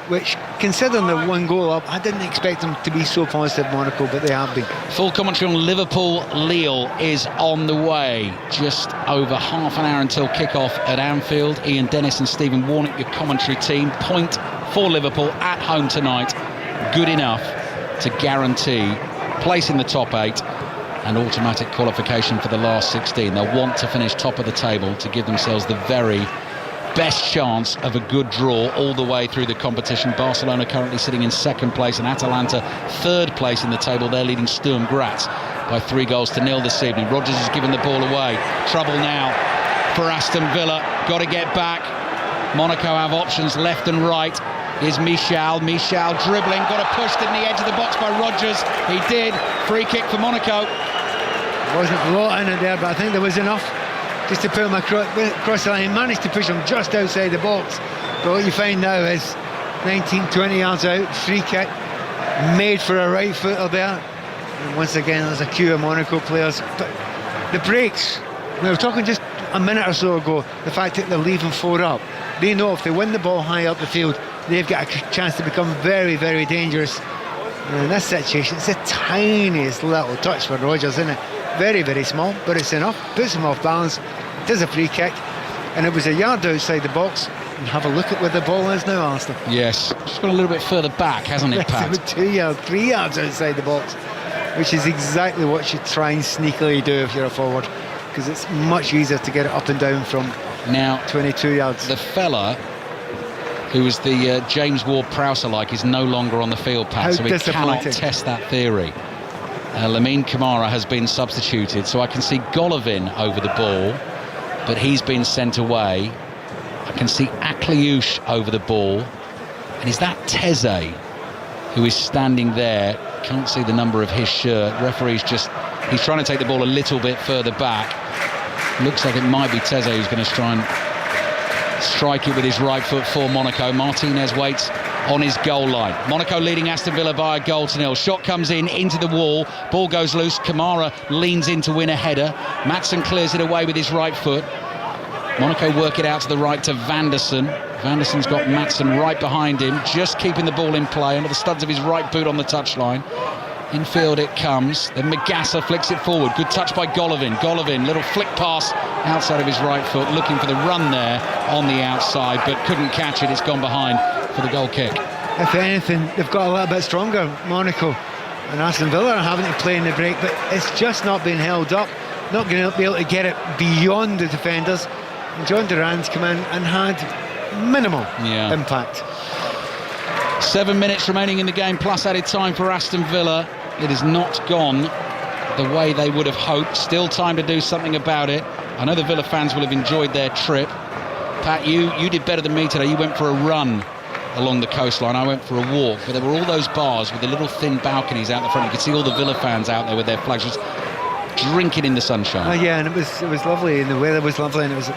which, considering they're 1 goal up, I didn't expect them to be so positive, Monaco, but they have been. Full commentary on Liverpool-Lille is on the way. Just over half an hour until kick-off at Anfield. Ian Dennis and Stephen Warnock, your commentary team. Point for Liverpool at home tonight. Good enough to guarantee place in the top 8 and automatic qualification for the last 16. They'll want to finish top of the table to give themselves the very best chance of a good draw all the way through the competition. Barcelona currently sitting in second place and Atalanta third place in the table. They're leading Sturm Graz by 3-0 this evening. Rodgers has given the ball away. Trouble now for Aston Villa. Got to get back. Monaco have options left and right. Here's Michel dribbling, got a push to the edge of the box by Rodgers. He did. Free kick for Monaco. Wasn't a lot in it there, but I think there was enough just to put him across the line. He managed to push him just outside the box. But what you find now is 19-20 yards out, free kick made for a right footer there. And once again, there's a queue of Monaco players. But the breaks, we were talking just a minute or so ago, the fact that they're leaving 4 up. They know if they win the ball high up the field, they've got a chance to become very, very dangerous. And in this situation, it's the tiniest little touch for Rodgers, isn't it? Very, very small, but it's enough. Puts him off balance, does a free kick, and it was a yard outside the box. And have a look at where the ball is now, Aston. Yes, just got a little bit further back, hasn't it, Pat? 3 yards outside the box, which is exactly what you try and sneakily do if you're a forward, because it's much easier to get it up and down from now 22 yards. The fella who was the James Ward-Prowse-alike is no longer on the field, Pat, How so we cannot disappointing. test that theory. Lamine Camara has been substituted, so I can see Golovin over the ball, but he's been sent away. I can see Akliouche over the ball, and is that Teze who is standing there? Can't see the number of his shirt. Referee's he's trying to take the ball a little bit further back. Looks like it might be Teze who's going to try and strike it with his right foot for Monaco. Martinez waits on his goal line. Monaco leading Aston Villa by 1-0. Shot comes into the wall. Ball goes loose. Kamara leans in to win a header. Maatsen clears it away with his right foot. Monaco work it out to the right to Vanderson. Vanderson's got Maatsen right behind him, just keeping the ball in play under the studs of his right boot on the touchline. Infield it comes. Then Magassa flicks it forward. Good touch by Golovin. Golovin, little flick pass outside of his right foot, looking for the run there on the outside, but couldn't catch it. It's gone behind for the goal kick. If anything, they've got a little bit stronger, Monaco. And Aston Villa are having to play in the break, but it's just not been held up. Not going to be able to get it beyond the defenders. And John Duran's come in and had minimal impact. 7 minutes remaining in the game, plus added time for Aston Villa. It has not gone the way they would have hoped. Still time to do something about it. I know the Villa fans will have enjoyed their trip. Pat, you did better than me today. You went for a run along the coastline. I went for a walk. But there were all those bars with the little thin balconies out the front. You could see all the Villa fans out there with their flags, just drinking in the sunshine. Oh yeah, and it was lovely, and the weather was lovely, and it was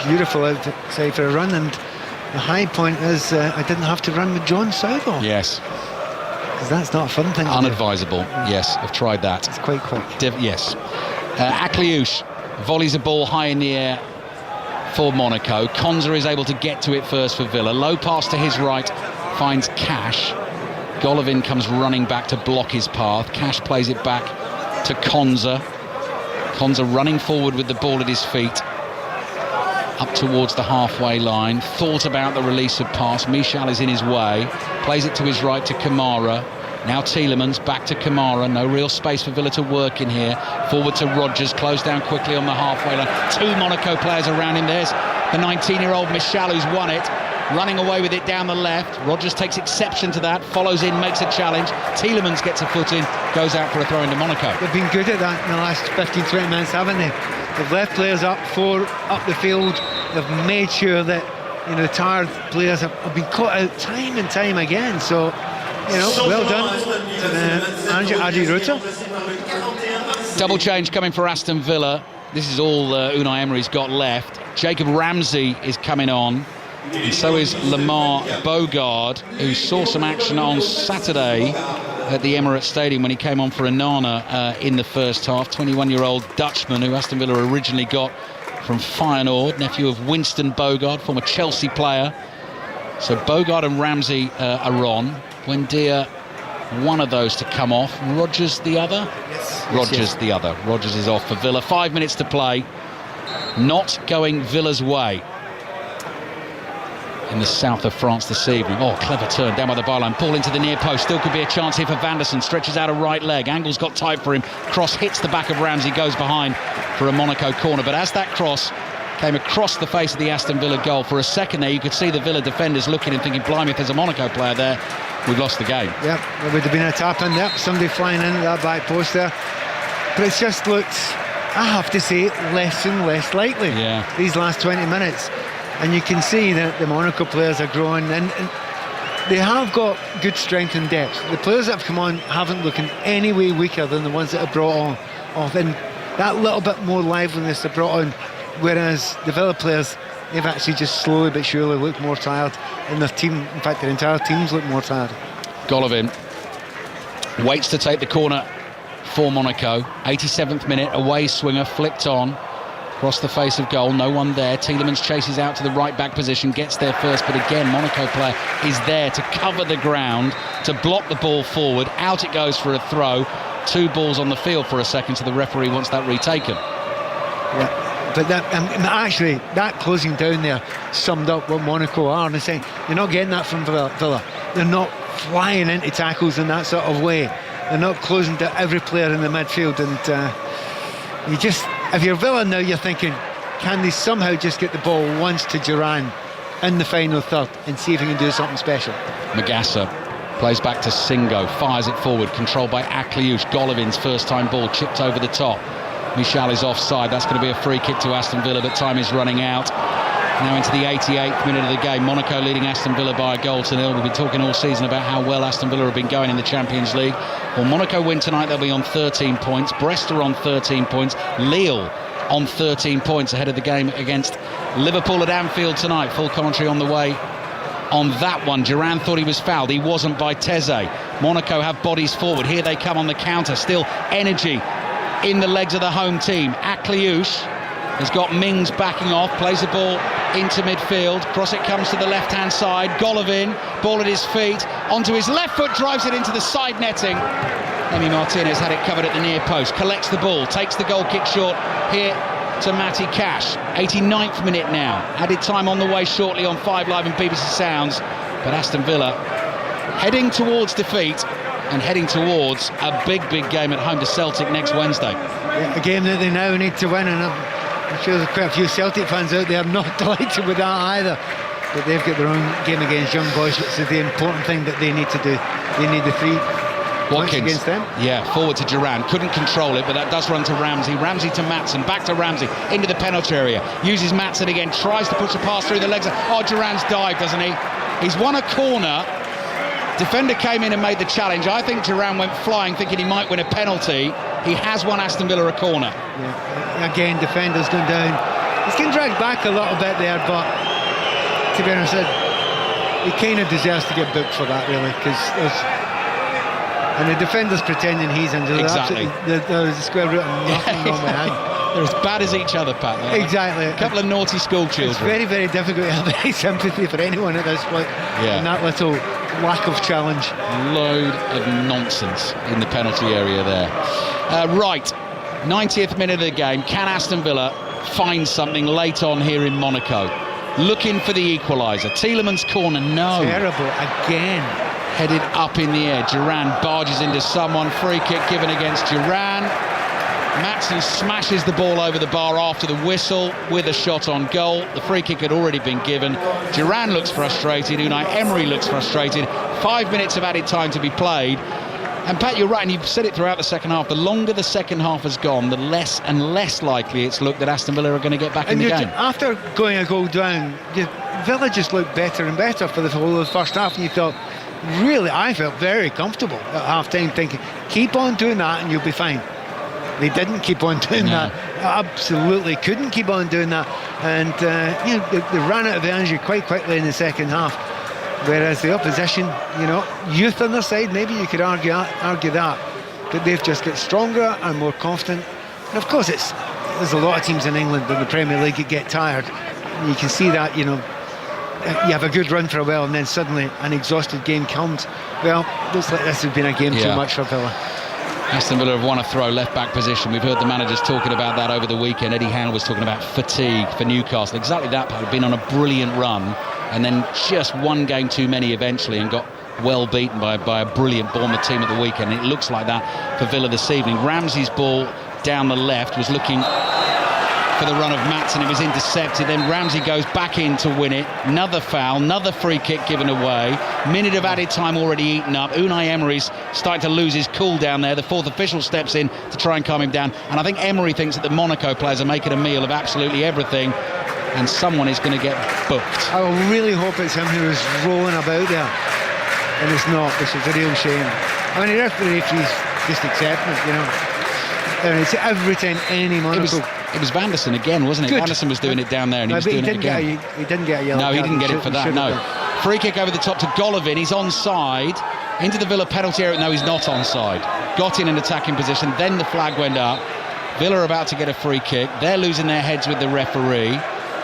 beautiful outside for a run. And the high point is I didn't have to run with John Southall. Yes. Because that's not a fun thing. Unadvisable. Yes, I've tried that. It's quite quick. Yes. Akliouche volleys a ball high in the air for Monaco. Konza is able to get to it first for Villa. Low pass to his right, finds Cash. Golovin comes running back to block his path. Cash plays it back to Konza. Konza running forward with the ball at his feet, up towards the halfway line. Thought about the release of pass. Michel is in his way. Plays it to his right to Kamara. Now Tielemans back to Kamara. No real space for Villa to work in here. Forward to Rodgers. Closed down quickly on the halfway line. 2 Monaco players around him. There's the 19-year-old Michel who's won it. Running away with it down the left. Rodgers takes exception to that. Follows in, makes a challenge. Tielemans gets a foot in. Goes out for a throw into Monaco. They've been good at that in the last 15-20 minutes, haven't they? They've left players up 4 up the field. They've made sure that the tired players have been caught out time and time again. So, well done to the manager, Adi Rutter. Double change coming for Aston Villa. This is all Unai Emery's got left. Jacob Ramsey is coming on, and so is Lamar Bogard, who saw some action on Saturday at the Emirates Stadium when he came on for Onana in the first half. 21-year-old Dutchman who Aston Villa originally got from Feyenoord, nephew of Winston Bogard, former Chelsea player. So Bogard and Ramsey are on. Buendia, one of those to come off. Rodgers the other? Yes. Rodgers the other. Rodgers is off for Villa. 5 minutes to play. Not going Villa's way in the south of France this evening. Oh, clever turn down by the byline. Ball into the near post. Still could be a chance here for Vanderson. Stretches out a right leg. Angle's got tight for him. Cross hits the back of Ramsey. Goes behind for a Monaco corner. But as that cross came across the face of the Aston Villa goal. For a second there, you could see the Villa defenders looking and thinking, blimey, if there's a Monaco player there, we've lost the game. Yep, there would have been a tap in there, somebody flying into that back post there. But it's just looked, I have to say, less and less likely these last 20 minutes. And you can see that the Monaco players are growing, and they have got good strength and depth. The players that have come on haven't looked in any way weaker than the ones that have brought on off, and that little bit more liveliness they brought on, whereas the Villa players, they've actually just slowly but surely looked more tired, and their team, in fact their entire teams look more tired. Golovin waits to take the corner for Monaco. 87th minute, away swinger flicked on across the face of goal, no one there. Tielemans chases out to the right back position, gets there first, but again Monaco player is there to cover the ground, to block the ball forward. Out it goes for a throw. 2 balls on the field for a second, so the referee wants that retaken. Yeah, but that actually, that closing down there summed up what Monaco are. And saying you're not getting that from Villa. They're not flying into tackles in that sort of way. They're not closing to every player in the midfield, and you just, if you're Villa now, you're thinking, can they somehow just get the ball once to Duran in the final third and see if he can do something special? Magassa plays back to Singo, fires it forward, controlled by Akliouche. Golovin's first time ball chipped over the top. Michal is offside. That's going to be a free kick to Aston Villa, but time is running out. Now into the 88th minute of the game. Monaco leading Aston Villa by a goal to nil. We've been talking all season about how well Aston Villa have been going in the Champions League. Well, Monaco win tonight, they'll be on 13 points. Brest are on 13 points. Lille on 13 points ahead of the game against Liverpool at Anfield tonight. Full commentary on the way on that one. Duran thought he was fouled. He wasn't by Teze. Monaco have bodies forward. Here they come on the counter. Still energy in the legs of the home team. Akliouche has got Mings backing off, plays the ball into midfield. Cross it comes to the left-hand side. Golovin, ball at his feet, onto his left foot, drives it into the side netting. Emi Martinez had it covered at the near post, collects the ball, takes the goal kick short here to Matty Cash. 89th minute now. Added time on the way shortly on 5 Live and BBC Sounds. But Aston Villa heading towards defeat and heading towards a big game at home to Celtic next Wednesday. Yeah, a game that they now need to win, and I'm sure there's quite a few Celtic fans out there not delighted with that either. But they've got their own game against Young Boys, which is the important thing that they need to do. They need the 3 points against them. Yeah, forward to Duran. Couldn't control it, but that does run to Ramsey. Ramsey to Maatsen, back to Ramsey, into the penalty area. Uses Maatsen again, tries to push a pass through the legs. Oh, Duran's dived, doesn't he? He's won a corner. Defender came in and made the challenge. I think Duran went flying, thinking he might win a penalty. He has won Aston Villa a corner. Yeah. Again, defender's gone down. He's getting dragged back a little bit there, but to be honest, he kind of deserves to get booked for that, really, because and the defender's pretending he's injured. Exactly. There's a square root of nothing wrong with him. They're as bad as each other, Pat. Exactly. A couple of naughty school children. It's very, very difficult to have any sympathy for anyone at this point. Yeah. And that little lack of challenge. Load of nonsense in the penalty area there. Right, 90th minute of the game. Can Aston Villa find something late on here in Monaco? Looking for the equaliser. Tielemans' corner, no. Terrible again. Headed up in the air. Duran barges into someone. Free kick given against Duran. Maatsen smashes the ball over the bar after the whistle with a shot on goal. The free kick had already been given. Duran looks frustrated. Unai Emery looks frustrated. 5 minutes of added time to be played. And Pat, you're right, and you've said it throughout the second half. The longer the second half has gone, the less and less likely it's looked that Aston Villa are going to get back in the game. After going a goal down, Villa just looked better and better for the whole of the first half, and you thought, really, I felt very comfortable at half-time, thinking, keep on doing that and you'll be fine. They didn't keep on doing that. Absolutely couldn't keep on doing that. And they ran out of energy quite quickly in the second half. Whereas the opposition, youth on their side, maybe you could argue that, but they've just got stronger and more confident. And of course, there's a lot of teams in England in the Premier League that get tired. And you can see that, you have a good run for a while, and then suddenly an exhausted game comes. Well, looks like this has been a game too much for Villa. Aston Villa have won a throw left-back position. We've heard the managers talking about that over the weekend. Eddie Howe was talking about fatigue for Newcastle. Exactly that. Had been on a brilliant run, and then just one game too many eventually, and got well beaten by a brilliant Bournemouth team at the weekend. And it looks like that for Villa this evening. Ramsey's ball down the left was looking for the run of Maatsen. It was intercepted. Then Ramsey goes back in to win it. Another foul, another free kick given away. Minute of added time already eaten up. Unai Emery's starting to lose his cool down there. The fourth official steps in to try and calm him down. And I think Emery thinks that the Monaco players are making a meal of absolutely everything, and someone is going to get booked. I really hope it's him who is rolling about there, and it's not, which is a real shame. I mean, the referee's just accepting it, you know. And it's every time any Monaco... It was Vanderson again, wasn't it? Good. Vanderson was doing it down there, and he was doing it again. He didn't get a yellow No, card. he didn't get it for that, no. Free kick over the top to Golovin. He's onside. Into the Villa penalty area. No, he's not onside. Got in an attacking position. Then the flag went up. Villa are about to get a free kick. They're losing their heads with the referee.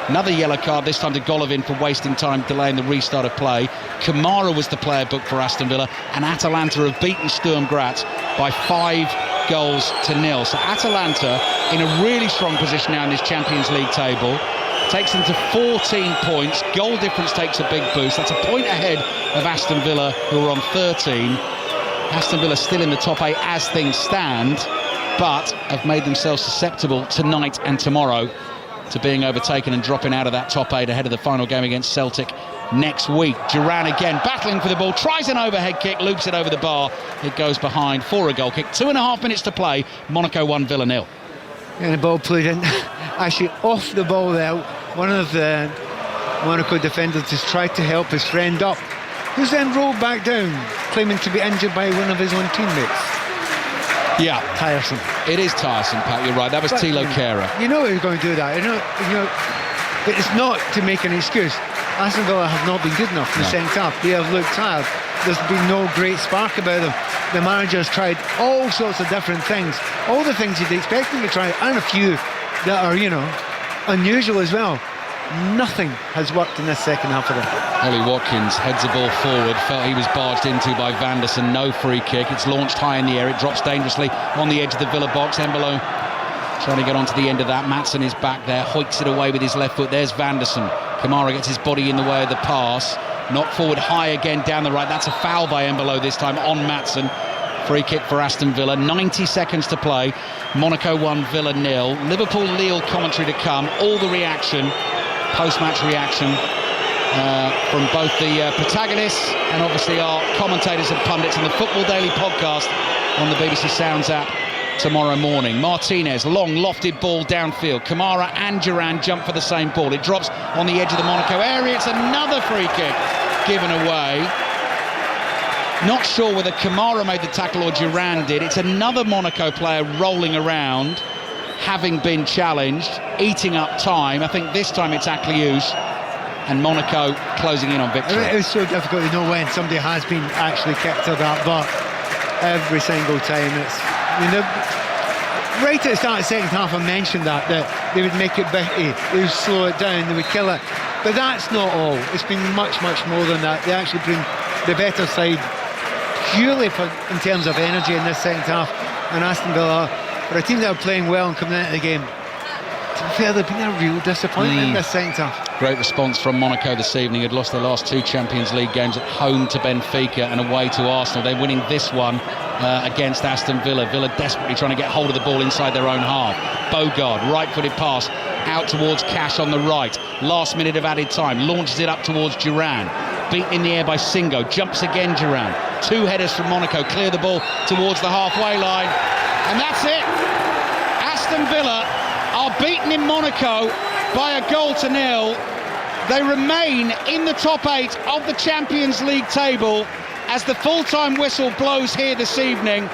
Another yellow card, this time to Golovin for wasting time, delaying the restart of play. Kamara was the player booked for Aston Villa, and Atalanta have beaten Sturm Graz by 5-0. So Atalanta in a really strong position now in this Champions League table. Takes them to 14 points. Goal difference takes a big boost. That's a point ahead of Aston Villa, who are on 13. Aston Villa still in the top 8 as things stand, but have made themselves susceptible tonight and tomorrow to being overtaken and dropping out of that top 8 ahead of the final game against Celtic next week. Duran again battling for the ball, tries an overhead kick, loops it over the bar. It goes behind for a goal kick. 2.5 minutes to play. Monaco 1, Villa 0. And the ball played in, actually off the ball there. One of the Monaco defenders just tried to help his friend up, who's then rolled back down, claiming to be injured by one of his own teammates. Yeah. Tiresome. It is tiresome, Pat, you're right. That was Thilo Kehrer. You know he's going to do that. You know, but it's not to make an excuse. Aston Villa have not been good enough in the second half. They have looked tired. There's been no great spark about them. The manager's tried all sorts of different things. All the things you'd expect him to try, and a few that are, unusual as well. Nothing has worked in this second half of it. Ollie Watkins heads the ball forward, felt he was barged into by Vanderson. No free kick. It's launched high in the air. It drops dangerously on the edge of the Villa box. Embolo trying to get onto the end of that. Maatsen is back there, hoiks it away with his left foot. There's Vanderson. Kamara gets his body in the way of the pass. Knocked forward high again down the right. That's a foul by Embolo this time on Maatsen. Free kick for Aston Villa. 90 seconds to play. Monaco 1, Villa 0. Liverpool-Lille commentary to come. All the reaction, post-match reaction from both the protagonists and obviously our commentators and pundits in the Football Daily podcast on the BBC Sounds app tomorrow morning. Martinez, long lofted ball downfield. Kamara and Duran jump for the same ball. It drops on the edge of the Monaco area. It's another free kick given away. Not sure whether Kamara made the tackle or Duran did. It's another Monaco player rolling around, having been challenged, eating up time. I think this time it's Akliouche, and Monaco closing in on victory. I mean, it's so difficult to know when somebody has been actually kicked to that, but every single time it's... right at the start of the second half I mentioned that they would make it bitty, they would slow it down, they would kill it. But that's not all. It's been much, much more than that. They actually bring the better side purely in terms of energy in this second half. And Aston Villa, for a team that are playing well and coming into the game, to be fair, they've been a real disappointment in this second half. Great response from Monaco this evening. Had lost their last 2 Champions League games at home to Benfica and away to Arsenal. They're winning this one against Aston Villa. Villa desperately trying to get hold of the ball inside their own half. Bogard, right-footed pass out towards Cash on the right. Last minute of added time. Launches it up towards Duran. Beaten in the air by Singo. Jumps again, Duran. 2 headers from Monaco. Clear the ball towards the halfway line. And that's it. Aston Villa are beaten in Monaco by a 0-0. They remain in the top 8 of the Champions League table as the full-time whistle blows here this evening.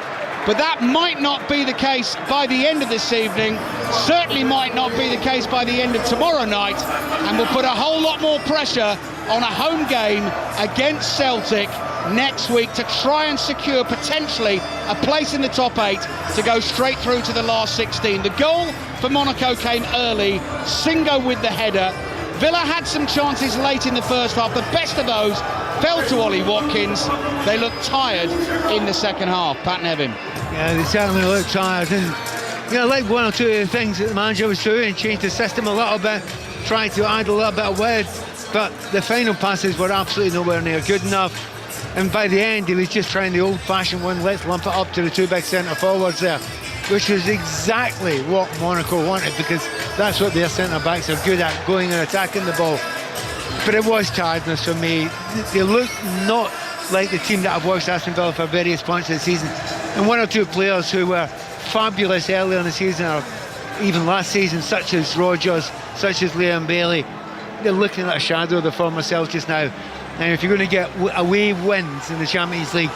But that might not be the case by the end of this evening, certainly might not be the case by the end of tomorrow night, and will put a whole lot more pressure on a home game against Celtic next week to try and secure potentially a place in the top 8 to go straight through to the last 16. The goal for Monaco came early, Singo with the header. Villa had some chances late in the first half. The best of those fell to Ollie Watkins. They looked tired in the second half. Pat Nevin. Yeah, they certainly looked tired. And, I like one or two of the things that the manager was doing, changed the system a little bit, tried to add a little bit of width, but the final passes were absolutely nowhere near good enough. And by the end, he was just trying the old-fashioned one, let's lump it up to the 2 big centre-forwards there, which was exactly what Monaco wanted, because That's what their centre-backs are good at, going and attacking the ball. But it was tiredness for me. They look not like the team that I've watched Aston Villa for various points of the season. And one or two players who were fabulous earlier in the season, or even last season, such as Rodgers, such as Liam Bailey, they're looking at a shadow of the former selves just now. And if you're going to get away wins in the Champions League,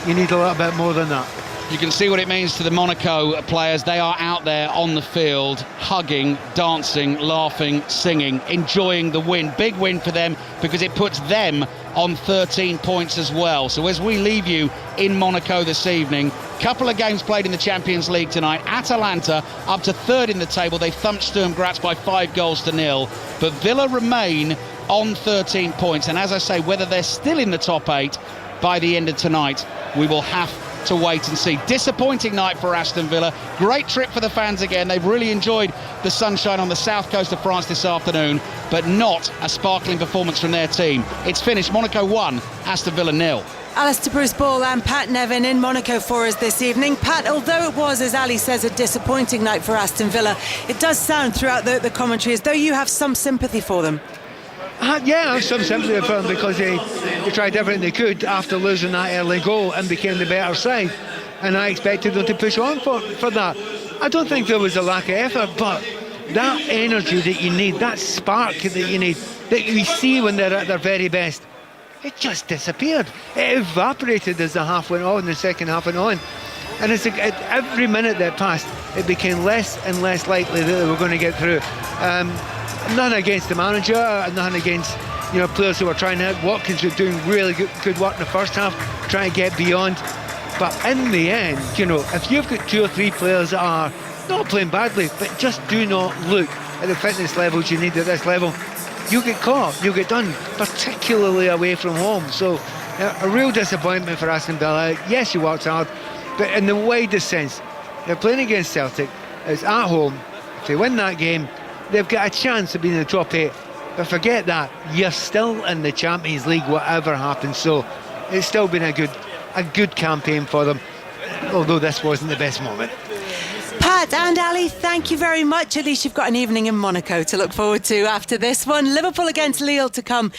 you need a little bit more than that. You can see what it means to the Monaco players. They are out there on the field, hugging, dancing, laughing, singing, enjoying the win. Big win for them because it puts them on 13 points as well. So as we leave you in Monaco this evening, couple of games played in the Champions League tonight. Atalanta up to third in the table. They thumped Sturm Graz by 5-0. But Villa remain on 13 points. And as I say, whether they're still in the top 8 by the end of tonight, we will have to wait and see. Disappointing night for Aston Villa. Great trip for the fans again. They've really enjoyed the sunshine on the south coast of France this afternoon, but not a sparkling performance from their team. It's finished. Monaco 1, Aston Villa 0. Alistair Bruce-Ball and Pat Nevin in Monaco for us this evening. Pat, although it was, as Ali says, a disappointing night for Aston Villa, it does sound throughout the commentary as though you have some sympathy for them. Yeah, I have some sympathy for them because they tried everything they could after losing that early goal and became the better side. And I expected them to push on for that. I don't think there was a lack of effort, but that energy that you need, that spark that you need, that you see when they're at their very best, it just disappeared. It evaporated as the half went on, the second half went on. And every minute that passed, it became less and less likely that they were going to get through. None against the manager, none against players who were trying to. Watkins was doing really good work in the first half, trying to get beyond. But in the end, if you've got 2 or 3 players that are not playing badly, but just do not look at the fitness levels you need at this level, you get caught, you get done, particularly away from home. So a real disappointment for Aston Villa. Yes, you worked hard, but in the widest sense, they're playing against Celtic. It's at home. If they win that game, they've got a chance of being in the top 8. But forget that, you're still in the Champions League, whatever happens. So it's still been a good campaign for them, although this wasn't the best moment. Pat and Ali, thank you very much. At least you've got an evening in Monaco to look forward to after this one. Liverpool against Lille to come